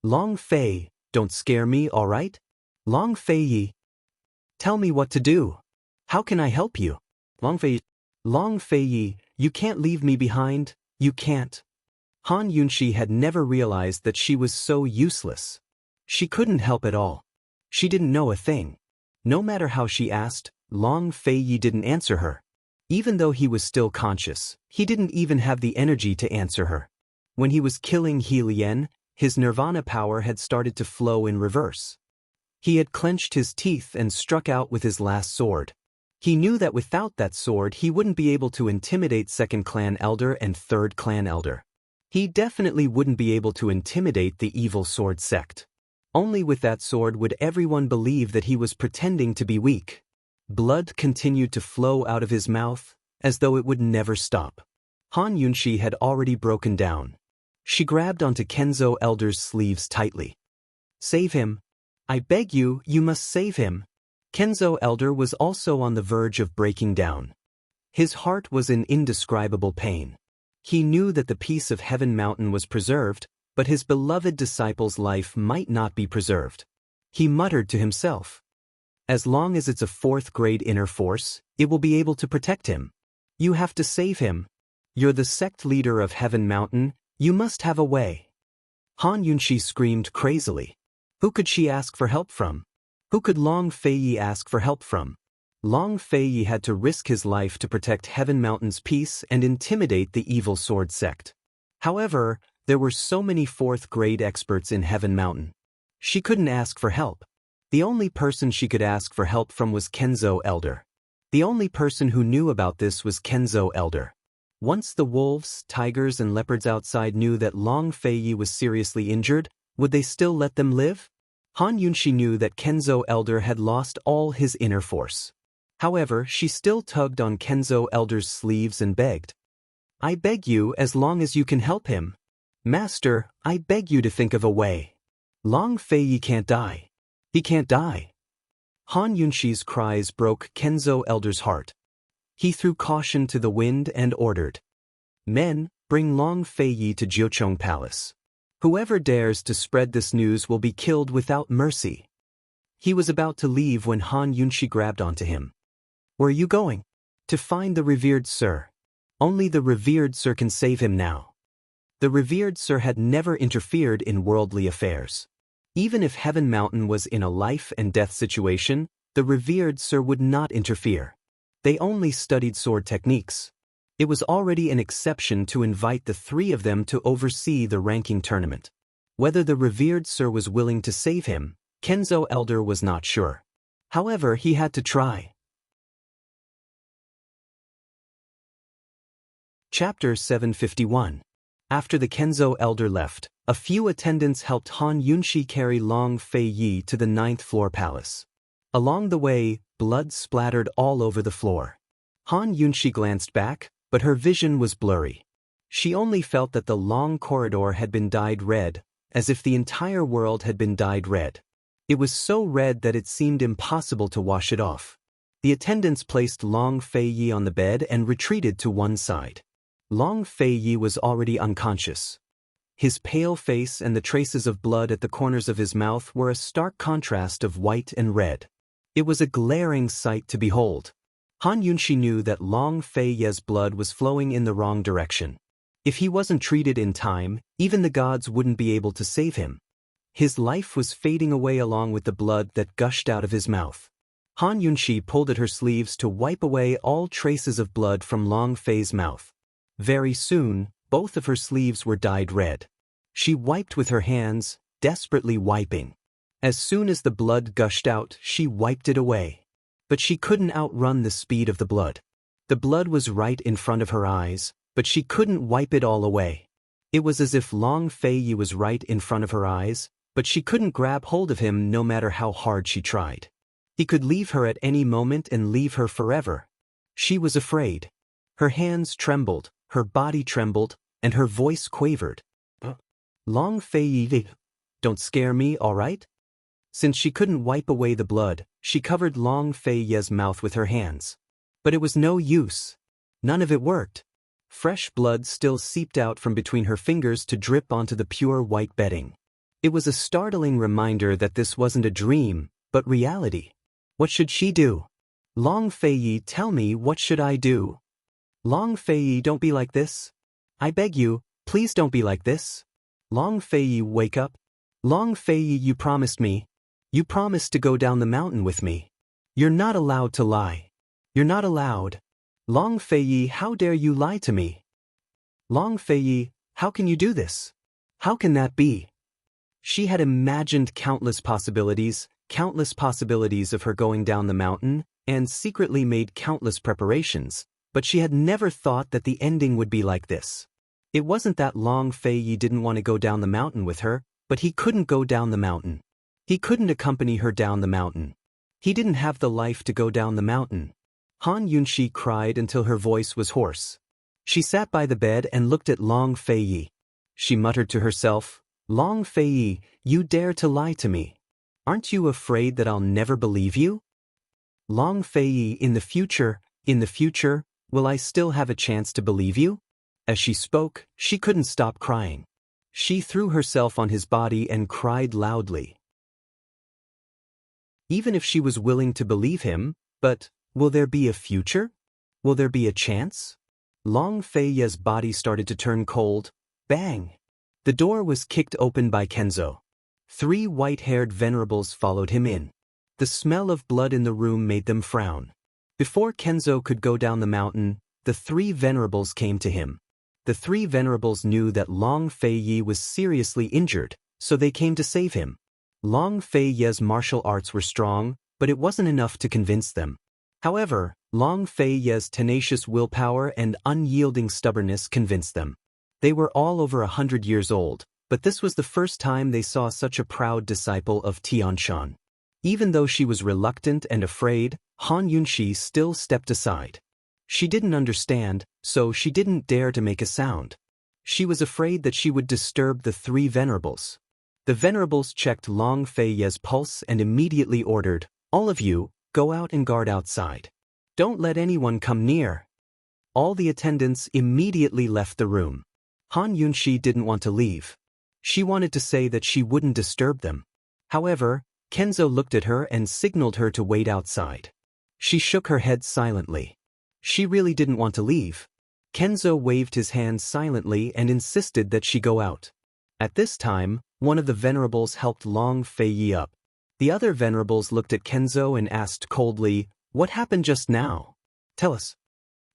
Long Fei, don't scare me, all right? Long Fei Yi. Tell me what to do. How can I help you? Long Fei Yi, you can't leave me behind, you can't. Han Yunxi had never realized that she was so useless. She couldn't help at all. She didn't know a thing. No matter how she asked, Long Fei Yi didn't answer her. Even though he was still conscious, he didn't even have the energy to answer her. When he was killing He Lian, his nirvana power had started to flow in reverse. He had clenched his teeth and struck out with his last sword. He knew that without that sword he wouldn't be able to intimidate second clan elder and third clan elder. He definitely wouldn't be able to intimidate the evil sword sect. Only with that sword would everyone believe that he was pretending to be weak. Blood continued to flow out of his mouth, as though it would never stop. Han Yunxi had already broken down. She grabbed onto Kenzo Elder's sleeves tightly. Save him. I beg you, you must save him. Kenzo Elder was also on the verge of breaking down. His heart was in indescribable pain. He knew that the peace of Heaven Mountain was preserved, but his beloved disciple's life might not be preserved. He muttered to himself. As long as it's a fourth-grade inner force, it will be able to protect him. You have to save him. You're the sect leader of Heaven Mountain, you must have a way. Han Yunxi screamed crazily. Who could she ask for help from? Who could Long Fei Yi ask for help from? Long Fei Yi had to risk his life to protect Heaven Mountain's peace and intimidate the evil sword sect. However, there were so many fourth-grade experts in Heaven Mountain. She couldn't ask for help. The only person she could ask for help from was Kenzo Elder. The only person who knew about this was Kenzo Elder. Once the wolves, tigers and leopards outside knew that Long Fei Yi was seriously injured, would they still let them live? Han Yunxi knew that Kenzo Elder had lost all his inner force. However, she still tugged on Kenzo Elder's sleeves and begged. I beg you, as long as you can help him. Master, I beg you to think of a way. Long Fei Yi can't die. He can't die. Han Yunxi's cries broke Kenzo Elder's heart. He threw caution to the wind and ordered. Men, bring Long Fei Yi to Jiucheng Palace. Whoever dares to spread this news will be killed without mercy. He was about to leave when Han Yunxi grabbed onto him. Where are you going? To find the revered sir. Only the revered sir can save him now. The revered sir had never interfered in worldly affairs. Even if Heaven Mountain was in a life-and-death situation, the revered sir would not interfere. They only studied sword techniques. It was already an exception to invite the three of them to oversee the ranking tournament. Whether the revered sir was willing to save him, Kenzo Elder was not sure. However, he had to try. Chapter 751. After the Kenzo Elder left, a few attendants helped Han Yunxi carry Long Fei Yi to the 9th floor palace. Along the way, blood splattered all over the floor. Han Yunxi glanced back, but her vision was blurry. She only felt that the long corridor had been dyed red, as if the entire world had been dyed red. It was so red that it seemed impossible to wash it off. The attendants placed Long Fei Yi on the bed and retreated to one side. Long Fei Yi was already unconscious. His pale face and the traces of blood at the corners of his mouth were a stark contrast of white and red. It was a glaring sight to behold. Han Yunxi knew that Long Fei Yi's blood was flowing in the wrong direction. If he wasn't treated in time, even the gods wouldn't be able to save him. His life was fading away along with the blood that gushed out of his mouth. Han Yunxi pulled at her sleeves to wipe away all traces of blood from Long Fei's mouth. Very soon, both of her sleeves were dyed red. She wiped with her hands, desperately wiping. As soon as the blood gushed out, she wiped it away. But she couldn't outrun the speed of the blood. The blood was right in front of her eyes, but she couldn't wipe it all away. It was as if Long Fei was right in front of her eyes, but she couldn't grab hold of him no matter how hard she tried. He could leave her at any moment and leave her forever. She was afraid. Her hands trembled, her body trembled, and her voice quavered. Long Fei, don't scare me, all right? Since she couldn't wipe away the blood, she covered Long Fei's mouth with her hands. But it was no use. None of it worked. Fresh blood still seeped out from between her fingers to drip onto the pure white bedding. It was a startling reminder that this wasn't a dream, but reality. What should she do? Long Fei, tell me, what should I do? Long Fei, don't be like this. I beg you, please don't be like this. Long Fei, wake up. Long Fei, you promised me. You promised to go down the mountain with me. You're not allowed to lie. You're not allowed. Long Fei, how dare you lie to me? Long Fei, how can you do this? How can that be? She had imagined countless possibilities of her going down the mountain, and secretly made countless preparations, but she had never thought that the ending would be like this. It wasn't that Long Fei didn't want to go down the mountain with her, but he couldn't go down the mountain. He couldn't accompany her down the mountain. He didn't have the life to go down the mountain. Han Yunxi cried until her voice was hoarse. She sat by the bed and looked at Long Fei. She muttered to herself, Long Fei, you dare to lie to me. Aren't you afraid that I'll never believe you? Long Fei, in the future, will I still have a chance to believe you? As she spoke, she couldn't stop crying. She threw herself on his body and cried loudly. Even if she was willing to believe him, but will there be a future? Will there be a chance? Long Fei's body started to turn cold. Bang! The door was kicked open by Kenzo. 3 white-haired venerables followed him in. The smell of blood in the room made them frown. Before Kenzo could go down the mountain, the 3 venerables came to him. The 3 venerables knew that Long Fei was seriously injured, so they came to save him. Long Fei's martial arts were strong, but it wasn't enough to convince them. However, Long Fei's tenacious willpower and unyielding stubbornness convinced them. They were all over 100 years old, but this was the first time they saw such a proud disciple of Tianshan. Even though she was reluctant and afraid, Han Yunxi still stepped aside. She didn't understand, so she didn't dare to make a sound. She was afraid that she would disturb the 3 venerables. The venerables checked Long Fei's pulse and immediately ordered, all of you, go out and guard outside. Don't let anyone come near. All the attendants immediately left the room. Han Yunxi didn't want to leave. She wanted to say that she wouldn't disturb them. However, Kenzo looked at her and signaled her to wait outside. She shook her head silently. She really didn't want to leave. Kenzo waved his hand silently and insisted that she go out. At this time, one of the venerables helped Long Fei up. The other venerables looked at Kenzo and asked coldly, what happened just now? Tell us.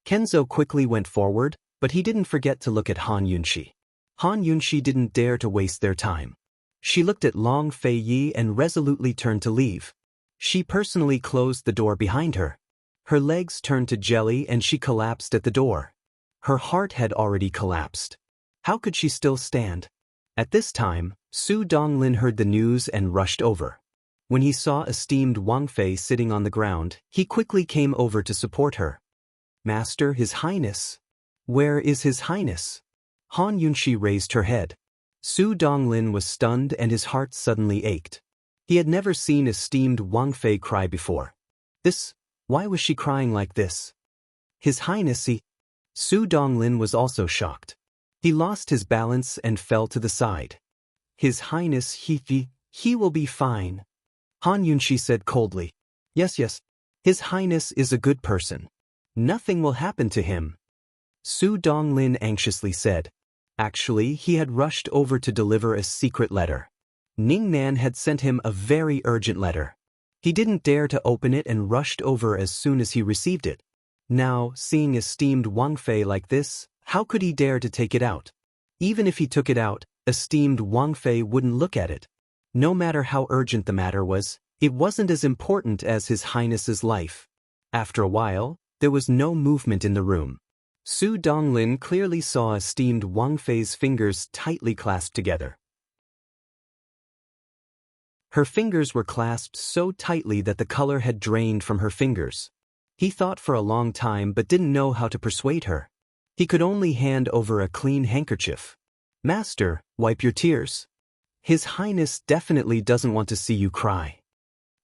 Kenzo quickly went forward, but he didn't forget to look at Han Yunxi. Han Yunxi didn't dare to waste their time. She looked at Long Fei and resolutely turned to leave. She personally closed the door behind her. Her legs turned to jelly and she collapsed at the door. Her heart had already collapsed. How could she still stand? At this time, Su Donglin heard the news and rushed over. When he saw esteemed Wang Fei sitting on the ground, he quickly came over to support her. Master, His Highness. Where is His Highness? Han Yunxi raised her head. Su Donglin was stunned and his heart suddenly ached. He had never seen esteemed Wang Fei cry before. Why was she crying like this? His Highness, Su Donglin was also shocked. He lost his balance and fell to the side. His Highness, he will be fine. Han Yunxi said coldly. Yes, His Highness is a good person. Nothing will happen to him. Su Donglin anxiously said. Actually, he had rushed over to deliver a secret letter. Ningnan had sent him a very urgent letter. He didn't dare to open it and rushed over as soon as he received it. Now, seeing esteemed Wang Fei like this, how could he dare to take it out? Even if he took it out, esteemed Wang Fei wouldn't look at it. No matter how urgent the matter was, it wasn't as important as His Highness's life. After a while, there was no movement in the room. Su Donglin clearly saw esteemed Wang Fei's fingers tightly clasped together. Her fingers were clasped so tightly that the color had drained from her fingers. He thought for a long time but didn't know how to persuade her. He could only hand over a clean handkerchief. "Master, wipe your tears. His Highness definitely doesn't want to see you cry."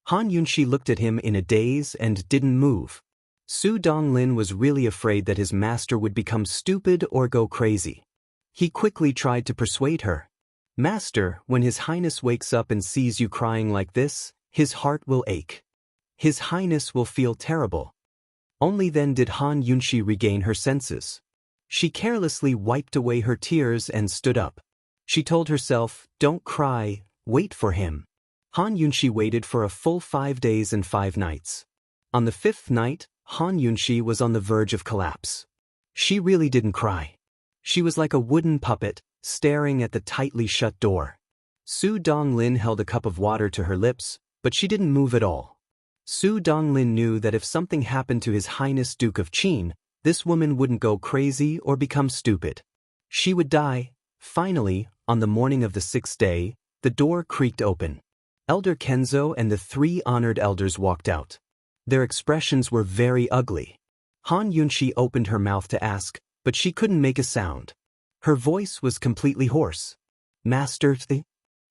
Han Yunshi looked at him in a daze and didn't move. Su Donglin was really afraid that his master would become stupid or go crazy. He quickly tried to persuade her. "Master, when His Highness wakes up and sees you crying like this, his heart will ache. His Highness will feel terrible." Only then did Han Yunshi regain her senses. She carelessly wiped away her tears and stood up. She told herself, "Don't cry, wait for him." Han Yunshi waited for a full 5 days and 5 nights. On the 5th night, Han Yunshi was on the verge of collapse. She really didn't cry. She was like a wooden puppet, staring at the tightly shut door. Su Donglin held a cup of water to her lips, but she didn't move at all. Su Donglin knew that if something happened to His Highness Duke of Qin, this woman wouldn't go crazy or become stupid. She would die. Finally, on the morning of the 6th day, the door creaked open. Elder Kenzo and the 3 honored elders walked out. Their expressions were very ugly. Han Yunshi opened her mouth to ask, but she couldn't make a sound. Her voice was completely hoarse. "Master,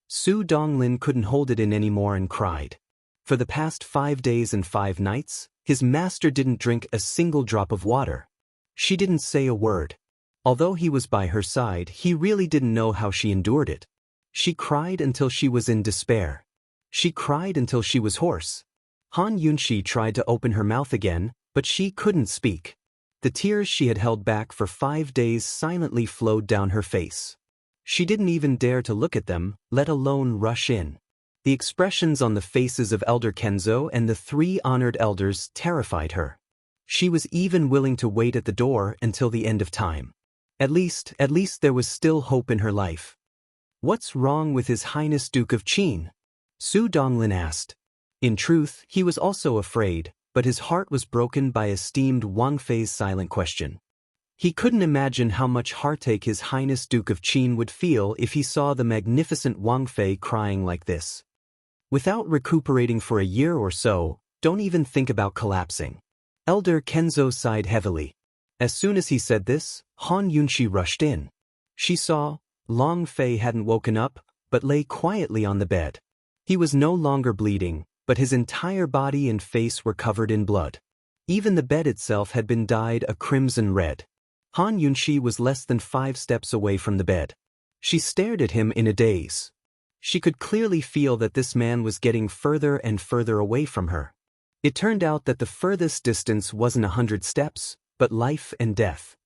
Su Donglin couldn't hold it in anymore and cried. For the past 5 days and 5 nights, his master didn't drink a single drop of water. She didn't say a word. Although he was by her side, he really didn't know how she endured it. She cried until she was in despair. She cried until she was hoarse. Han Yunshi tried to open her mouth again, but she couldn't speak. The tears she had held back for 5 days silently flowed down her face. She didn't even dare to look at them, let alone rush in. The expressions on the faces of Elder Kenzo and the 3 honored elders terrified her. She was even willing to wait at the door until the end of time. At least there was still hope in her life. "What's wrong with His Highness Duke of Qin?" Su Donglin asked. In truth, he was also afraid, but his heart was broken by esteemed Wang Fei's silent question. He couldn't imagine how much heartache His Highness Duke of Qin would feel if he saw the magnificent Wang Fei crying like this. "Without recuperating for a year or so, don't even think about collapsing." Elder Kenzo sighed heavily. As soon as he said this, Han Yunshi rushed in. She saw, Wang Fei hadn't woken up, but lay quietly on the bed. He was no longer bleeding, but his entire body and face were covered in blood. Even the bed itself had been dyed a crimson red. Han Yunshi was less than 5 steps away from the bed. She stared at him in a daze. She could clearly feel that this man was getting further and further away from her. It turned out that the furthest distance wasn't 100 steps, but life and death.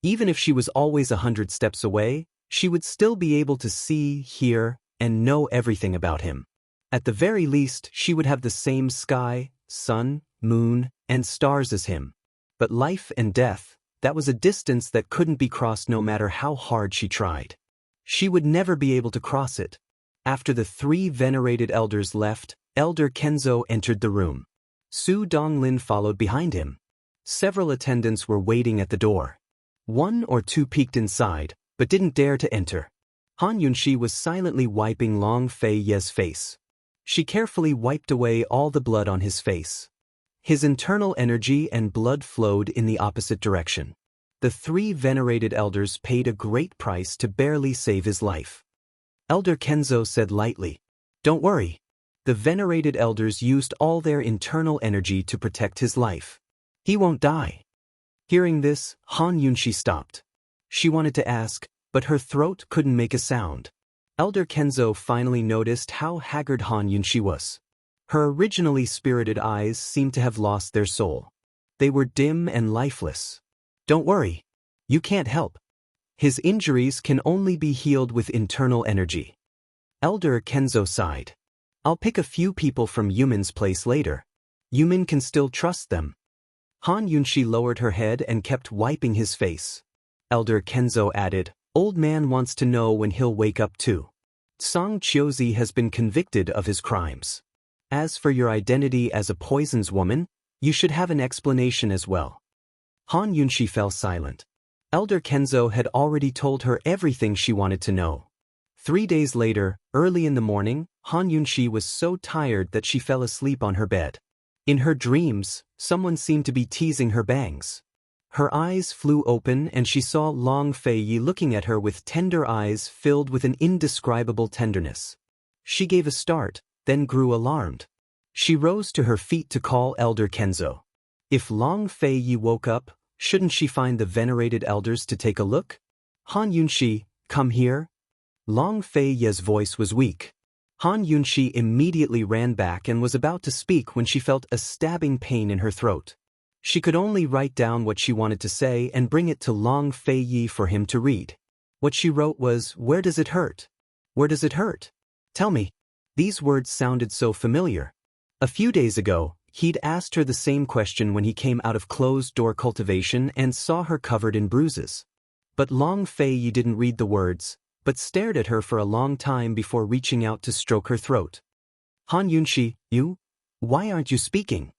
Even if she was always 100 steps away, she would still be able to see, hear, and know everything about him. At the very least, she would have the same sky, sun, moon, and stars as him. But life and death, that was a distance that couldn't be crossed no matter how hard she tried. She would never be able to cross it. After the 3 venerated elders left, Elder Kenzo entered the room. Su Donglin followed behind him. Several attendants were waiting at the door. 1 or 2 peeked inside, but didn't dare to enter. Han Yunshi was silently wiping Wang Fei's face. She carefully wiped away all the blood on his face. His internal energy and blood flowed in the opposite direction. The 3 venerated elders paid a great price to barely save his life. Elder Kenzo said lightly, "Don't worry." The venerated elders used all their internal energy to protect his life. He won't die. Hearing this, Han Yunshi stopped. She wanted to ask, but her throat couldn't make a sound. Elder Kenzo finally noticed how haggard Han Yunshi was. Her originally spirited eyes seemed to have lost their soul. They were dim and lifeless. "Don't worry. You can't help. His injuries can only be healed with internal energy." Elder Kenzo sighed. "I'll pick a few people from Yumin's place later. Yumin can still trust them." Han Yunshi lowered her head and kept wiping his face. Elder Kenzo added, "Old man wants to know when he'll wake up too." Song Chiozi has been convicted of his crimes. As for your identity as a poisons woman, you should have an explanation as well. Han Yunshi fell silent. Elder Kenzo had already told her everything she wanted to know. 3 days later, early in the morning, Han Yunshi was so tired that she fell asleep on her bed. In her dreams, someone seemed to be teasing her bangs. Her eyes flew open and she saw Long Feiyi looking at her with tender eyes filled with an indescribable tenderness. She gave a start, then grew alarmed. She rose to her feet to call Elder Kenzo. If Long Feiyi woke up, shouldn't she find the venerated elders to take a look? Han Yunshi, come here. Long Feiyi's voice was weak. Han Yunshi immediately ran back and was about to speak when she felt a stabbing pain in her throat. She could only write down what she wanted to say and bring it to Long Feiyi for him to read. What she wrote was, "Where does it hurt? Where does it hurt? Tell me." These words sounded so familiar. A few days ago, he'd asked her the same question when he came out of closed-door cultivation and saw her covered in bruises. But Long Feiyi didn't read the words, but stared at her for a long time before reaching out to stroke her throat. Han Yunshi, you? Why aren't you speaking?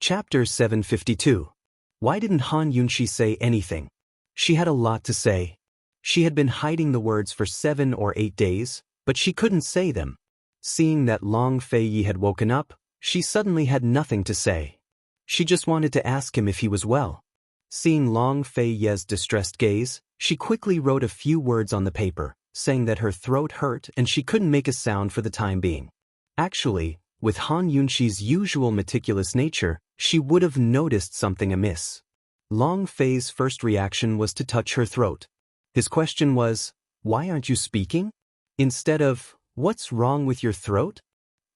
Chapter 752. Why didn't Han Yunshi say anything? She had a lot to say. She had been hiding the words for 7 or 8 days, but she couldn't say them. Seeing that Long Feiyi had woken up, she suddenly had nothing to say. She just wanted to ask him if he was well. Seeing Long Feiyi's distressed gaze, she quickly wrote a few words on the paper, saying that her throat hurt and she couldn't make a sound for the time being. Actually, with Han Yunshi's usual meticulous nature, she would have noticed something amiss. Long Fei's first reaction was to touch her throat. His question was, "Why aren't you speaking?" instead of, "What's wrong with your throat?"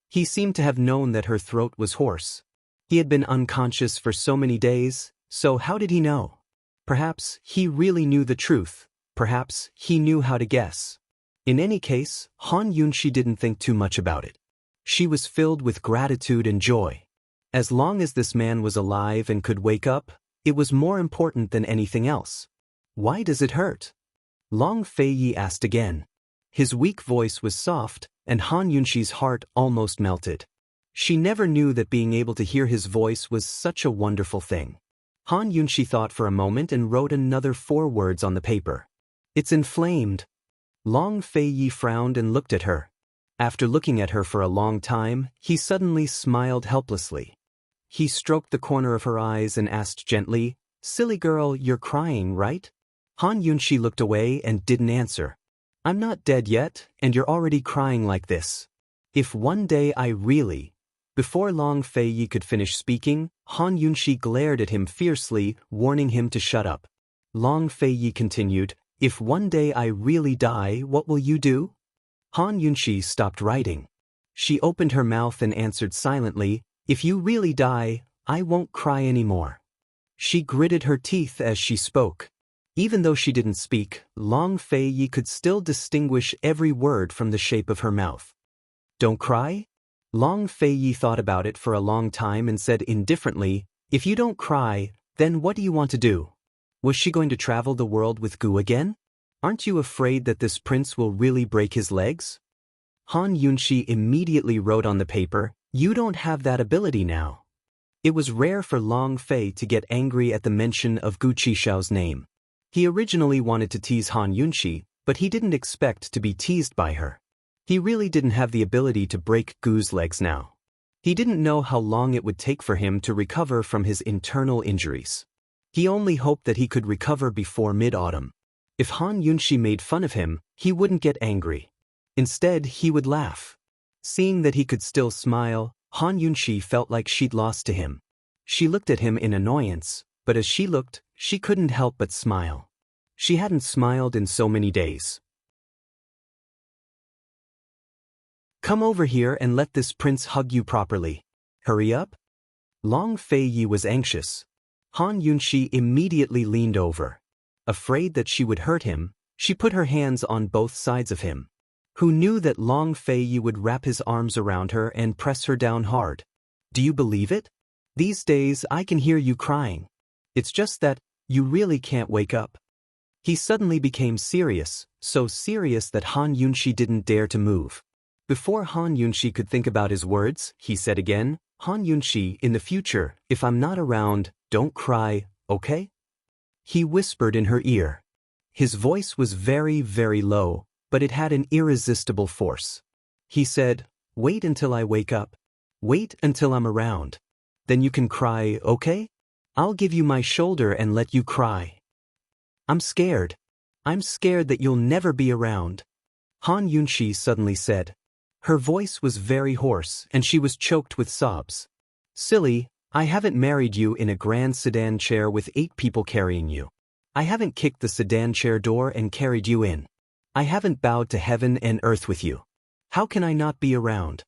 He seemed to have known that her throat was hoarse. He had been unconscious for so many days, so how did he know? Perhaps he really knew the truth. Perhaps he knew how to guess. In any case, Han Yunshi didn't think too much about it. She was filled with gratitude and joy. As long as this man was alive and could wake up, it was more important than anything else. "Why does it hurt?" Long Feiyi asked again. His weak voice was soft, and Han Yunshi's heart almost melted. She never knew that being able to hear his voice was such a wonderful thing. Han Yunshi thought for a moment and wrote another 4 words on the paper. "It's inflamed." Long Feiyi frowned and looked at her. After looking at her for a long time, he suddenly smiled helplessly. He stroked the corner of her eyes and asked gently, "Silly girl, you're crying, right?" Han Yunshi looked away and didn't answer. "I'm not dead yet, and you're already crying like this. If one day I really..." Before Long Feiyi could finish speaking, Han Yunshi glared at him fiercely, warning him to shut up. Long Feiyi continued, "If one day I really die, what will you do?" Han Yunshi stopped writing. She opened her mouth and answered silently, "If you really die, I won't cry anymore." She gritted her teeth as she spoke. Even though she didn't speak, Long Feiyi could still distinguish every word from the shape of her mouth. "Don't cry?" Long Feiyi thought about it for a long time and said indifferently, "If you don't cry, then what do you want to do?" Was she going to travel the world with Gu again? "Aren't you afraid that this prince will really break his legs?" Han Yunshi immediately wrote on the paper, "You don't have that ability now." It was rare for Long Fei to get angry at the mention of Gu Qishao's name. He originally wanted to tease Han Yunshi, but he didn't expect to be teased by her. He really didn't have the ability to break Gu's legs now. He didn't know how long it would take for him to recover from his internal injuries. He only hoped that he could recover before mid-autumn. If Han Yunshi made fun of him, he wouldn't get angry. Instead, he would laugh. Seeing that he could still smile, Han Yunshi felt like she'd lost to him. She looked at him in annoyance, but as she looked, she couldn't help but smile. She hadn't smiled in so many days. "Come over here and let this prince hug you properly. Hurry up." Long Feiyi was anxious. Han Yunshi immediately leaned over. Afraid that she would hurt him, she put her hands on both sides of him. Who knew that Long Feiyi would wrap his arms around her and press her down hard? "Do you believe it? These days I can hear you crying. It's just that you really can't wake up." He suddenly became serious, so serious that Han Yunshi didn't dare to move. Before Han Yunshi could think about his words, he said again, Han Yunshi, in the future, if I'm not around, don't cry, okay? He whispered in her ear. His voice was very, very low, but it had an irresistible force. He said, wait until I wake up. Wait until I'm around. Then you can cry, okay? I'll give you my shoulder and let you cry. I'm scared. I'm scared that you'll never be around. Han Yunshi suddenly said. Her voice was very hoarse and she was choked with sobs. Silly, I haven't married you in a grand sedan chair with 8 people carrying you. I haven't kicked the sedan chair door and carried you in. I haven't bowed to heaven and earth with you. How can I not be around?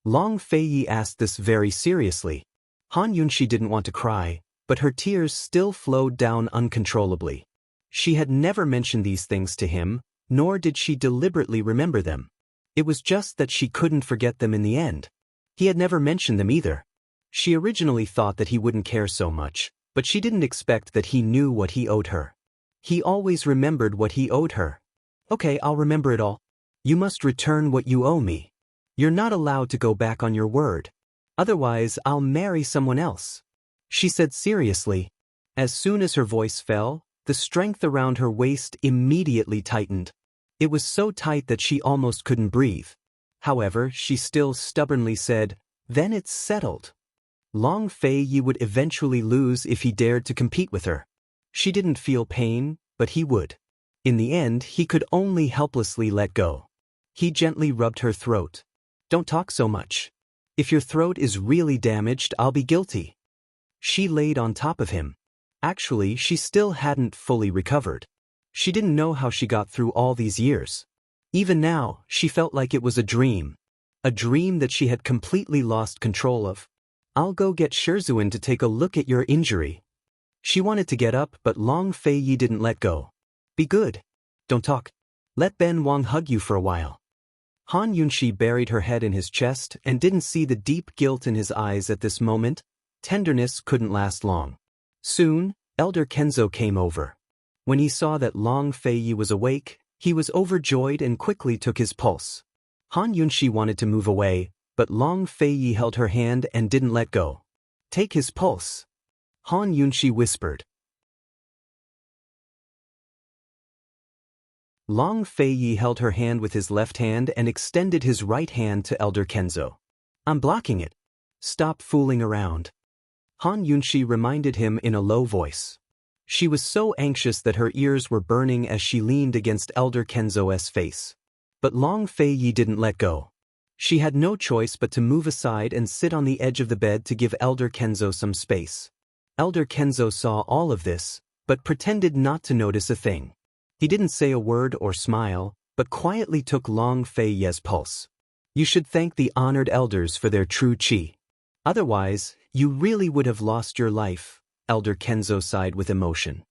Long Feiyi asked this very seriously. Han Yunshi didn't want to cry, but her tears still flowed down uncontrollably. She had never mentioned these things to him, nor did she deliberately remember them. It was just that she couldn't forget them in the end. He had never mentioned them either. She originally thought that he wouldn't care so much, but she didn't expect that he knew what he owed her. He always remembered what he owed her. Okay, I'll remember it all. You must return what you owe me. You're not allowed to go back on your word. Otherwise, I'll marry someone else. She said seriously. As soon as her voice fell, the strength around her waist immediately tightened. It was so tight that she almost couldn't breathe. However, she still stubbornly said, then it's settled. Long Feiyi would eventually lose if he dared to compete with her. She didn't feel pain, but he would. In the end, he could only helplessly let go. He gently rubbed her throat. Don't talk so much. If your throat is really damaged, I'll be guilty. She laid on top of him. Actually, she still hadn't fully recovered. She didn't know how she got through all these years. Even now, she felt like it was a dream. A dream that she had completely lost control of. I'll go get Shizhuan to take a look at your injury. She wanted to get up, but Long Feiyi didn't let go. Be good. Don't talk. Let Ben Wang hug you for a while. Han Yunshi buried her head in his chest and didn't see the deep guilt in his eyes at this moment. Tenderness couldn't last long. Soon, Elder Kenzo came over. When he saw that Long Feiyi was awake, he was overjoyed and quickly took his pulse. Han Yunshi wanted to move away, but Long Feiyi held her hand and didn't let go. Take his pulse. Han Yunshi whispered. Long Feiyi held her hand with his left hand and extended his right hand to Elder Kenzo. I'm blocking it. Stop fooling around. Han Yunshi reminded him in a low voice. She was so anxious that her ears were burning as she leaned against Elder Kenzo's face. But Long Feiyi didn't let go. She had no choice but to move aside and sit on the edge of the bed to give Elder Kenzo some space. Elder Kenzo saw all of this, but pretended not to notice a thing. He didn't say a word or smile, but quietly took Long Feiyi's pulse. You should thank the honored elders for their true qi. Otherwise, you really would have lost your life, Elder Kenzo sighed with emotion.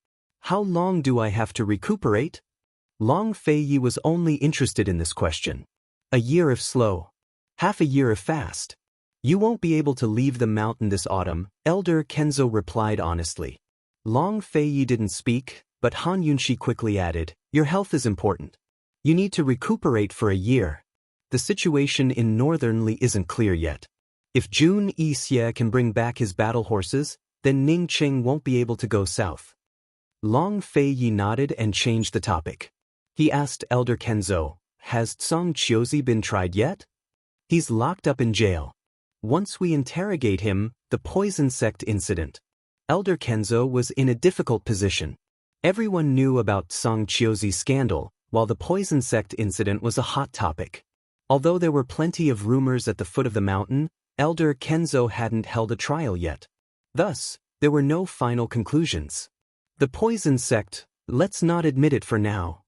How long do I have to recuperate? Long Feiyi was only interested in this question. A year if slow. Half a year if fast. You won't be able to leave the mountain this autumn, Elder Kenzo replied honestly. Long Feiyi didn't speak, but Han Yunshi quickly added, your health is important. You need to recuperate for a year. The situation in Northern Li isn't clear yet. If Jun Yixie can bring back his battle horses, then Ning Qing won't be able to go south. Long Feiyi nodded and changed the topic. He asked Elder Kenzo, has Song Chiozi been tried yet? He's locked up in jail. Once we interrogate him, the poison sect incident. Elder Kenzo was in a difficult position. Everyone knew about Song Chiozi's scandal, while the poison sect incident was a hot topic. Although there were plenty of rumors at the foot of the mountain, Elder Kenzo hadn't held a trial yet. Thus, there were no final conclusions. The poison sect, let's not admit it for now.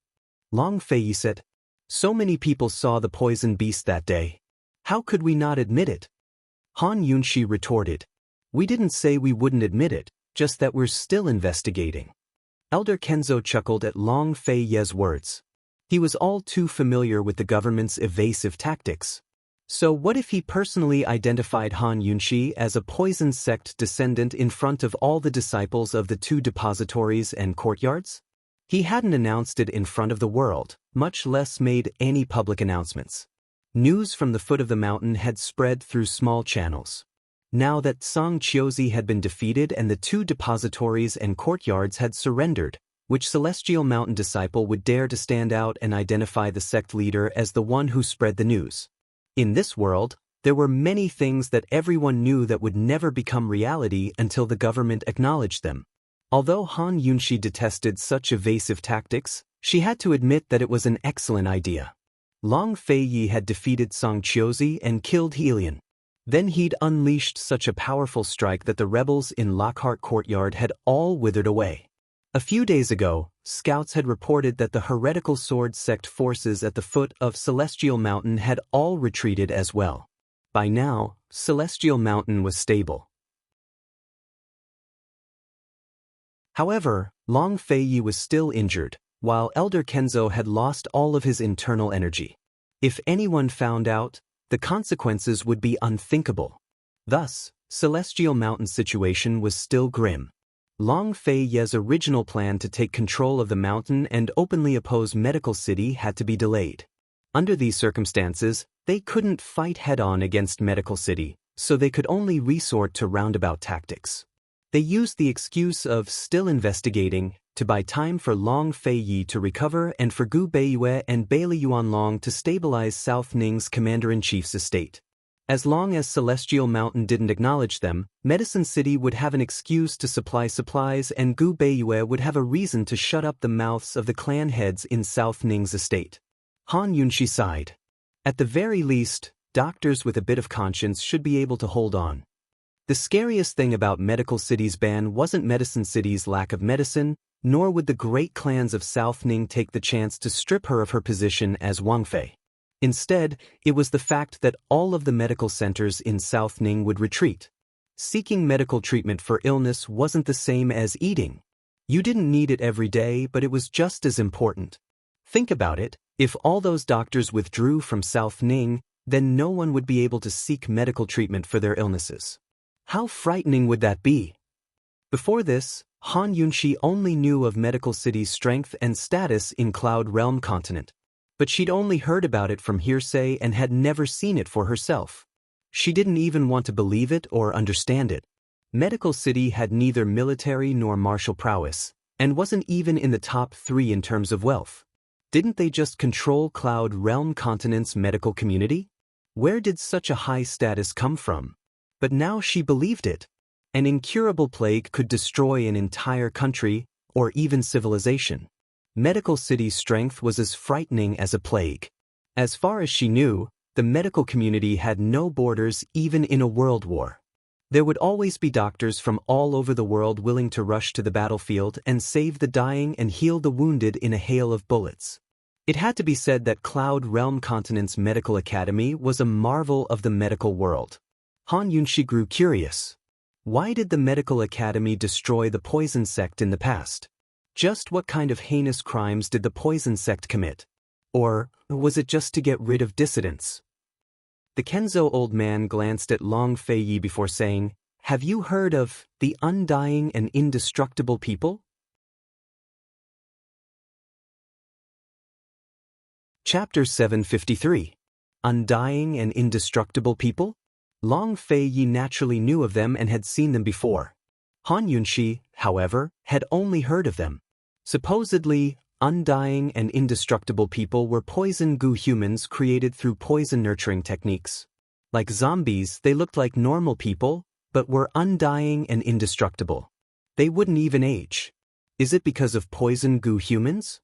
Long Feiyi said. So many people saw the poison beast that day. How could we not admit it? Han Yunshi retorted. We didn't say we wouldn't admit it, just that we're still investigating. Elder Kenzo chuckled at Long Feiyi's words. He was all too familiar with the government's evasive tactics. So what if he personally identified Han Yunshi as a poison sect descendant in front of all the disciples of the 2 depositories and courtyards? He hadn't announced it in front of the world, much less made any public announcements. News from the foot of the mountain had spread through small channels. Now that Song Qiuzi had been defeated and the 2 depositories and courtyards had surrendered, which celestial mountain disciple would dare to stand out and identify the sect leader as the one who spread the news? In this world, there were many things that everyone knew that would never become reality until the government acknowledged them. Although Han Yunxi detested such evasive tactics, she had to admit that it was an excellent idea. Long Feiyi had defeated Song Qiuzi and killed Helian. Then he'd unleashed such a powerful strike that the rebels in Lockhart Courtyard had all withered away. A few days ago, scouts had reported that the heretical sword sect forces at the foot of Celestial Mountain had all retreated as well. By now, Celestial Mountain was stable. However, Long Feiyi was still injured, while Elder Kenzo had lost all of his internal energy. If anyone found out, the consequences would be unthinkable. Thus, Celestial Mountain's situation was still grim. Long Feiyi's original plan to take control of the mountain and openly oppose Medical City had to be delayed. Under these circumstances, they couldn't fight head-on against Medical City, so they could only resort to roundabout tactics. They used the excuse of still investigating to buy time for Long Feiyi to recover and for Gu Beiyue and Bailey Yuanlong to stabilize South Ning's commander-in-chief's estate. As long as Celestial Mountain didn't acknowledge them, Medicine City would have an excuse to supply supplies and Gu Beiyue would have a reason to shut up the mouths of the clan heads in South Ning's estate. Han Yunxi sighed. At the very least, doctors with a bit of conscience should be able to hold on. The scariest thing about Medical City's ban wasn't Medicine City's lack of medicine, nor would the great clans of South Ning take the chance to strip her of her position as Wangfei. Instead, it was the fact that all of the medical centers in South Ning would retreat. Seeking medical treatment for illness wasn't the same as eating. You didn't need it every day, but it was just as important. Think about it, if all those doctors withdrew from South Ning, then no one would be able to seek medical treatment for their illnesses. How frightening would that be? Before this, Han Yunxi only knew of Medical City's strength and status in Cloud Realm continent. But she'd only heard about it from hearsay and had never seen it for herself. She didn't even want to believe it or understand it. Medical City had neither military nor martial prowess, and wasn't even in the top 3 in terms of wealth. Didn't they just control Cloud Realm continent's medical community? Where did such a high status come from? But now she believed it. An incurable plague could destroy an entire country, or even civilization. Medical City's strength was as frightening as a plague. As far as she knew, the medical community had no borders even in a world war. There would always be doctors from all over the world willing to rush to the battlefield and save the dying and heal the wounded in a hail of bullets. It had to be said that Cloud Realm Continent's medical academy was a marvel of the medical world. Han Yunxi grew curious. Why did the medical academy destroy the poison sect in the past? Just what kind of heinous crimes did the poison sect commit? Or was it just to get rid of dissidents? The Kenzo old man glanced at Long Feiyi before saying, "Have you heard of the undying and indestructible people?" Chapter 753. Undying and Indestructible People? Long Feiyi naturally knew of them and had seen them before. Han Yunxi, however, had only heard of them. Supposedly, undying and indestructible people were poison goo humans created through poison nurturing techniques. Like zombies, they looked like normal people, but were undying and indestructible. They wouldn't even age. Is it because of poison goo humans?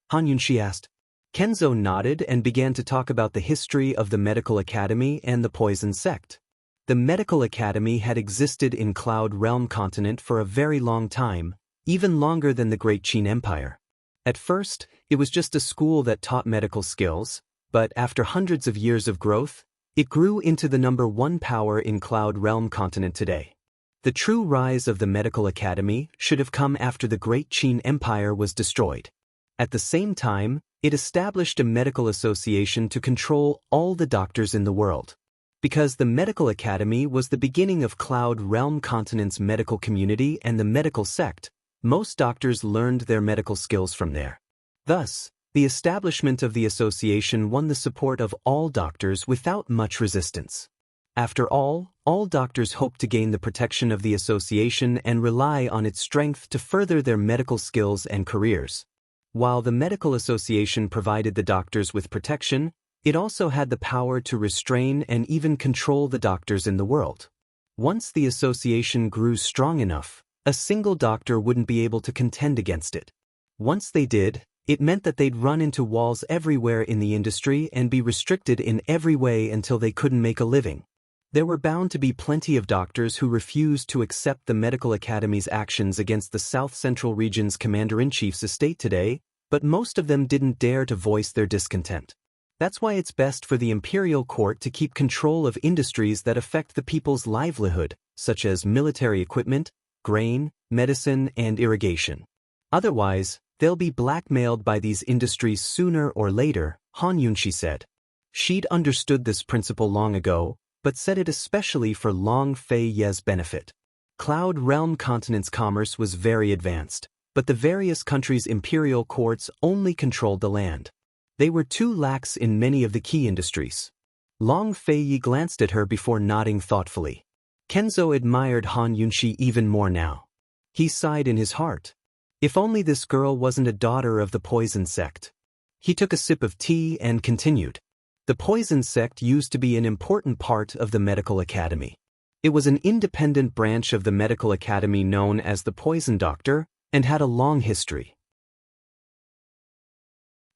Han Yunxi asked. Kenzo nodded and began to talk about the history of the medical academy and the poison sect. The medical academy had existed in Cloud Realm continent for a very long time, even longer than the Great Qin Empire. At first, it was just a school that taught medical skills, but after hundreds of years of growth, it grew into the #1 power in Cloud Realm continent today. The true rise of the medical academy should have come after the Great Qin Empire was destroyed. At the same time, it established a medical association to control all the doctors in the world. Because the medical academy was the beginning of Cloud Realm continent's medical community and the medical sect, Most doctors learned their medical skills from there. Thus, the establishment of the association won the support of all doctors without much resistance. After all doctors hoped to gain the protection of the association and rely on its strength to further their medical skills and careers. While the medical association provided the doctors with protection, it also had the power to restrain and even control the doctors in the world. Once the association grew strong enough, a single doctor wouldn't be able to contend against it. Once they did, it meant that they'd run into walls everywhere in the industry and be restricted in every way until they couldn't make a living. There were bound to be plenty of doctors who refused to accept the Medical Academy's actions against the South Central Region's Commander-in-Chief's estate today, but most of them didn't dare to voice their discontent. That's why it's best for the imperial court to keep control of industries that affect the people's livelihood, such as military equipment, grain, medicine, and irrigation. Otherwise, they'll be blackmailed by these industries sooner or later, Han Yunshi said. She'd understood this principle long ago, but said it especially for Long Fei Ye's benefit. Cloud Realm Continent's commerce was very advanced, but the various countries' imperial courts only controlled the land. They were too lax in many of the key industries. Long Fei Yi glanced at her before nodding thoughtfully. Kenzo admired Han Yunshi even more now. He sighed in his heart. If only this girl wasn't a daughter of the poison sect. He took a sip of tea and continued. The poison sect used to be an important part of the Medical Academy. It was an independent branch of the Medical Academy known as the Poison Doctor, and had a long history.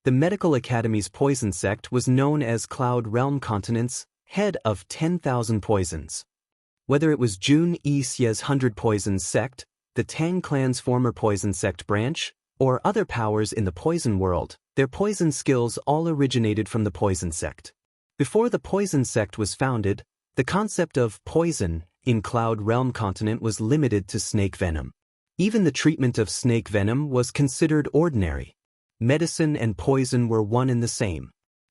The Medical Academy's poison sect was known as Cloud Realm Continent's head of 10,000 poisons. Whether it was Jun Yi Xie's 100 Poisons sect, the Tang clan's former poison sect branch, or other powers in the poison world, their poison skills all originated from the poison sect. Before the poison sect was founded, the concept of poison in Cloud Realm Continent was limited to snake venom. Even the treatment of snake venom was considered ordinary. Medicine and poison were one and the same.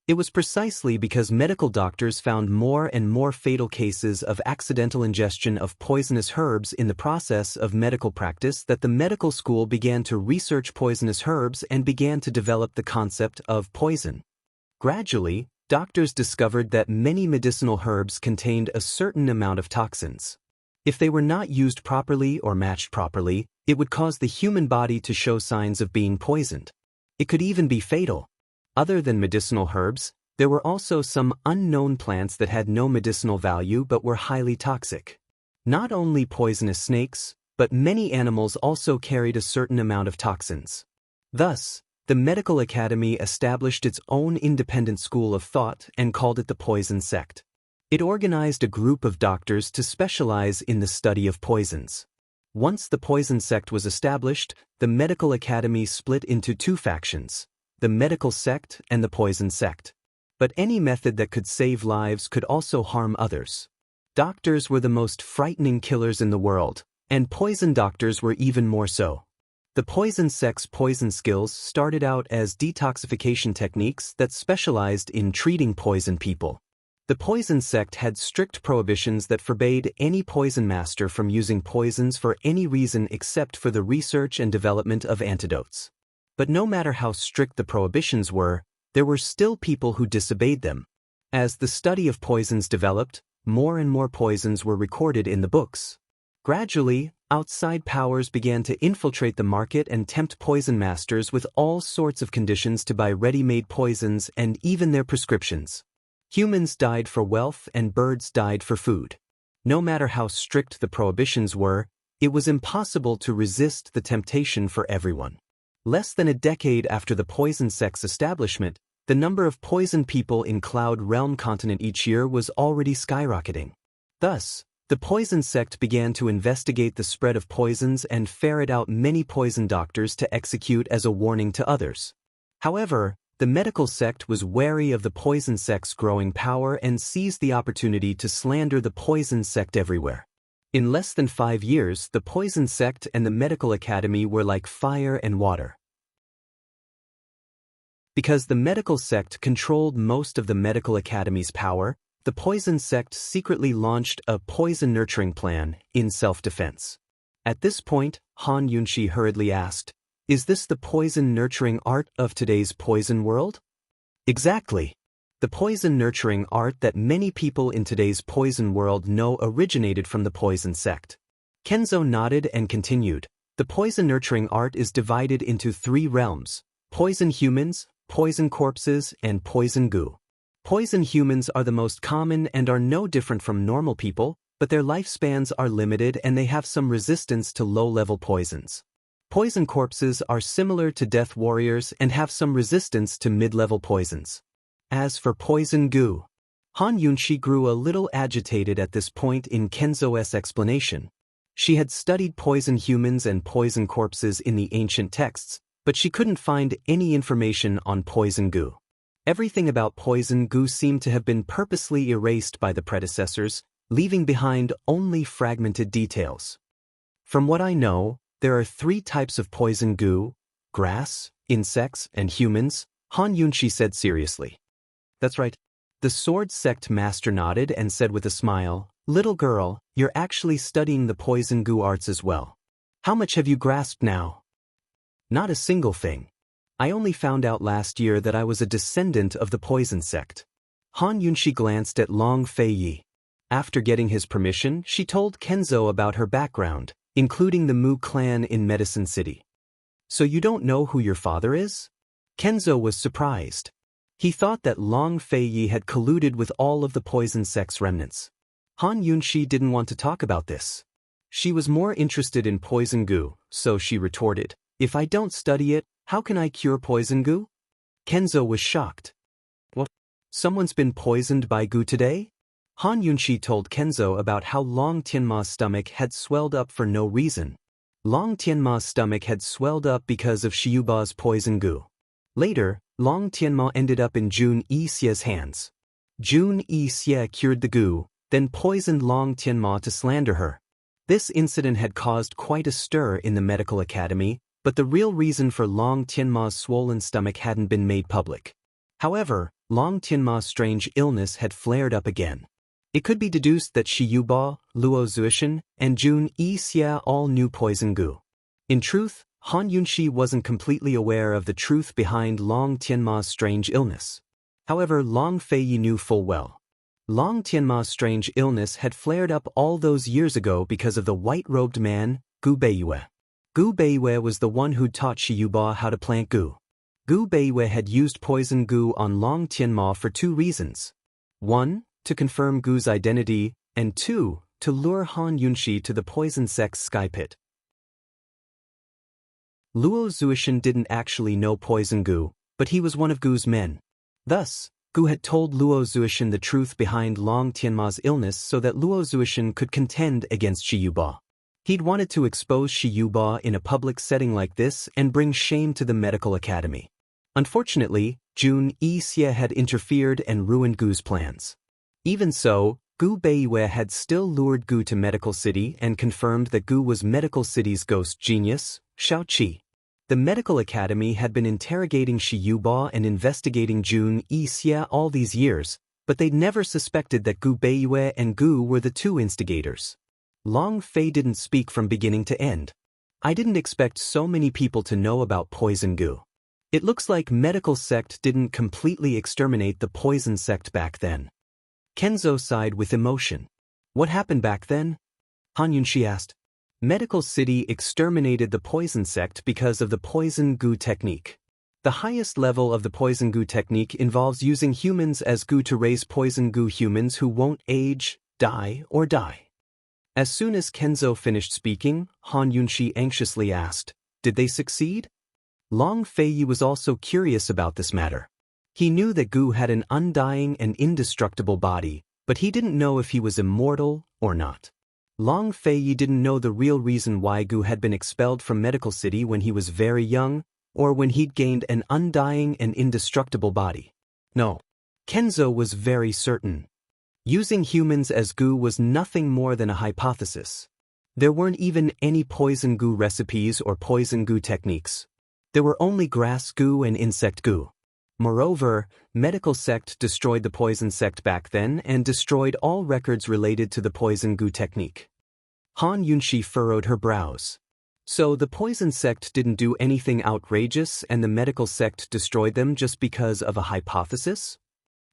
It was precisely because medical doctors found more and more fatal cases of accidental ingestion of poisonous herbs in the process of medical practice that the medical school began to research poisonous herbs and began to develop the concept of poison. Gradually, doctors discovered that many medicinal herbs contained a certain amount of toxins. If they were not used properly or matched properly, it would cause the human body to show signs of being poisoned. It could even be fatal. Other than medicinal herbs, there were also some unknown plants that had no medicinal value but were highly toxic. Not only poisonous snakes, but many animals also carried a certain amount of toxins. Thus, the Medical Academy established its own independent school of thought and called it the Poison Sect. It organized a group of doctors to specialize in the study of poisons. Once the Poison Sect was established, the Medical Academy split into two factions, the Medical Sect and the Poison Sect. But any method that could save lives could also harm others. Doctors were the most frightening killers in the world, and poison doctors were even more so. The Poison Sect's poison skills started out as detoxification techniques that specialized in treating poison people. The Poison Sect had strict prohibitions that forbade any poison master from using poisons for any reason except for the research and development of antidotes. But no matter how strict the prohibitions were, there were still people who disobeyed them. As the study of poisons developed, more and more poisons were recorded in the books. Gradually, outside powers began to infiltrate the market and tempt poison masters with all sorts of conditions to buy ready-made poisons and even their prescriptions. Humans died for wealth and birds died for food. No matter how strict the prohibitions were, it was impossible to resist the temptation for everyone. Less than a decade after the Poison Sect's establishment, the number of poisoned people in Cloud Realm Continent each year was already skyrocketing. Thus, the Poison Sect began to investigate the spread of poisons and ferret out many poison doctors to execute as a warning to others. However, the Medical Sect was wary of the Poison Sect's growing power and seized the opportunity to slander the Poison Sect everywhere. In less than 5 years, the Poison Sect and the Medical Academy were like fire and water. Because the Medical Sect controlled most of the Medical Academy's power, the Poison Sect secretly launched a poison nurturing plan in self-defense. At this point, Han Yunshi hurriedly asked, "Is this the poison-nurturing art of today's poison world?" Exactly. The poison-nurturing art that many people in today's poison world know originated from the poison sect. Kenzo nodded and continued, "The poison-nurturing art is divided into 3 realms: poison humans, poison corpses, and poison goo. Poison humans are the most common and are no different from normal people, but their lifespans are limited and they have some resistance to low-level poisons. Poison corpses are similar to death warriors and have some resistance to mid-level poisons. As for poison goo..." Han Yunshi grew a little agitated at this point in Kenzo's explanation. She had studied poison humans and poison corpses in the ancient texts, but she couldn't find any information on poison goo. Everything about poison goo seemed to have been purposely erased by the predecessors, leaving behind only fragmented details. "From what I know, there are 3 types of poison goo: grass, insects, and humans," Han Yunshi said seriously. "That's right." The sword sect master nodded and said with a smile, "Little girl, you're actually studying the poison goo arts as well. How much have you grasped now?" "Not a single thing. I only found out last year that I was a descendant of the poison sect." Han Yunshi glanced at Long Fei Yi. After getting his permission, she told Kenzo about her background, including the Mu clan in Medicine City. "So you don't know who your father is?" Kenzo was surprised. He thought that Long Fei Yi had colluded with all of the poison sect's remnants. Han Yunshi didn't want to talk about this. She was more interested in poison goo, so she retorted, "If I don't study it, how can I cure poison goo?" Kenzo was shocked. "What? Someone's been poisoned by goo today?" Han Yunshi told Kenzo about how Long Tianma's stomach had swelled up for no reason. Long Tianma's stomach had swelled up because of Shiyuba's poison goo. Later, Long Tianma ended up in Jun Yixie's hands. Jun Yixie cured the goo, then poisoned Long Tianma to slander her. This incident had caused quite a stir in the medical academy, but the real reason for Long Tianma's swollen stomach hadn't been made public. However, Long Tianma's strange illness had flared up again. It could be deduced that Shiyuba, Luo Zuishan, and Jun Yixie all knew poison goo. In truth, Han Yunshi wasn't completely aware of the truth behind Long Tianma's strange illness. However, Long Fei Yi knew full well. Long Tianma's strange illness had flared up all those years ago because of the white-robed man, Gu Beiyue. Gu Beiyue was the one who taught Shiyuba how to plant goo. Gu Beiyue had used poison goo on Long Tianma for 2 reasons. 1, to confirm Gu's identity, and 2, to lure Han Yunshi to the poison sect's sky pit. Luo Zuishan didn't actually know poison goo, but he was one of Gu's men. Thus, Gu had told Luo Zuishan the truth behind Long Tianma's illness so that Luo Zuishan could contend against Shiyuba. He'd wanted to expose Shiyuba in a public setting like this and bring shame to the medical academy. Unfortunately, Jun Yixie had interfered and ruined Gu's plans. Even so, Gu Beiyue had still lured Gu to Medical City and confirmed that Gu was Medical City's ghost genius, Shao Qi. The medical academy had been interrogating Shiyuba and investigating Jun Yixie all these years, but they'd never suspected that Gu Beiyue and Gu were the 2 instigators. Long Fei didn't speak from beginning to end. "I didn't expect so many people to know about poison goo. It looks like medical sect didn't completely exterminate the poison sect back then." Kenzo sighed with emotion. "What happened back then?" Han Yunshi asked. "Medical City exterminated the poison sect because of the poison goo technique. The highest level of the poison goo technique involves using humans as goo to raise poison goo humans who won't age, die, or die." As soon as Kenzo finished speaking, Han Yunshi anxiously asked, "Did they succeed?" Long Fei Yi was also curious about this matter. He knew that Gu had an undying and indestructible body, but he didn't know if he was immortal or not. Long Fei Yi didn't know the real reason why Gu had been expelled from Medical City when he was very young, or when he'd gained an undying and indestructible body. No. Kenzo was very certain. Using humans as Gu was nothing more than a hypothesis. There weren't even any poison Gu recipes or poison Gu techniques. There were only grass Gu and insect Gu. Moreover, Medical Sect destroyed the Poison Sect back then and destroyed all records related to the Poison Goo technique. Han Yunxi furrowed her brows. So the poison sect didn't do anything outrageous and the medical sect destroyed them just because of a hypothesis?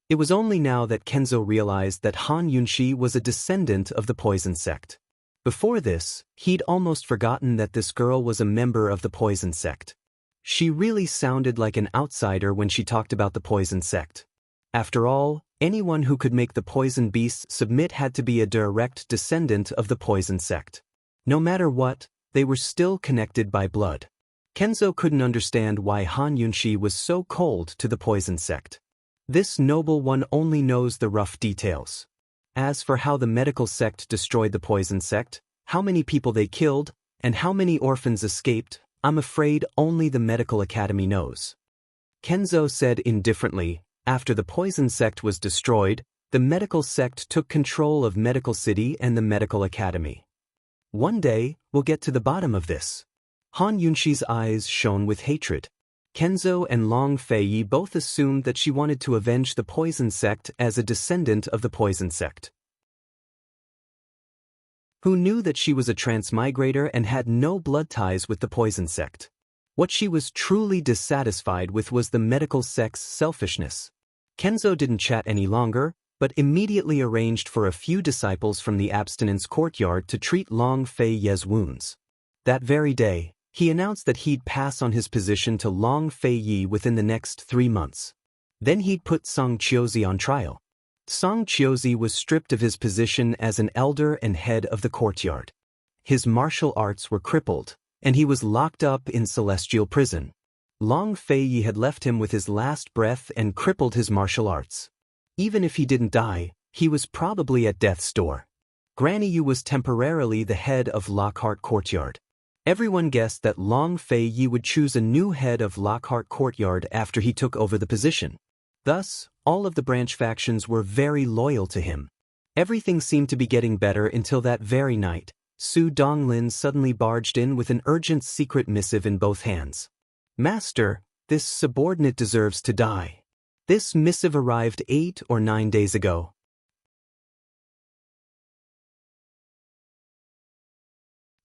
It was only now that Kenzo realized that Han Yunxi was a descendant of the poison sect. Before this, he'd almost forgotten that this girl was a member of the poison sect. She really sounded like an outsider when she talked about the poison sect. After all, anyone who could make the poison beasts submit had to be a direct descendant of the poison sect. No matter what, they were still connected by blood. Kenzo couldn't understand why Han Yunxi was so cold to the poison sect. This noble one only knows the rough details. As for how the medical sect destroyed the poison sect, how many people they killed, and how many orphans escaped, I'm afraid only the medical academy knows. Kenzo said indifferently, after the poison sect was destroyed, the medical sect took control of Medical City and the medical academy. One day, we'll get to the bottom of this. Han Yunxi's eyes shone with hatred. Kenzo and Long Feiyi both assumed that she wanted to avenge the poison sect as a descendant of the poison sect. Who knew that she was a transmigrator and had no blood ties with the poison sect? What she was truly dissatisfied with was the medical sect's selfishness. Kenzo didn't chat any longer, but immediately arranged for a few disciples from the abstinence courtyard to treat Long Feiyi's wounds. That very day, he announced that he'd pass on his position to Long Feiyi within the next 3 months. Then he'd put Song Qiuzi on trial. Song Qiuzi was stripped of his position as an elder and head of the courtyard. His martial arts were crippled, and he was locked up in celestial prison. Long Feiyi had left him with his last breath and crippled his martial arts. Even if he didn't die, he was probably at death's door. Granny Yu was temporarily the head of Lockhart Courtyard. Everyone guessed that Long Feiyi would choose a new head of Lockhart Courtyard after he took over the position. Thus, all of the branch factions were very loyal to him. Everything seemed to be getting better until that very night. Su Donglin suddenly barged in with an urgent secret missive in both hands. Master, this subordinate deserves to die. This missive arrived 8 or 9 days ago.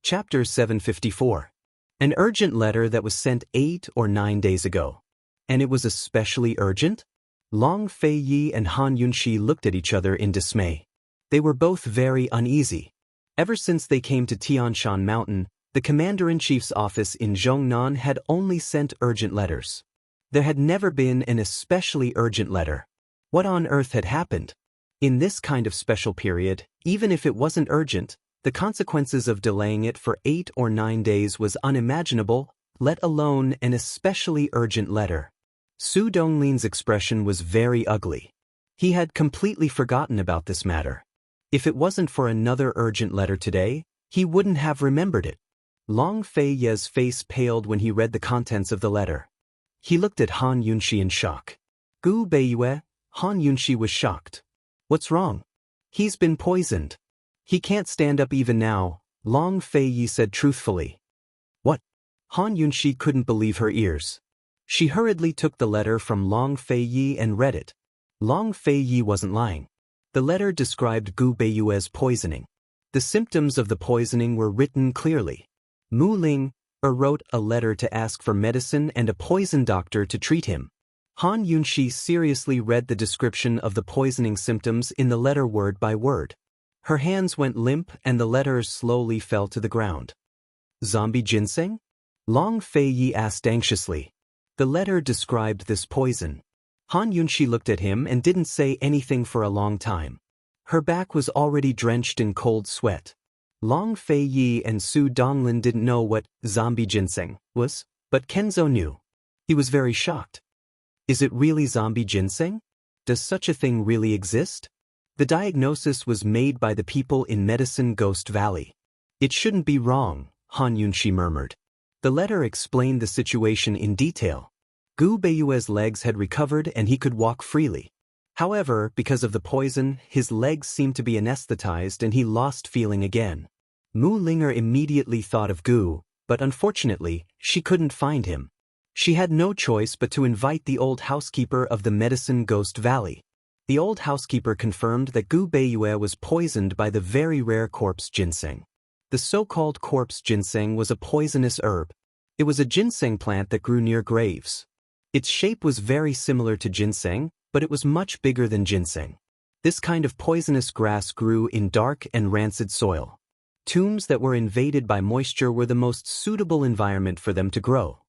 Chapter 754. An urgent letter that was sent 8 or 9 days ago. And it was especially urgent? Long Feiyi and Han Yunxi looked at each other in dismay. They were both very uneasy. Ever since they came to Tianshan Mountain, the Commander-in-Chief's office in Zhongnan had only sent urgent letters. There had never been an especially urgent letter. What on earth had happened? In this kind of special period, even if it wasn't urgent, the consequences of delaying it for 8 or 9 days was unimaginable, let alone an especially urgent letter. Su Donglin's expression was very ugly. He had completely forgotten about this matter. If it wasn't for another urgent letter today, he wouldn't have remembered it. Long Feiyi's face paled when he read the contents of the letter. He looked at Han Yunxi in shock. Gu Beiyue, Han Yunxi was shocked. What's wrong? He's been poisoned. He can't stand up even now, Long Feiyi said truthfully. What? Han Yunxi couldn't believe her ears. She hurriedly took the letter from Long Feiyi and read it. Long Feiyi wasn't lying. The letter described Gu Beiyue's poisoning. The symptoms of the poisoning were written clearly. Mu Ling wrote a letter to ask for medicine and a poison doctor to treat him. Han Yunxi seriously read the description of the poisoning symptoms in the letter word by word. Her hands went limp and the letters slowly fell to the ground. Zombie ginseng? Long Feiyi asked anxiously. The letter described this poison. Han Yunxi looked at him and didn't say anything for a long time. Her back was already drenched in cold sweat. Long Feiyi and Su Donglin didn't know what zombie ginseng was, but Kenzo knew. He was very shocked. Is it really zombie ginseng? Does such a thing really exist? The diagnosis was made by the people in Medicine Ghost Valley. It shouldn't be wrong, Han Yunxi murmured. The letter explained the situation in detail. Gu Beiyue's legs had recovered and he could walk freely. However, because of the poison, his legs seemed to be anesthetized and he lost feeling again. Mu Linger immediately thought of Gu, but unfortunately, she couldn't find him. She had no choice but to invite the old housekeeper of the Medicine Ghost Valley. The old housekeeper confirmed that Gu Beiyue was poisoned by the very rare corpse ginseng. The The so-called corpse ginseng was a poisonous herb. It was a ginseng plant that grew near graves. Its shape was very similar to ginseng, but it was much bigger than ginseng. This kind of poisonous grass grew in dark and rancid soil. Tombs that were invaded by moisture were the most suitable environment for them to grow.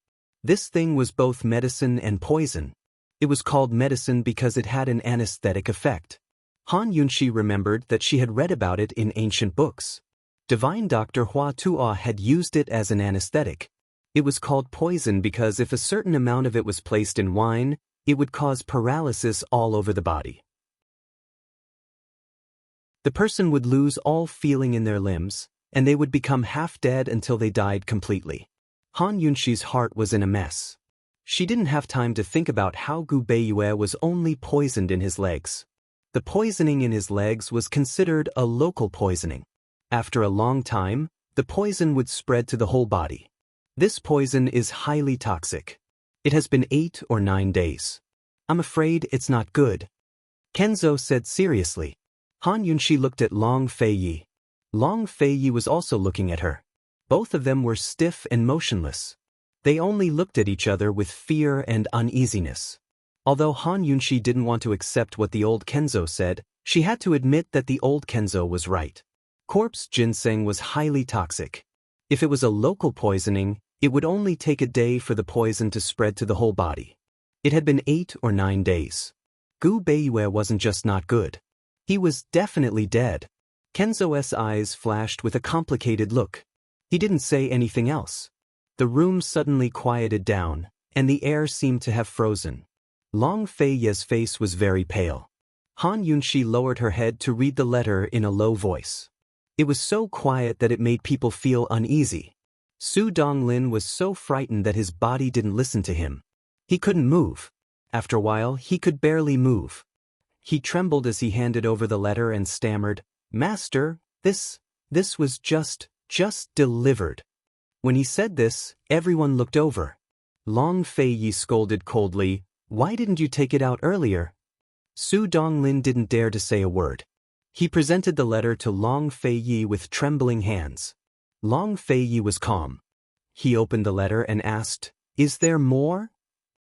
This thing was both medicine and poison. It was called medicine because it had an anesthetic effect. Han Yunxi remembered that she had read about it in ancient books. Divine Doctor Hua Tuo had used it as an anesthetic. It was called poison because if a certain amount of it was placed in wine, it would cause paralysis all over the body. The person would lose all feeling in their limbs, and they would become half dead until they died completely. Han Yunxi's heart was in a mess. She didn't have time to think about how Gu Beiyue was only poisoned in his legs. The poisoning in his legs was considered a local poisoning. After a long time, the poison would spread to the whole body. This poison is highly toxic. It has been 8 or 9 days. I'm afraid it's not good. Kenzo said seriously. Han Yunxi looked at Long Feiyi. Long Feiyi was also looking at her. Both of them were stiff and motionless. They only looked at each other with fear and uneasiness. Although Han Yunxi didn't want to accept what the old Kenzo said, she had to admit that the old Kenzo was right. Corpse ginseng was highly toxic. If it was a local poisoning, it would only take a day for the poison to spread to the whole body. It had been 8 or 9 days. Gu Beiyue wasn't just not good. He was definitely dead. Kenzo's eyes flashed with a complicated look. He didn't say anything else. The room suddenly quieted down, and the air seemed to have frozen. Long Feiye's face was very pale. Han Yunxi lowered her head to read the letter in a low voice. It was so quiet that it made people feel uneasy. Su Donglin was so frightened that his body didn't listen to him. He couldn't move. After a while, he could barely move. He trembled as he handed over the letter and stammered, "Master, this was just delivered." When he said this, everyone looked over. Long Feiyi scolded coldly, "Why didn't you take it out earlier?" Su Donglin didn't dare to say a word. He presented the letter to Long Feiyi with trembling hands. Long Feiyi was calm. He opened the letter and asked, "Is there more?"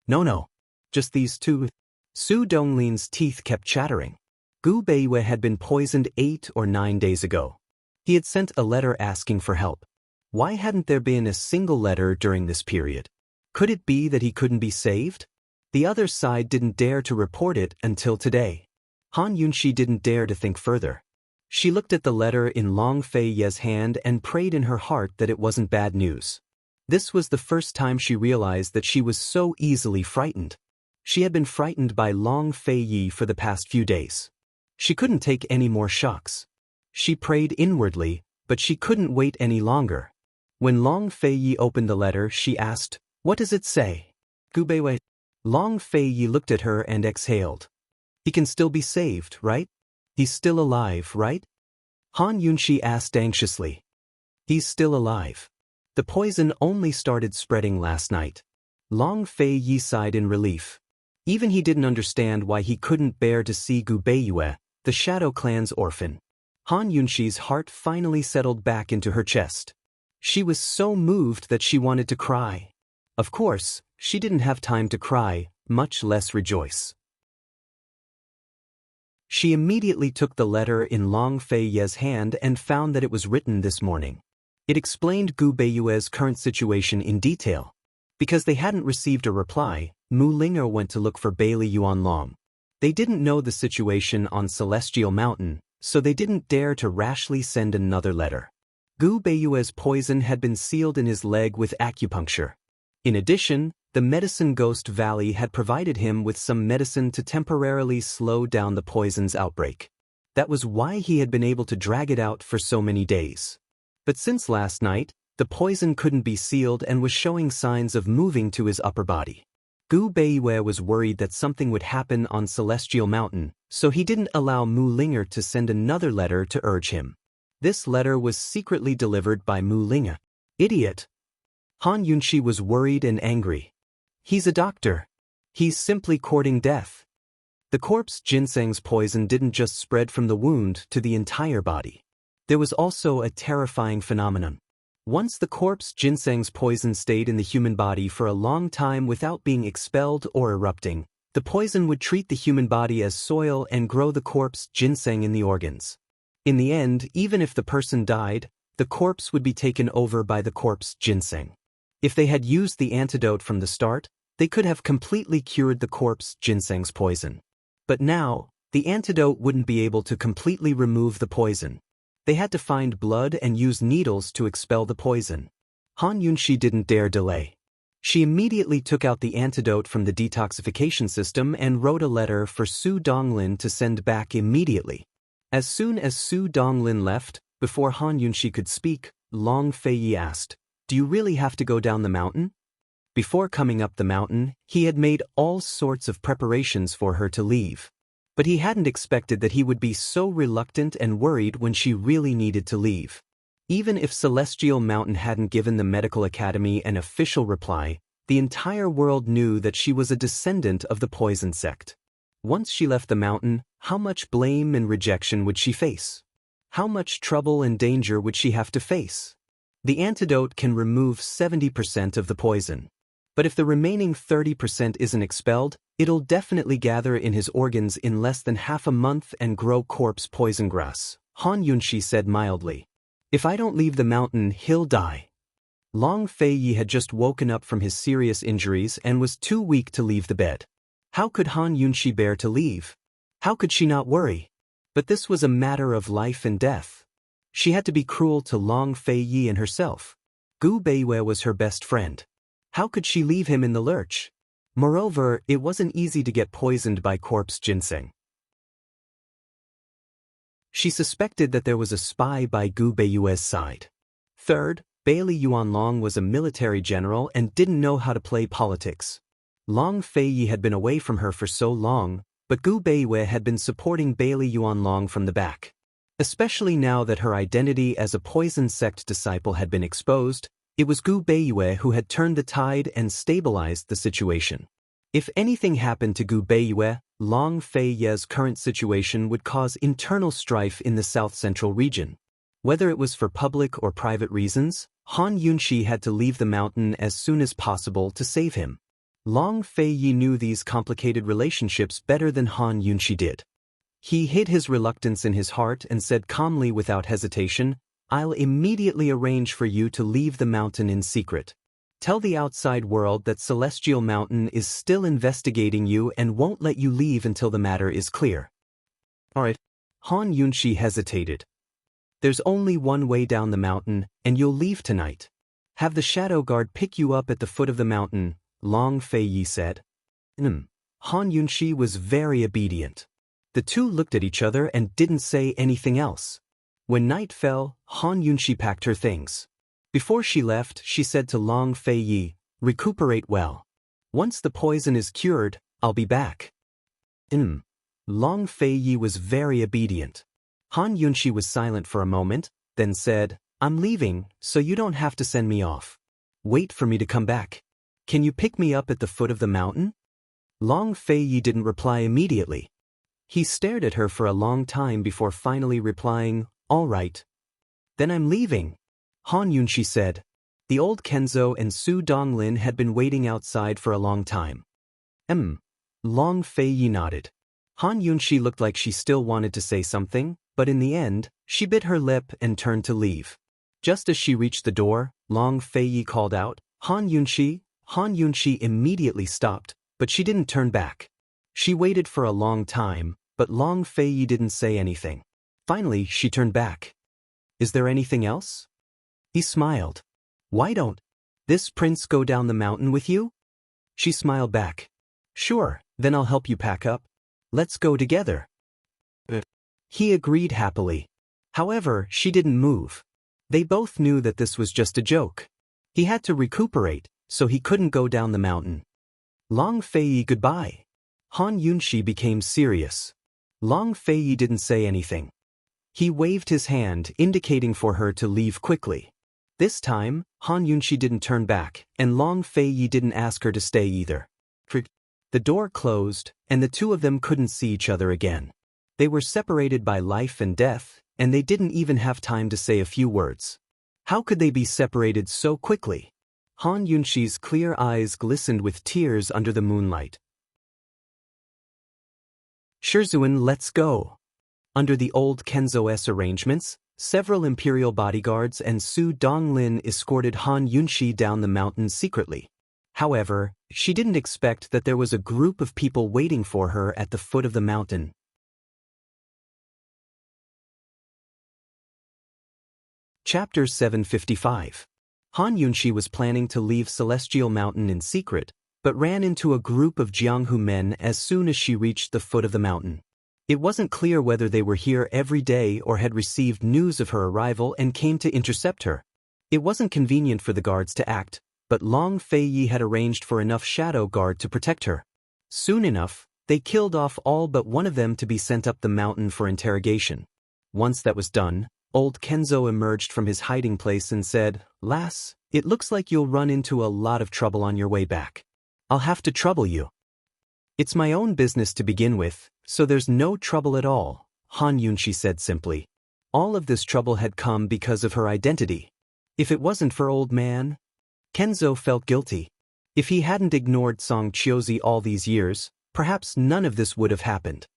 No, just these 2. Su Donglin's teeth kept chattering. Gu Beiyue had been poisoned 8 or 9 days ago. He had sent a letter asking for help. Why hadn't there been a single letter during this period? Could it be that he couldn't be saved? The other side didn't dare to report it until today. Han Yunxi didn't dare to think further. She looked at the letter in Long Feiye's hand and prayed in her heart that it wasn't bad news. This was the first time she realized that she was so easily frightened. She had been frightened by Long Feiyi for the past few days. She couldn't take any more shocks. She prayed inwardly, but she couldn't wait any longer. When Long Feiyi opened the letter, she asked, "What does it say?" Gu Beiyue. Long Feiyi looked at her and exhaled. "He can still be saved, right? He's still alive, right?" Han Yunxi asked anxiously. "He's still alive. The poison only started spreading last night." Long Feiyi sighed in relief. Even he didn't understand why he couldn't bear to see Gu Beiyue, the Shadow Clan's orphan. Han Yunxi's heart finally settled back into her chest. She was so moved that she wanted to cry. Of course, she didn't have time to cry, much less rejoice. She immediately took the letter in Long Feiye's hand and found that it was written this morning. It explained Gu Beiyue's current situation in detail. Because they hadn't received a reply, Mu Linger went to look for Bailey Yuanlong. They didn't know the situation on Celestial Mountain, so they didn't dare to rashly send another letter. Gu Beiyue's poison had been sealed in his leg with acupuncture. In addition, the Medicine Ghost Valley had provided him with some medicine to temporarily slow down the poison's outbreak. That was why he had been able to drag it out for so many days. But since last night, the poison couldn't be sealed and was showing signs of moving to his upper body. Gu Beiyue was worried that something would happen on Celestial Mountain, so he didn't allow Mu Linger to send another letter to urge him. This letter was secretly delivered by Mu Linger. Idiot! Han Yunxi was worried and angry. He's a doctor. He's simply courting death. The corpse ginseng's poison didn't just spread from the wound to the entire body. There was also a terrifying phenomenon. Once the corpse ginseng's poison stayed in the human body for a long time without being expelled or erupting, the poison would treat the human body as soil and grow the corpse ginseng in the organs. In the end, even if the person died, the corpse would be taken over by the corpse ginseng. If they had used the antidote from the start, they could have completely cured the corpse ginseng's poison. But now, the antidote wouldn't be able to completely remove the poison. They had to find blood and use needles to expel the poison. Han Yunxi didn't dare delay. She immediately took out the antidote from the detoxification system and wrote a letter for Su Donglin to send back immediately. As soon as Su Donglin left, before Han Yunxi could speak, Long Feiyi asked, "Do you really have to go down the mountain?" Before coming up the mountain, he had made all sorts of preparations for her to leave. But he hadn't expected that he would be so reluctant and worried when she really needed to leave. Even if Celestial Mountain hadn't given the Medical Academy an official reply, the entire world knew that she was a descendant of the poison sect. Once she left the mountain, how much blame and rejection would she face? How much trouble and danger would she have to face? The antidote can remove 70% of the poison. But if the remaining 30% isn't expelled, it'll definitely gather in his organs in less than half a month and grow corpse poison grass, Han Yunxi said mildly. If I don't leave the mountain, he'll die. Long Feiyi had just woken up from his serious injuries and was too weak to leave the bed. How could Han Yunxi bear to leave? How could she not worry? But this was a matter of life and death. She had to be cruel to Long Feiyi and herself. Gu Beiyue was her best friend. How could she leave him in the lurch? Moreover, it wasn't easy to get poisoned by corpse ginseng. She suspected that there was a spy by Gu Beiyue's side. Third, Bailey Yuanlong was a military general and didn't know how to play politics. Long Feiyi had been away from her for so long, but Gu Beiyue had been supporting Bailey Yuanlong from the back. Especially now that her identity as a poison sect disciple had been exposed, it was Gu Beiyue who had turned the tide and stabilized the situation. If anything happened to Gu Beiyue, Long Feiyi's current situation would cause internal strife in the south-central region. Whether it was for public or private reasons, Han Yunxi had to leave the mountain as soon as possible to save him. Long Feiyi knew these complicated relationships better than Han Yunxi did. He hid his reluctance in his heart and said calmly without hesitation, "I'll immediately arrange for you to leave the mountain in secret. Tell the outside world that Celestial Mountain is still investigating you and won't let you leave until the matter is clear." Alright. Han Yunxi hesitated. "There's only one way down the mountain, and you'll leave tonight. Have the shadow guard pick you up at the foot of the mountain," Long Feiyi said. Han Yunxi was very obedient. The two looked at each other and didn't say anything else. When night fell, Han Yunxi packed her things. Before she left, she said to Long Feiyi, "Recuperate well. Once the poison is cured, I'll be back." Long Feiyi was very obedient. Han Yunxi was silent for a moment, then said, "I'm leaving, so you don't have to send me off. Wait for me to come back. Can you pick me up at the foot of the mountain?" Long Feiyi didn't reply immediately. He stared at her for a long time before finally replying, "All right. Then I'm leaving," Han Yunxi said. The old Kenzo and Su Donglin had been waiting outside for a long time. Long Feiyi nodded. Han Yunxi looked like she still wanted to say something, but in the end, she bit her lip and turned to leave. Just as she reached the door, Long Feiyi called out, "Han Yunxi." Han Yunxi immediately stopped, but she didn't turn back. She waited for a long time, but Long Feiyi didn't say anything. Finally, she turned back. "Is there anything else?" He smiled. "Why don't this prince go down the mountain with you?" She smiled back. "Sure, then I'll help you pack up. Let's go together." He agreed happily. However, she didn't move. They both knew that this was just a joke. He had to recuperate, so he couldn't go down the mountain. "Long Feiyi, goodbye." Han Yunxi became serious. Long Feiyi didn't say anything. He waved his hand, indicating for her to leave quickly. This time, Han Yunxi didn't turn back, and Long Feiyi didn't ask her to stay either. The door closed, and the two of them couldn't see each other again. They were separated by life and death, and they didn't even have time to say a few words. How could they be separated so quickly? Han Yunxi's clear eyes glistened with tears under the moonlight. Shizuan, let's go. Under the old Kenzo's arrangements, several imperial bodyguards and Su Donglin escorted Han Yunxi down the mountain secretly. However, she didn't expect that there was a group of people waiting for her at the foot of the mountain. Chapter 755. Han Yunxi was planning to leave Celestial Mountain in secret, but ran into a group of Jianghu men as soon as she reached the foot of the mountain. It wasn't clear whether they were here every day or had received news of her arrival and came to intercept her. It wasn't convenient for the guards to act, but Long Feiyi had arranged for enough shadow guard to protect her. Soon enough, they killed off all but one of them to be sent up the mountain for interrogation. Once that was done, old Kenzo emerged from his hiding place and said, "Lass, it looks like you'll run into a lot of trouble on your way back. I'll have to trouble you." "It's my own business to begin with, so there's no trouble at all," Han Yunxi said simply. All of this trouble had come because of her identity. If it wasn't for old man... Kenzo felt guilty. If he hadn't ignored Song Chiozi all these years, perhaps none of this would have happened.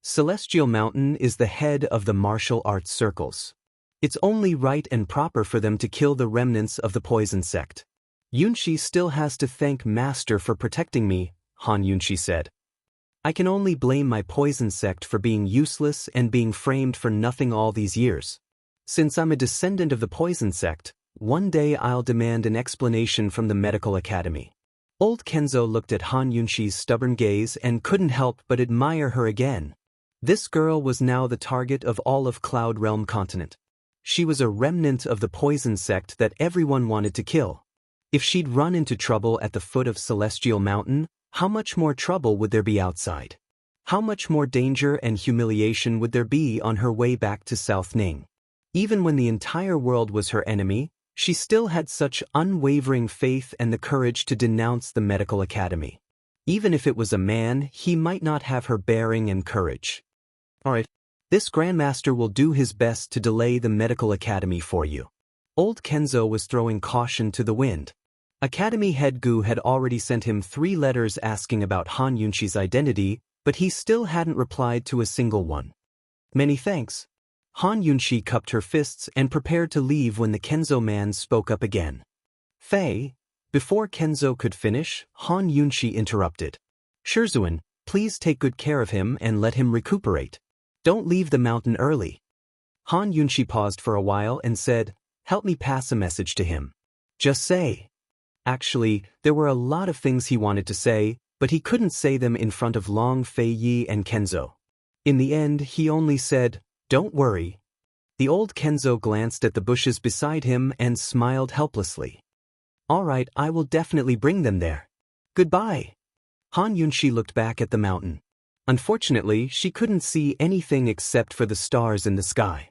Celestial Mountain is the head of the martial arts circles. It's only right and proper for them to kill the remnants of the poison sect. "Yunxi still has to thank Master for protecting me," Han Yunxi said. "I can only blame my poison sect for being useless and being framed for nothing all these years. Since I'm a descendant of the poison sect, one day I'll demand an explanation from the medical academy." Old Kenzo looked at Han Yunxi's stubborn gaze and couldn't help but admire her again. This girl was now the target of all of Cloud Realm continent. She was a remnant of the poison sect that everyone wanted to kill. If she'd run into trouble at the foot of Celestial Mountain, how much more trouble would there be outside? How much more danger and humiliation would there be on her way back to South Ning? Even when the entire world was her enemy, she still had such unwavering faith and the courage to denounce the medical academy. Even if it was a man, he might not have her bearing and courage. "Alright, this Grandmaster will do his best to delay the medical academy for you." Old Kenzo was throwing caution to the wind. Academy head Gu had already sent him 3 letters asking about Han Yunxi's identity, but he still hadn't replied to a single one. "Many thanks." Han Yunxi cupped her fists and prepared to leave when the Kenzo man spoke up again. "Fei." Before Kenzo could finish, Han Yunxi interrupted. "Shizuan, please take good care of him and let him recuperate. Don't leave the mountain early." Han Yunxi paused for a while and said, "Help me pass a message to him." "Just say." Actually, there were a lot of things he wanted to say, but he couldn't say them in front of Long Feiyi and Kenzo. In the end, he only said, "Don't worry." The old Kenzo glanced at the bushes beside him and smiled helplessly. "All right, I will definitely bring them there. Goodbye." Han Yunxi looked back at the mountain. Unfortunately, she couldn't see anything except for the stars in the sky.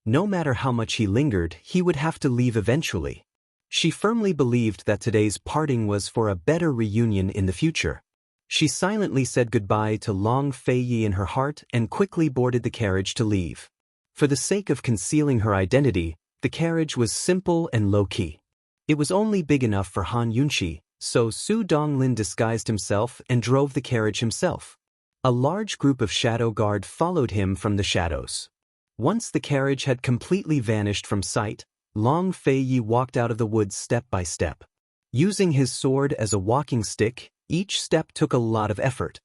No matter how much he lingered, he would have to leave eventually. She firmly believed that today's parting was for a better reunion in the future. She silently said goodbye to Long Feiyi in her heart and quickly boarded the carriage to leave. For the sake of concealing her identity, the carriage was simple and low-key. It was only big enough for Han Yunxi, so Su Donglin disguised himself and drove the carriage himself. A large group of shadow guard followed him from the shadows. Once the carriage had completely vanished from sight, Long Feiyi walked out of the woods step by step. Using his sword as a walking stick, each step took a lot of effort.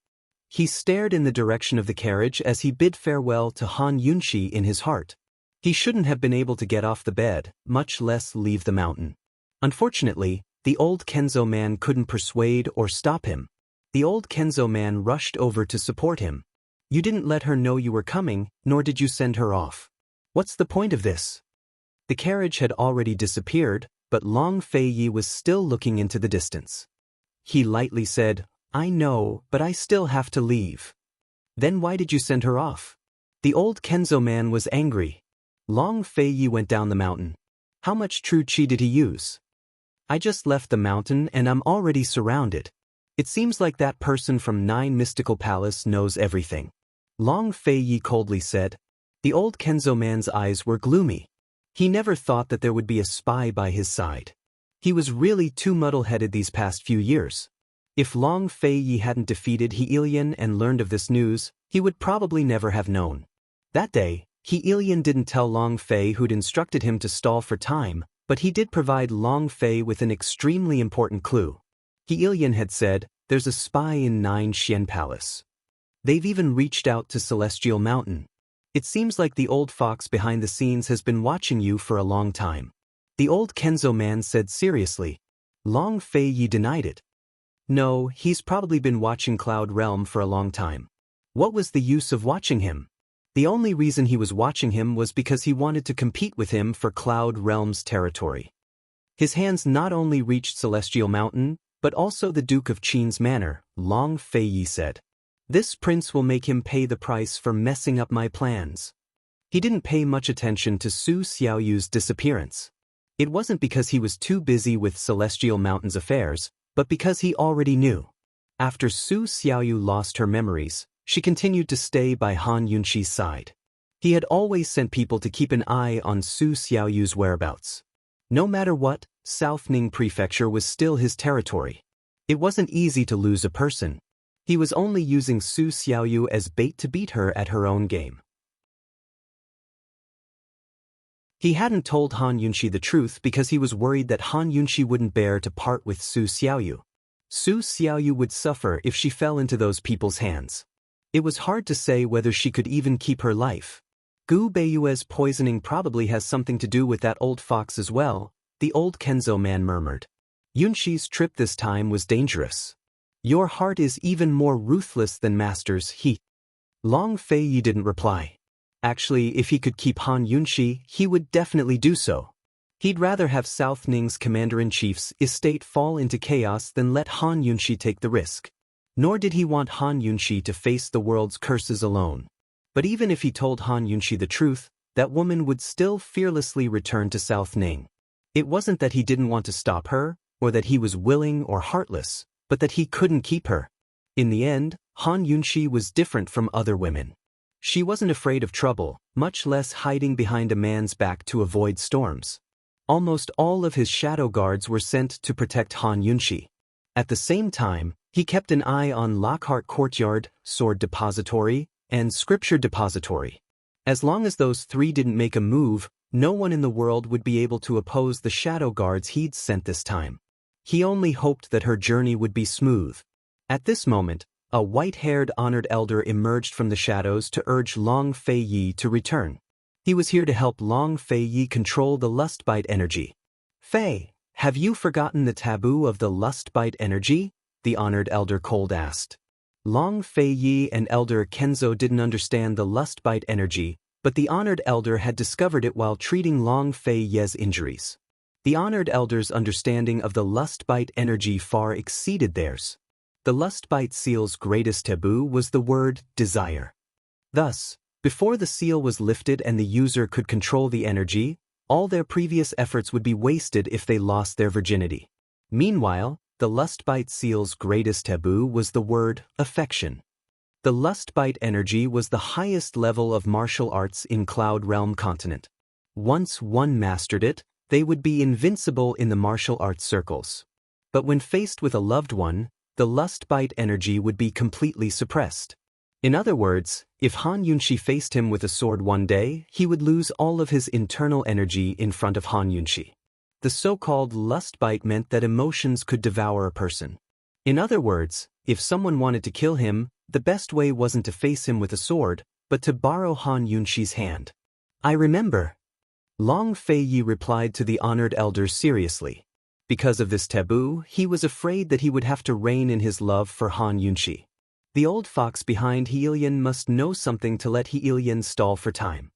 He stared in the direction of the carriage as he bid farewell to Han Yunxi in his heart. He shouldn't have been able to get off the bed, much less leave the mountain. Unfortunately, the old Kenzo man couldn't persuade or stop him. The old Kenzo man rushed over to support him. "You didn't let her know you were coming, nor did you send her off. What's the point of this?" The carriage had already disappeared, but Long Feiyi was still looking into the distance. He lightly said, "I know, but I still have to leave." "Then why did you send her off?" The old Kenzo man was angry. Long Feiyi went down the mountain. "How much true chi did he use?" "I just left the mountain and I'm already surrounded. It seems like that person from 9 Mystical Palace knows everything." Long Fei Yi coldly said. The old Kenzo man's eyes were gloomy. He never thought that there would be a spy by his side. He was really too muddle-headed these past few years. If Long Fei Yi hadn't defeated He Ilian and learned of this news, he would probably never have known. That day, He Ilian didn't tell Long Fei who'd instructed him to stall for time, but he did provide Long Fei with an extremely important clue. He Ilian had said, there's a spy in Nine Xian Palace. They've even reached out to Celestial Mountain. It seems like the old fox behind the scenes has been watching you for a long time. The old Kenzo man said seriously. Long Fei Yi denied it. No, he's probably been watching Cloud Realm for a long time. What was the use of watching him? The only reason he was watching him was because he wanted to compete with him for Cloud Realm's territory. His hands not only reached Celestial Mountain, but also the Duke of Qin's manor, Long Fei Yi said. This prince will make him pay the price for messing up my plans. He didn't pay much attention to Su Xiaoyu's disappearance. It wasn't because he was too busy with Celestial Mountain's affairs, but because he already knew. After Su Xiaoyu lost her memories, she continued to stay by Han Yunqi's side. He had always sent people to keep an eye on Su Xiaoyu's whereabouts. No matter what, South Ning Prefecture was still his territory. It wasn't easy to lose a person. He was only using Su Xiaoyu as bait to beat her at her own game. He hadn't told Han Yunqi the truth because he was worried that Han Yunqi wouldn't bear to part with Su Xiaoyu. Su Xiaoyu would suffer if she fell into those people's hands. It was hard to say whether she could even keep her life. Gu Beiyue's poisoning probably has something to do with that old fox as well, the old Kenzo man murmured. Yunqi's trip this time was dangerous. Your heart is even more ruthless than Master's he. Long Fei Yi didn't reply. Actually, if he could keep Han Yunqi, he would definitely do so. He'd rather have South Ning's commander-in-chief's estate fall into chaos than let Han Yunqi take the risk. Nor did he want Han Yunqi to face the world's curses alone. But even if he told Han Yunqi the truth, that woman would still fearlessly return to South Ning. It wasn't that he didn't want to stop her, or that he was willing or heartless, but that he couldn't keep her. In the end, Han Yunqi was different from other women. She wasn't afraid of trouble, much less hiding behind a man's back to avoid storms. Almost all of his shadow guards were sent to protect Han Yunqi. At the same time, he kept an eye on Lockhart Courtyard, Sword Depository, and Scripture Depository. As long as those three didn't make a move, no one in the world would be able to oppose the shadow guards he'd sent this time. He only hoped that her journey would be smooth. At this moment, a white-haired honored elder emerged from the shadows to urge Long Fei Yi to return. He was here to help Long Fei Yi control the lust-bite energy. Fei, have you forgotten the taboo of the lust-bite energy? The honored elder cold asked. Long Fei Yi and Elder Kenzo didn't understand the lust-bite energy, but the honored elder had discovered it while treating Long Fei Yi's injuries. The honored elder's understanding of the lust-bite energy far exceeded theirs. The lust-bite seal's greatest taboo was the word desire. Thus, before the seal was lifted and the user could control the energy, all their previous efforts would be wasted if they lost their virginity. Meanwhile, the lust-bite seal's greatest taboo was the word affection. The lust-bite energy was the highest level of martial arts in Cloud Realm continent. Once one mastered it, they would be invincible in the martial arts circles. But when faced with a loved one, the lust-bite energy would be completely suppressed. In other words, if Han Yunqi faced him with a sword one day, he would lose all of his internal energy in front of Han Yunqi. The so-called lust-bite meant that emotions could devour a person. In other words, if someone wanted to kill him, the best way wasn't to face him with a sword, but to borrow Han Yunqi's hand. I remember. Long Fei Yi replied to the honored elder seriously. Because of this taboo, he was afraid that he would have to rein in his love for Han Yunqi. The old fox behind He Ilian must know something to let He Ilian stall for time.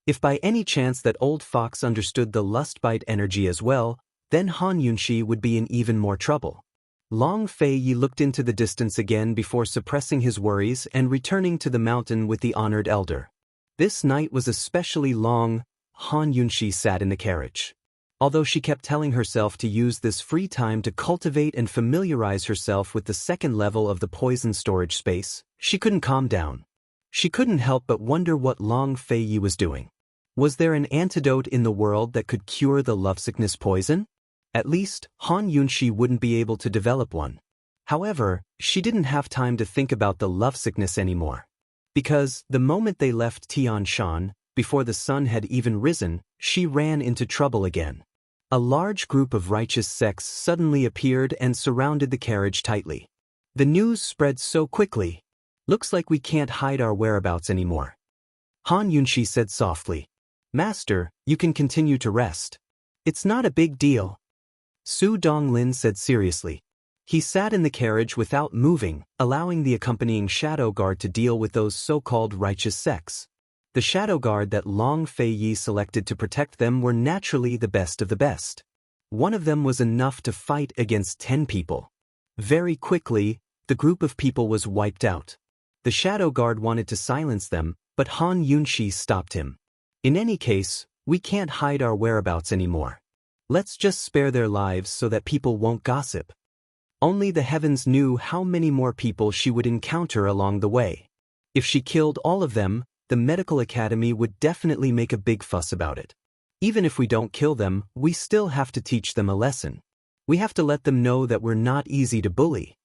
If by any chance that old fox understood the lust-bite energy as well, then Han Yunqi would be in even more trouble. Long Fei Yi looked into the distance again before suppressing his worries and returning to the mountain with the honored elder. This night was especially long. Han Yunqi sat in the carriage. Although she kept telling herself to use this free time to cultivate and familiarize herself with the second level of the poison storage space, she couldn't calm down. She couldn't help but wonder what Long Fei was doing. Was there an antidote in the world that could cure the lovesickness poison? At least, Han Yunxi wouldn't be able to develop one. However, she didn't have time to think about the lovesickness anymore. Because, the moment they left Tianshan, before the sun had even risen, she ran into trouble again. A large group of righteous sects suddenly appeared and surrounded the carriage tightly. The news spread so quickly. Looks like we can't hide our whereabouts anymore. Han Yunxi said softly. Master, you can continue to rest. It's not a big deal. Su Donglin said seriously. He sat in the carriage without moving, allowing the accompanying shadow guard to deal with those so-called righteous sects. The shadow guard that Long Fei selected to protect them were naturally the best of the best. One of them was enough to fight against 10 people. Very quickly, the group of people was wiped out. The shadow guard wanted to silence them, but Han Yunxi stopped him. In any case, we can't hide our whereabouts anymore. Let's just spare their lives so that people won't gossip. Only the heavens knew how many more people she would encounter along the way. If she killed all of them, the medical academy would definitely make a big fuss about it. Even if we don't kill them, we still have to teach them a lesson. We have to let them know that we're not easy to bully.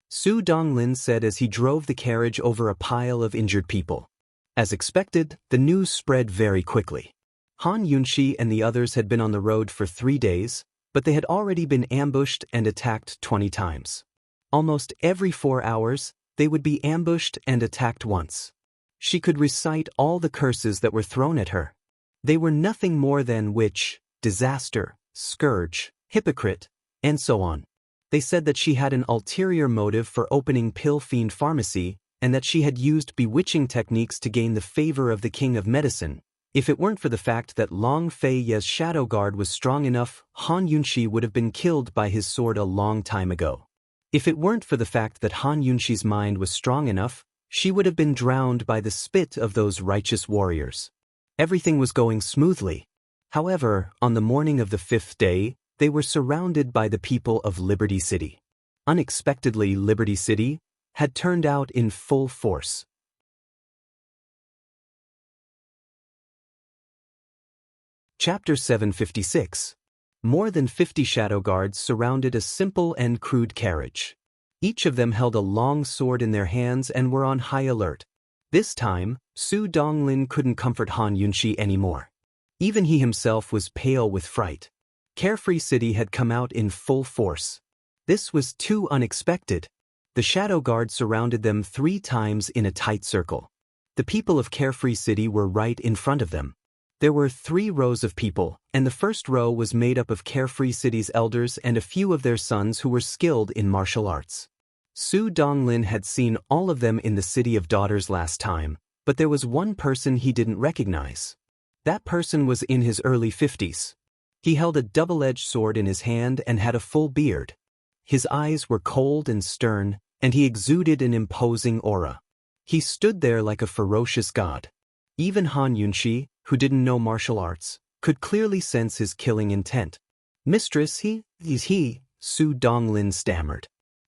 Su Donglin said as he drove the carriage over a pile of injured people. As expected, the news spread very quickly. Han Yunxi and the others had been on the road for 3 days, but they had already been ambushed and attacked 20 times. Almost every 4 hours, they would be ambushed and attacked once. She could recite all the curses that were thrown at her. They were nothing more than witch, disaster, scourge, hypocrite, and so on. They said that she had an ulterior motive for opening Pill Fiend Pharmacy, and that she had used bewitching techniques to gain the favor of the King of Medicine. If it weren't for the fact that Long Fei's shadow guard was strong enough, Han Yunxi would have been killed by his sword a long time ago. If it weren't for the fact that Han Yunxi's mind was strong enough, she would have been drowned by the spit of those righteous warriors. Everything was going smoothly. However, on the morning of the 5th day, they were surrounded by the people of Liberty City. Unexpectedly, Liberty City had turned out in full force. Chapter 756. More than 50 shadow guards surrounded a simple and crude carriage. Each of them held a long sword in their hands and were on high alert. This time, Su Donglin couldn't comfort Han Yunxi anymore. Even he himself was pale with fright. Carefree City had come out in full force. This was too unexpected. The shadow guard surrounded them 3 times in a tight circle. The people of Carefree City were right in front of them. There were 3 rows of people, and the first row was made up of Carefree City's elders and a few of their sons who were skilled in martial arts. Su Donglin had seen all of them in the City of Daughters last time, but there was one person he didn't recognize. That person was in his early 50s. He held a double-edged sword in his hand and had a full beard. His eyes were cold and stern, and he exuded an imposing aura. He stood there like a ferocious god. Even Han Yunxi, who didn't know martial arts, could clearly sense his killing intent. Mistress, he, Su Donglin stammered.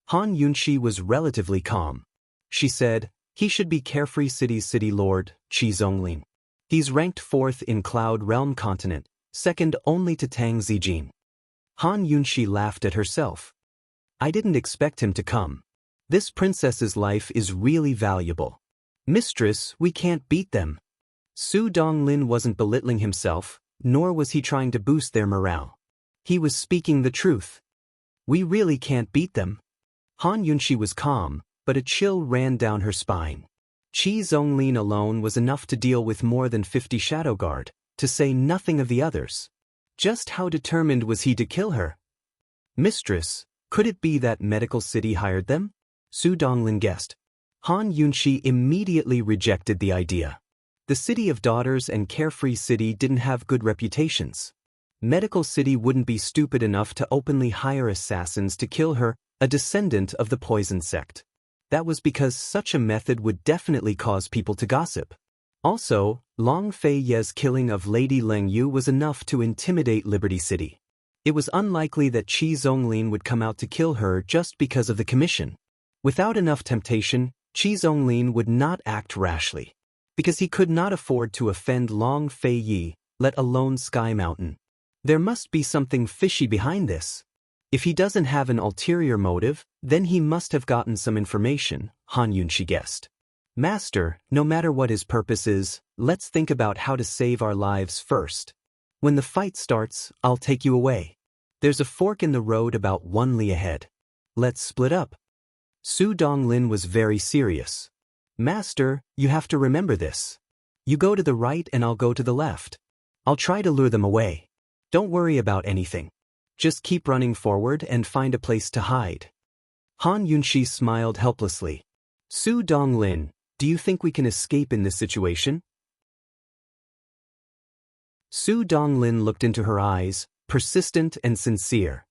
Han Yunxi was relatively calm. She said, he should be Carefree City's city lord, Qi Zhongling. He's ranked 4th in Cloud Realm Continent, second only to Tang Zijin. Han Yunxi laughed at herself. I didn't expect him to come. This princess's life is really valuable. Mistress, we can't beat them. Su Donglin wasn't belittling himself, nor was he trying to boost their morale. He was speaking the truth. We really can't beat them. Han Yunxi was calm, but a chill ran down her spine. Qi Zhonglin alone was enough to deal with more than 50 shadow guard, to say nothing of the others. Just how determined was he to kill her? Mistress, could it be that Medical City hired them? Su Donglin guessed. Han Yunxi immediately rejected the idea. The City of Daughters and Carefree City didn't have good reputations. Medical City wouldn't be stupid enough to openly hire assassins to kill her, a descendant of the poison sect. That was because such a method would definitely cause people to gossip. Also, Long Fei Ye's killing of Lady Leng Yu was enough to intimidate Liberty City. It was unlikely that Qi Zonglin would come out to kill her just because of the commission. Without enough temptation, Qi Zonglin would not act rashly. Because he could not afford to offend Long Fei Yi, let alone Sky Mountain. There must be something fishy behind this. If he doesn't have an ulterior motive, then he must have gotten some information, Han Yunshi guessed. Master, no matter what his purpose is, let's think about how to save our lives first. When the fight starts, I'll take you away. There's a fork in the road about 1 li ahead. Let's split up. Su Donglin was very serious. Master, you have to remember this. You go to the right and I'll go to the left. I'll try to lure them away. Don't worry about anything. Just keep running forward and find a place to hide. Han Yunshi smiled helplessly. Su Donglin, do you think we can escape in this situation? Su Donglin looked into her eyes, persistent and sincere.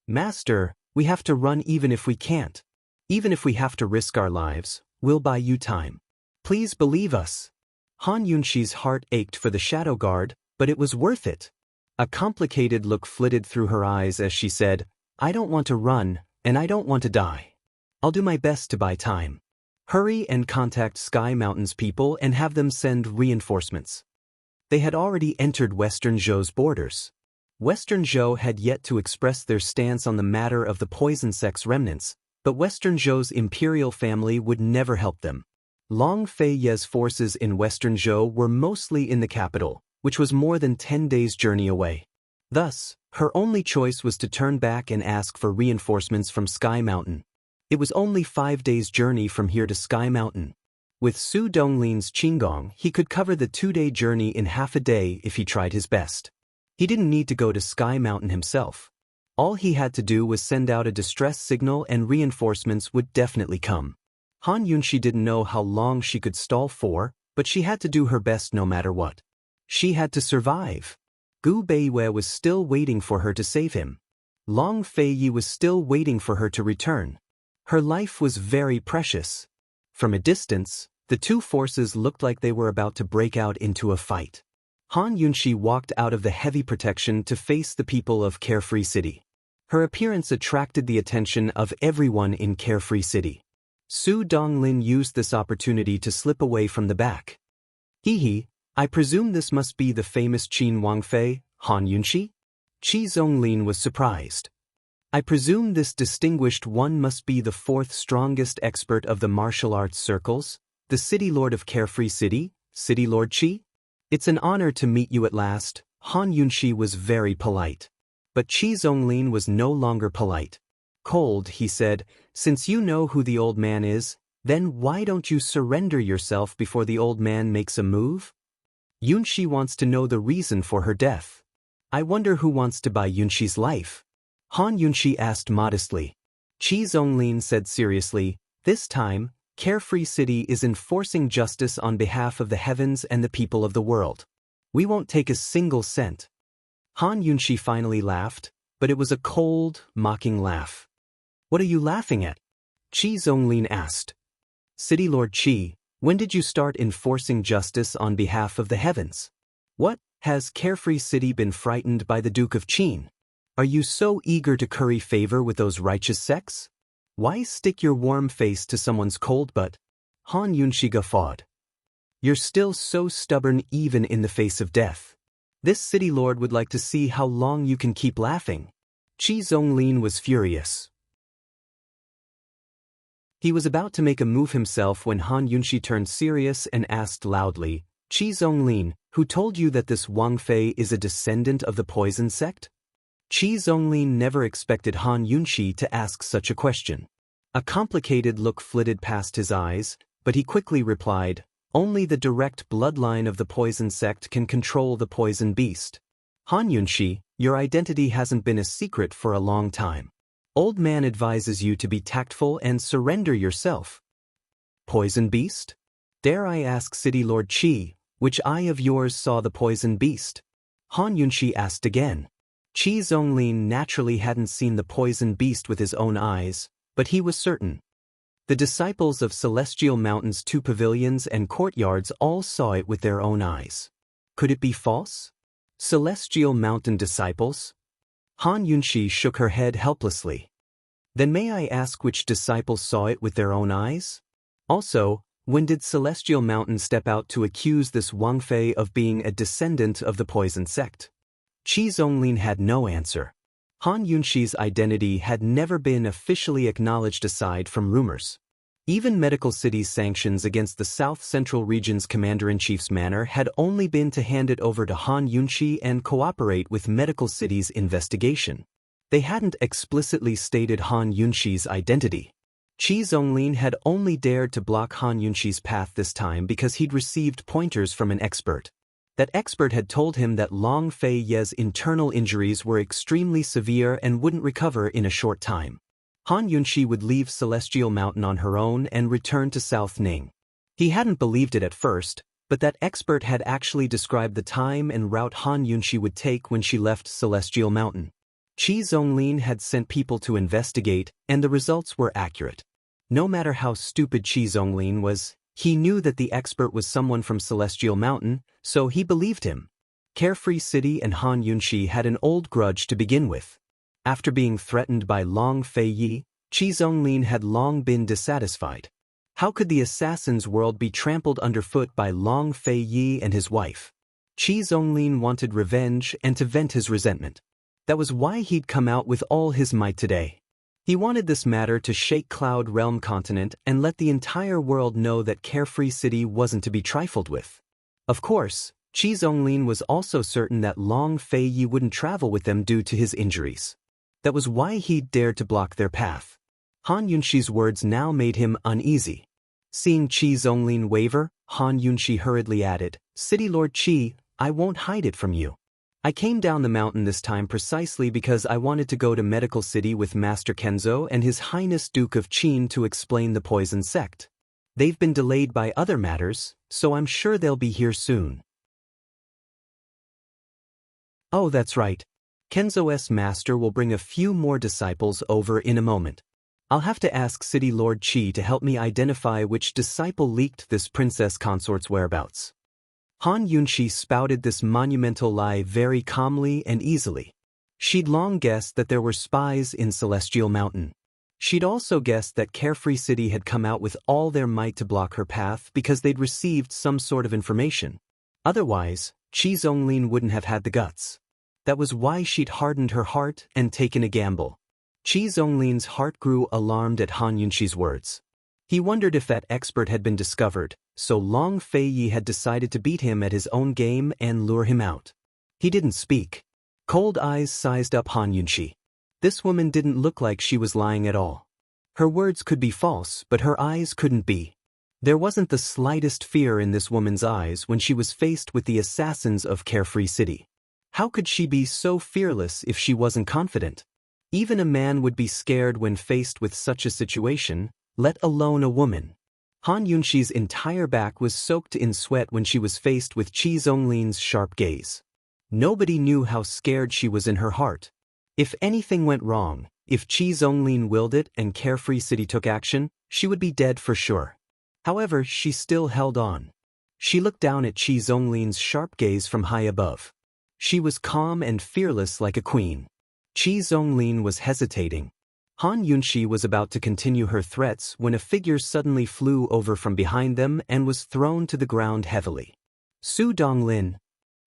Master, we have to run even if we can't. Even if we have to risk our lives, we'll buy you time. Please believe us. Han Yunshi's heart ached for the Shadow Guard, but it was worth it. A complicated look flitted through her eyes as she said, I don't want to run, and I don't want to die. I'll do my best to buy time. Hurry and contact Sky Mountain's people and have them send reinforcements. They had already entered Western Zhou's borders. Western Zhou had yet to express their stance on the matter of the poison sect's remnants, but Western Zhou's imperial family would never help them. Long Fei Ye's forces in Western Zhou were mostly in the capital, which was more than 10 days' journey away. Thus, her only choice was to turn back and ask for reinforcements from Sky Mountain. It was only 5 days' journey from here to Sky Mountain. With Su Donglin's Qinggong, he could cover the 2-day journey in half a day if he tried his best. He didn't need to go to Sky Mountain himself. All he had to do was send out a distress signal and reinforcements would definitely come. Han Yunshi didn't know how long she could stall for, but she had to do her best no matter what. She had to survive. Gu Beiwei was still waiting for her to save him. Long Fei Yi was still waiting for her to return. Her life was very precious. From a distance, the two forces looked like they were about to break out into a fight. Han Yunshi walked out of the heavy protection to face the people of Carefree City. Her appearance attracted the attention of everyone in Carefree City. Su Donglin used this opportunity to slip away from the back. Hee, I presume this must be the famous Qin Wangfei, Han Yunshi? Qi Zonglin was surprised. I presume this distinguished one must be the 4th strongest expert of the martial arts circles, the City Lord of Carefree City, City Lord Qi? It's an honor to meet you at last. Han Yunshi was very polite. But Qi Zonglin was no longer polite. Cold, he said, since you know who the old man is, then why don't you surrender yourself before the old man makes a move? Yunshi wants to know the reason for her death. I wonder who wants to buy Yunshi's life. Han Yunshi asked modestly. Qi Zonglin said seriously, this time, Carefree City is enforcing justice on behalf of the heavens and the people of the world. We won't take a single cent. Han Yunshi finally laughed, but it was a cold, mocking laugh. What are you laughing at? Qi Zonglin asked. City Lord Qi, when did you start enforcing justice on behalf of the heavens? What, has Carefree City been frightened by the Duke of Qin? Are you so eager to curry favor with those righteous sects? Why stick your warm face to someone's cold butt? Han Yunshi guffawed. You're still so stubborn even in the face of death. This city lord would like to see how long you can keep laughing. Qi Zonglin was furious. He was about to make a move himself when Han Yunshi turned serious and asked loudly, Qi Zonglin, who told you that this Wang Fei is a descendant of the poison sect? Qi Zonglin never expected Han Yunshi to ask such a question. A complicated look flitted past his eyes, but he quickly replied, only the direct bloodline of the poison sect can control the poison beast. Han Yunshi, your identity hasn't been a secret for a long time. Old man advises you to be tactful and surrender yourself. Poison beast? Dare I ask City Lord Qi, which eye of yours saw the poison beast? Han Yunshi asked again. Qi Zonglin naturally hadn't seen the poison beast with his own eyes, but he was certain. The disciples of Celestial Mountain's 2 pavilions and courtyards all saw it with their own eyes. Could it be false? Celestial Mountain disciples? Han Yunxi shook her head helplessly. Then may I ask which disciples saw it with their own eyes? Also, when did Celestial Mountain step out to accuse this Wang Fei of being a descendant of the poison sect? Qi Zonglin had no answer. Han Yunxi's identity had never been officially acknowledged aside from rumors. Even Medical City's sanctions against the South Central Region's Commander-in-Chief's manner had only been to hand it over to Han Yunxi and cooperate with Medical City's investigation. They hadn't explicitly stated Han Yunxi's identity. Qi Zonglin had only dared to block Han Yunxi's path this time because he'd received pointers from an expert. That expert had told him that Long Fei Ye's internal injuries were extremely severe and wouldn't recover in a short time. Han Yunxi would leave Celestial Mountain on her own and return to South Ning. He hadn't believed it at first, but that expert had actually described the time and route Han Yunxi would take when she left Celestial Mountain. Qi Zonglin had sent people to investigate, and the results were accurate. No matter how stupid Qi Zonglin was, he knew that the expert was someone from Celestial Mountain, so he believed him. Carefree City and Han Yunxi had an old grudge to begin with. After being threatened by Long Fei Yi, Qi Zonglin had long been dissatisfied. How could the assassin's world be trampled underfoot by Long Fei Yi and his wife? Qi Zonglin wanted revenge and to vent his resentment. That was why he'd come out with all his might today. He wanted this matter to shake Cloud Realm Continent and let the entire world know that Carefree City wasn't to be trifled with. Of course, Qi Zonglin was also certain that Long Fei Yi wouldn't travel with them due to his injuries. That was why he'd dared to block their path. Han Yunxi's words now made him uneasy. Seeing Qi Zonglin waver, Han Yunxi hurriedly added, "City Lord Qi, I won't hide it from you. I came down the mountain this time precisely because I wanted to go to Medical City with Master Kenzo and His Highness Duke of Qin to explain the poison sect. They've been delayed by other matters, so I'm sure they'll be here soon." "Oh, that's right. Kenzo's master will bring a few more disciples over in a moment. I'll have to ask City Lord Qi to help me identify which disciple leaked this Princess Consort's whereabouts." Han Yunxi spouted this monumental lie very calmly and easily. She'd long guessed that there were spies in Celestial Mountain. She'd also guessed that Carefree City had come out with all their might to block her path because they'd received some sort of information. Otherwise, Qi Zonglin wouldn't have had the guts. That was why she'd hardened her heart and taken a gamble. Qi Zonglin's heart grew alarmed at Han Yunxi's words. He wondered if that expert had been discovered, so Long Fei Yi had decided to beat him at his own game and lure him out. He didn't speak. Cold eyes sized up Han Yunxi. This woman didn't look like she was lying at all. Her words could be false, but her eyes couldn't be. There wasn't the slightest fear in this woman's eyes when she was faced with the assassins of Carefree City. How could she be so fearless if she wasn't confident? Even a man would be scared when faced with such a situation, let alone a woman. Han Yunxi's entire back was soaked in sweat when she was faced with Qi Zonglin's sharp gaze. Nobody knew how scared she was in her heart. If anything went wrong, if Qi Zonglin willed it and Carefree City took action, she would be dead for sure. However, she still held on. She looked down at Qi Zonglin's sharp gaze from high above. She was calm and fearless like a queen. Qi Zonglin was hesitating. Han Yunxi was about to continue her threats when a figure suddenly flew over from behind them and was thrown to the ground heavily. "Su Donglin!"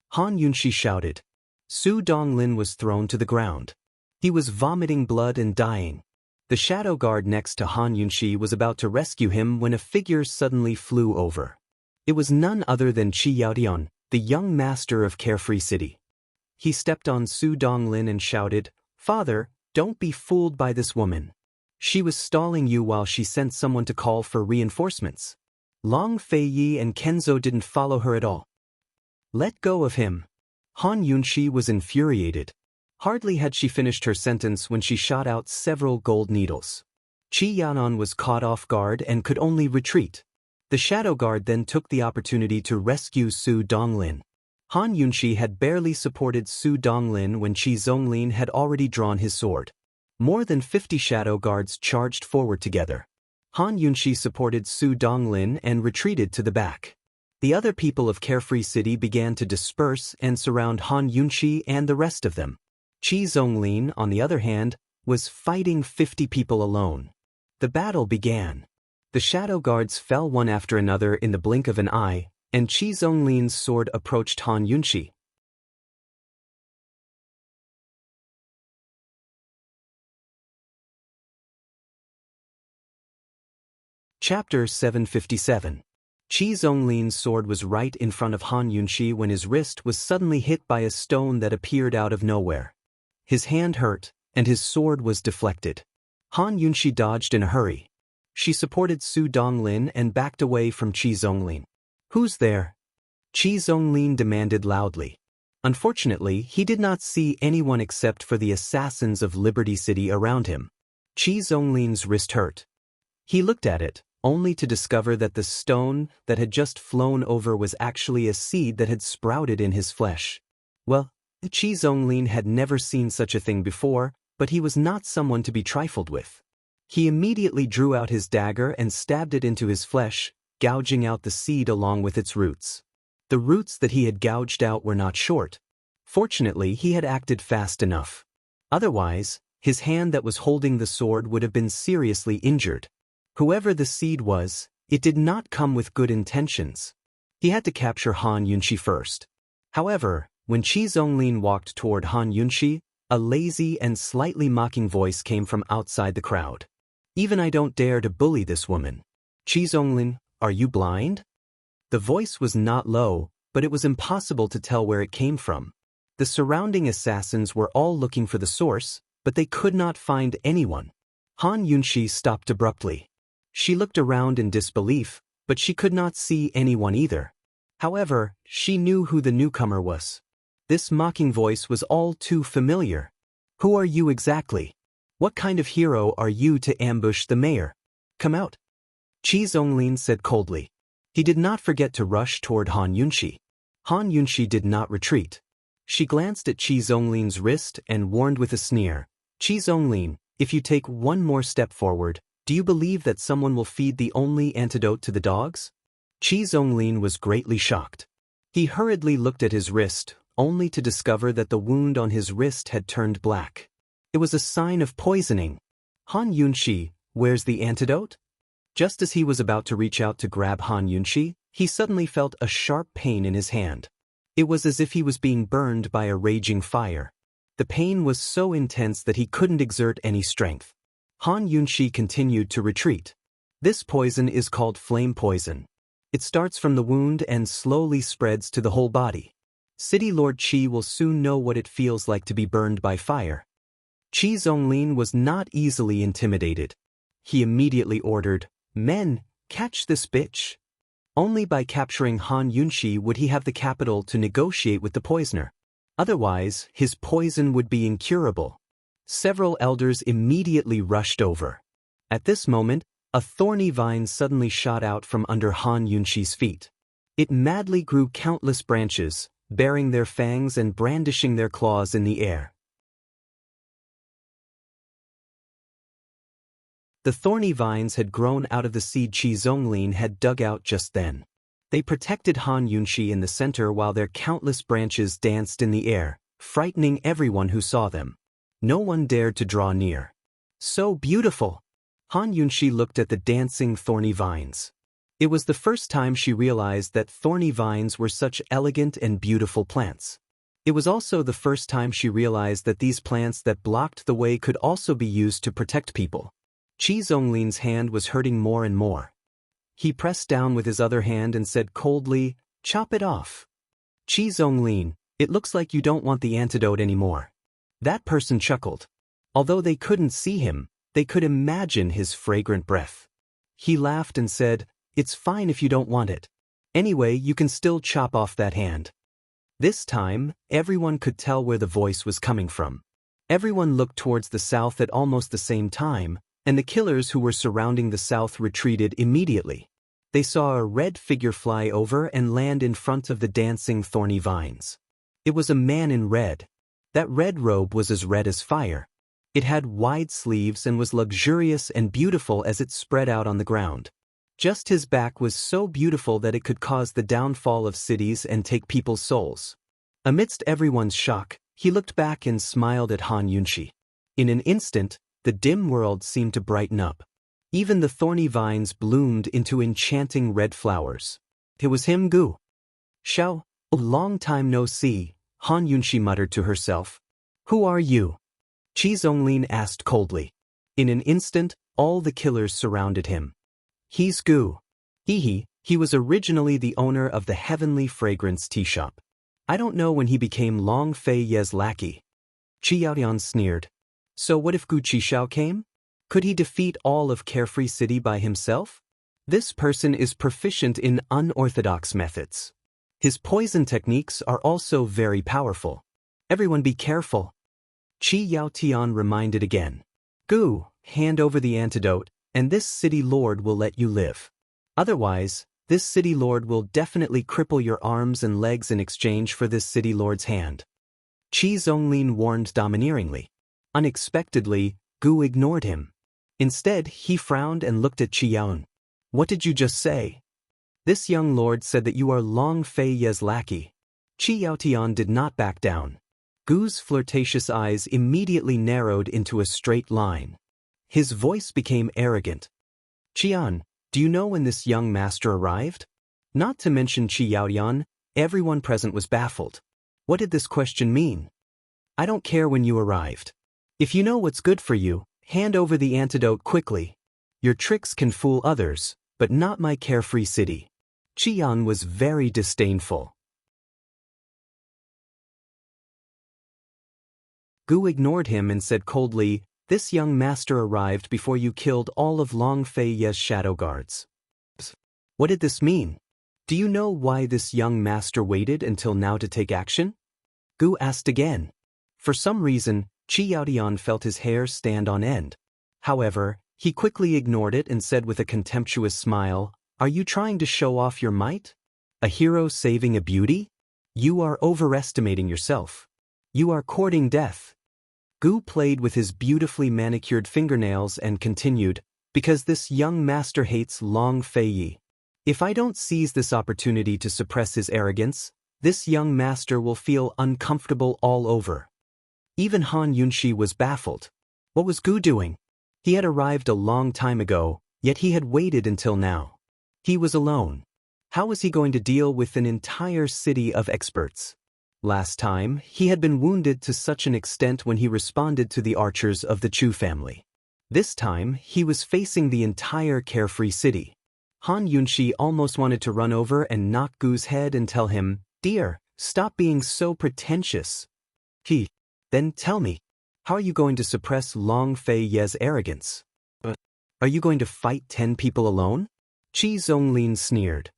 Han Yunxi shouted. Su Donglin was thrown to the ground. He was vomiting blood and dying. The shadow guard next to Han Yunxi was about to rescue him when a figure suddenly flew over. It was none other than Qi Yaodian, the young master of Carefree City. He stepped on Su Donglin and shouted, "Father, don't be fooled by this woman. She was stalling you while she sent someone to call for reinforcements. Long Fei Yi and Kenzo didn't follow her at all. Let go of him." Han Yunxi was infuriated. Hardly had she finished her sentence when she shot out several gold needles. Qi Yanan was caught off guard and could only retreat. The shadow guard then took the opportunity to rescue Su Donglin. Han Yunxi had barely supported Su Donglin when Qi Zonglin had already drawn his sword. More than 50 shadow guards charged forward together. Han Yunxi supported Su Donglin and retreated to the back. The other people of Carefree City began to disperse and surround Han Yunxi and the rest of them. Qi Zonglin, on the other hand, was fighting 50 people alone. The battle began. The shadow guards fell one after another in the blink of an eye, and Qi Zonglin's sword approached Han Yunxi. Chapter 757. Qi Zonglin's sword was right in front of Han Yunxi when his wrist was suddenly hit by a stone that appeared out of nowhere. His hand hurt, and his sword was deflected. Han Yunxi dodged in a hurry. She supported Su Donglin and backed away from Qi Zonglin. "Who's there?" Qi Zonglin demanded loudly. Unfortunately, he did not see anyone except for the assassins of Liberty City around him. Qi Zonglin's wrist hurt. He looked at it, only to discover that the stone that had just flown over was actually a seed that had sprouted in his flesh. Well, Qi Zonglin had never seen such a thing before, but he was not someone to be trifled with. He immediately drew out his dagger and stabbed it into his flesh, gouging out the seed along with its roots. The roots that he had gouged out were not short. Fortunately, he had acted fast enough. Otherwise, his hand that was holding the sword would have been seriously injured. Whoever the seed was, it did not come with good intentions. He had to capture Han Yunxi first. However, when Qi Zonglin walked toward Han Yunxi, a lazy and slightly mocking voice came from outside the crowd. "Even I don't dare to bully this woman. Qi Zonglin, are you blind?" The voice was not low, but it was impossible to tell where it came from. The surrounding assassins were all looking for the source, but they could not find anyone. Han Yunxi stopped abruptly. She looked around in disbelief, but she could not see anyone either. However, she knew who the newcomer was. This mocking voice was all too familiar. "Who are you exactly? What kind of hero are you to ambush the mayor? Come out." Qi Zonglin said coldly. He did not forget to rush toward Han Yunxi. Han Yunxi did not retreat. She glanced at Qi Zonglin's wrist and warned with a sneer, "Qi Zonglin, if you take one more step forward, do you believe that someone will feed the only antidote to the dogs?" Qi Zonglin was greatly shocked. He hurriedly looked at his wrist, only to discover that the wound on his wrist had turned black. It was a sign of poisoning. "Han Yunxi, where's the antidote?" Just as he was about to reach out to grab Han Yunxi, he suddenly felt a sharp pain in his hand. It was as if he was being burned by a raging fire. The pain was so intense that he couldn't exert any strength. Han Yunxi continued to retreat. This poison is called flame poison. It starts from the wound and slowly spreads to the whole body. City Lord Qi will soon know what it feels like to be burned by fire. Qi Zonglin was not easily intimidated. He immediately ordered, "Men, catch this bitch." Only by capturing Han Yunxi would he have the capital to negotiate with the poisoner. Otherwise, his poison would be incurable. Several elders immediately rushed over. At this moment, a thorny vine suddenly shot out from under Han Yunxi's feet. It madly grew countless branches, baring their fangs and brandishing their claws in the air. The thorny vines had grown out of the seed Qi Zonglin had dug out just then. They protected Han Yunxi in the center while their countless branches danced in the air, frightening everyone who saw them. No one dared to draw near. "So beautiful!" Han Yunxi looked at the dancing thorny vines. It was the first time she realized that thorny vines were such elegant and beautiful plants. It was also the first time she realized that these plants that blocked the way could also be used to protect people. Qi Zonglin's hand was hurting more and more. He pressed down with his other hand and said coldly, "Chop it off." "Qi Zonglin, it looks like you don't want the antidote anymore." That person chuckled. Although they couldn't see him, they could imagine his fragrant breath. He laughed and said, "It's fine if you don't want it. Anyway, you can still chop off that hand." This time, everyone could tell where the voice was coming from. Everyone looked towards the south at almost the same time, and the killers who were surrounding the south retreated immediately. They saw a red figure fly over and land in front of the dancing thorny vines. It was a man in red. That red robe was as red as fire. It had wide sleeves and was luxurious and beautiful as it spread out on the ground. Just his back was so beautiful that it could cause the downfall of cities and take people's souls. Amidst everyone's shock, he looked back and smiled at Han Yunshi. In an instant, the dim world seemed to brighten up. Even the thorny vines bloomed into enchanting red flowers. It was him, Gu. Xiao, a long time no see, Han Yunshi muttered to herself. Who are you? Qi Zonglin asked coldly. In an instant, all the killers surrounded him. He's Gu. He was originally the owner of the Heavenly Fragrance tea shop. I don't know when he became Long Fei Ye's lackey. Qi Yaotian sneered. So what if Gu Qixiao came? Could he defeat all of Carefree City by himself? This person is proficient in unorthodox methods. His poison techniques are also very powerful. Everyone be careful. Qi Yaotian reminded again. Gu, hand over the antidote, and this city lord will let you live. Otherwise, this city lord will definitely cripple your arms and legs in exchange for this city lord's hand. Qi Zonglin warned domineeringly. Unexpectedly, Gu ignored him. Instead, he frowned and looked at Qi Yaon. What did you just say? This young lord said that you are Long Fei Ye's lackey. Qi Yaotian did not back down. Gu's flirtatious eyes immediately narrowed into a straight line. His voice became arrogant. Qian, do you know when this young master arrived? Not to mention Qi Yaotian, everyone present was baffled. What did this question mean? I don't care when you arrived. If you know what's good for you, hand over the antidote quickly. Your tricks can fool others, but not my Carefree City. Qian was very disdainful. Gu ignored him and said coldly, this young master arrived before you killed all of Long Fei Ye's shadow guards. What did this mean? Do you know why this young master waited until now to take action? Gu asked again. For some reason, Qi Yaotian felt his hair stand on end. However, he quickly ignored it and said with a contemptuous smile, are you trying to show off your might? A hero saving a beauty? You are overestimating yourself. You are courting death. Gu played with his beautifully manicured fingernails and continued, because this young master hates Long Fei Yi. If I don't seize this opportunity to suppress his arrogance, this young master will feel uncomfortable all over. Even Han Yunshi was baffled. What was Gu doing? He had arrived a long time ago, yet he had waited until now. He was alone. How was he going to deal with an entire city of experts? Last time, he had been wounded to such an extent when he responded to the archers of the Chu family. This time, he was facing the entire Carefree City. Han Yunshi almost wanted to run over and knock Gu's head and tell him, Dear, stop being so pretentious. Then tell me, how are you going to suppress Long Fei Ye's arrogance? Are you going to fight 10 people alone? Qi Zonglin sneered.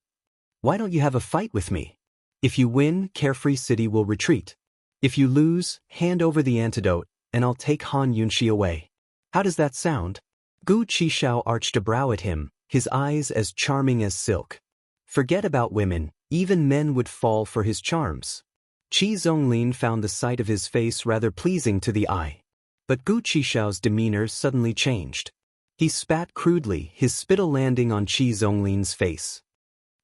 Why don't you have a fight with me? If you win, Carefree City will retreat. If you lose, hand over the antidote, and I'll take Han Yunshi away. How does that sound? Gu Qixiao arched a brow at him, his eyes as charming as silk. Forget about women, even men would fall for his charms. Qi Zonglin found the sight of his face rather pleasing to the eye. But Gu Qixiao's demeanor suddenly changed. He spat crudely, his spittle landing on Qi Zonglin's face.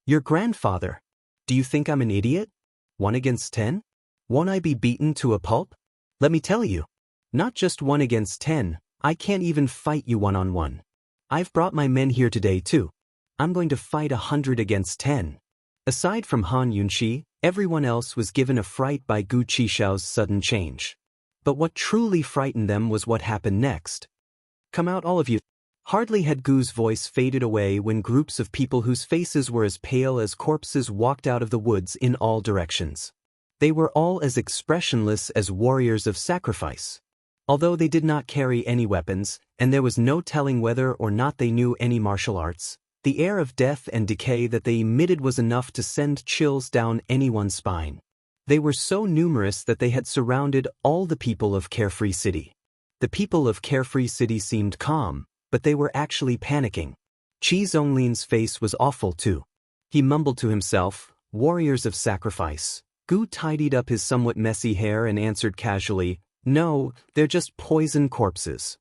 Your grandfather. Do you think I'm an idiot? 1 against 10? Won't I be beaten to a pulp? Let me tell you. Not just 1 against 10, I can't even fight you one-on-one. I've brought my men here today too. I'm going to fight 100 against 10. Aside from Han Yunshi, everyone else was given a fright by Gu Qixiao's sudden change. But what truly frightened them was what happened next. Come out all of you. Hardly had Gu's voice faded away when groups of people whose faces were as pale as corpses walked out of the woods in all directions. They were all as expressionless as warriors of sacrifice. Although they did not carry any weapons, and there was no telling whether or not they knew any martial arts, the air of death and decay that they emitted was enough to send chills down anyone's spine. They were so numerous that they had surrounded all the people of Carefree City. The people of Carefree City seemed calm, but they were actually panicking. Qi Zonglin's face was awful too. He mumbled to himself, warriors of sacrifice. Gu tidied up his somewhat messy hair and answered casually, No, they're just poison corpses.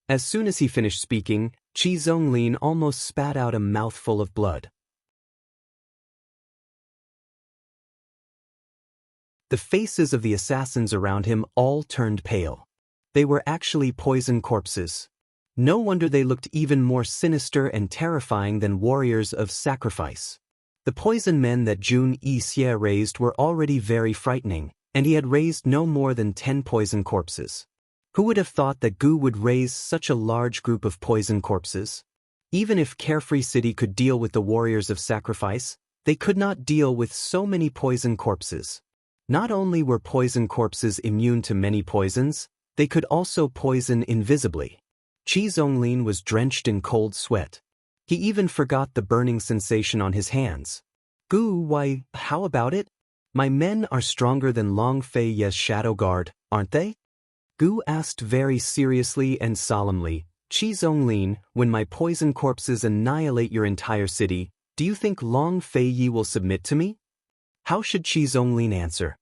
As soon as he finished speaking, Chi Zonglin almost spat out a mouthful of blood. The faces of the assassins around him all turned pale. They were actually poison corpses. No wonder they looked even more sinister and terrifying than warriors of sacrifice. The poison men that Jun Yixie raised were already very frightening, and he had raised no more than 10 poison corpses. Who would have thought that Gu would raise such a large group of poison corpses? Even if Carefree City could deal with the warriors of sacrifice, they could not deal with so many poison corpses. Not only were poison corpses immune to many poisons, they could also poison invisibly. Chi Zonglin was drenched in cold sweat. He even forgot the burning sensation on his hands. Gu, why, how about it? My men are stronger than Long Fei Ye's shadow guard, aren't they? Gu asked very seriously and solemnly. Chi Zonglin, when my poison corpses annihilate your entire city, do you think Long Fei Ye will submit to me? How should Chi Zonglin answer?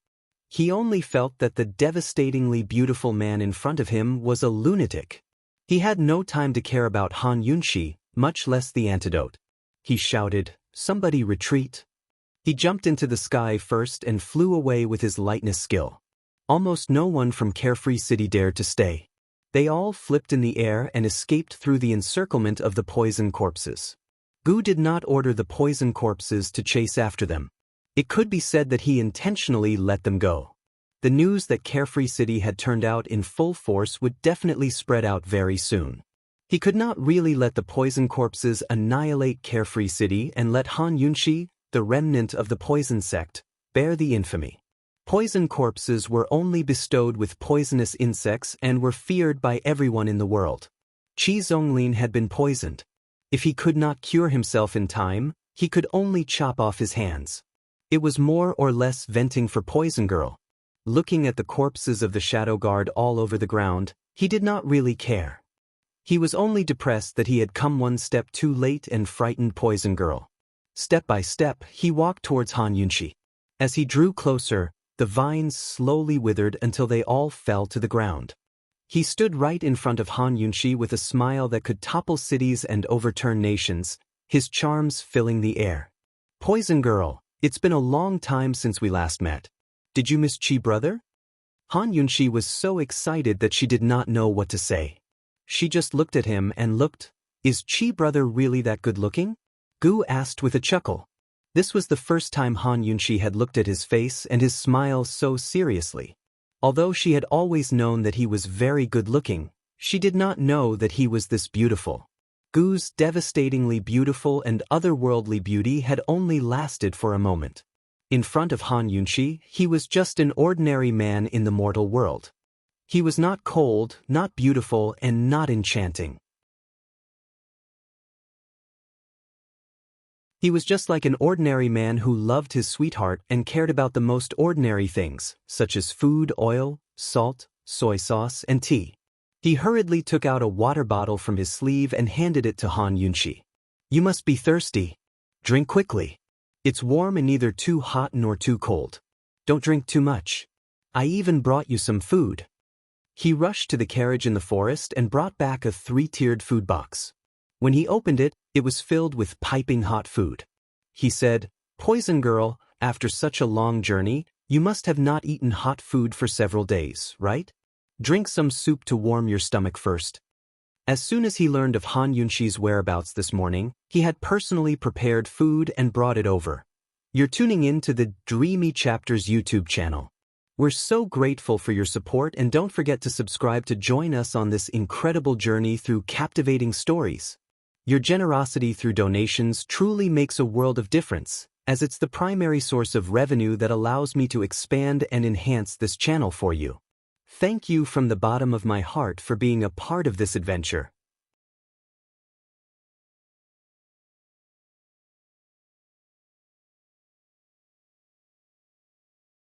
He only felt that the devastatingly beautiful man in front of him was a lunatic. He had no time to care about Han Yunxi, much less the antidote. He shouted, "Somebody retreat." He jumped into the sky first and flew away with his lightness skill. Almost no one from Carefree City dared to stay. They all flipped in the air and escaped through the encirclement of the poison corpses. Gu did not order the poison corpses to chase after them. It could be said that he intentionally let them go. The news that Carefree City had turned out in full force would definitely spread out very soon. He could not really let the poison corpses annihilate Carefree City and let Han Yunxi, the remnant of the poison sect, bear the infamy. Poison corpses were only bestowed with poisonous insects and were feared by everyone in the world. Chi Zonglin had been poisoned. If he could not cure himself in time, he could only chop off his hands. It was more or less venting for Poison Girl. Looking at the corpses of the Shadow Guard all over the ground, he did not really care. He was only depressed that he had come one step too late and frightened Poison Girl. Step by step, he walked towards Han Yunxi. As he drew closer, the vines slowly withered until they all fell to the ground. He stood right in front of Han Yunxi with a smile that could topple cities and overturn nations, his charms filling the air. "Poison Girl, it's been a long time since we last met. Did you miss Chi brother?" Han Yunxi was so excited that she did not know what to say. She just looked at him and looked. "Is Chi brother really that good looking?" Gu asked with a chuckle. This was the first time Han Yunxi had looked at his face and his smile so seriously. Although she had always known that he was very good looking, she did not know that he was this beautiful. Gu's devastatingly beautiful and otherworldly beauty had only lasted for a moment. In front of Han Yunxi, he was just an ordinary man in the mortal world. He was not cold, not beautiful, and not enchanting. He was just like an ordinary man who loved his sweetheart and cared about the most ordinary things, such as food, oil, salt, soy sauce, and tea. He hurriedly took out a water bottle from his sleeve and handed it to Han Yunxi. "You must be thirsty. Drink quickly. It's warm and neither too hot nor too cold. Don't drink too much. I even brought you some food." He rushed to the carriage in the forest and brought back a 3-tiered food box. When he opened it, it was filled with piping hot food. He said, "Poison Girl, after such a long journey, you must have not eaten hot food for several days, right? Drink some soup to warm your stomach first." As soon as he learned of Han Yunxi's whereabouts this morning, he had personally prepared food and brought it over. You're tuning in to the Dreamy Chapters YouTube channel. We're so grateful for your support, and don't forget to subscribe to join us on this incredible journey through captivating stories. Your generosity through donations truly makes a world of difference, as it's the primary source of revenue that allows me to expand and enhance this channel for you. Thank you from the bottom of my heart for being a part of this adventure.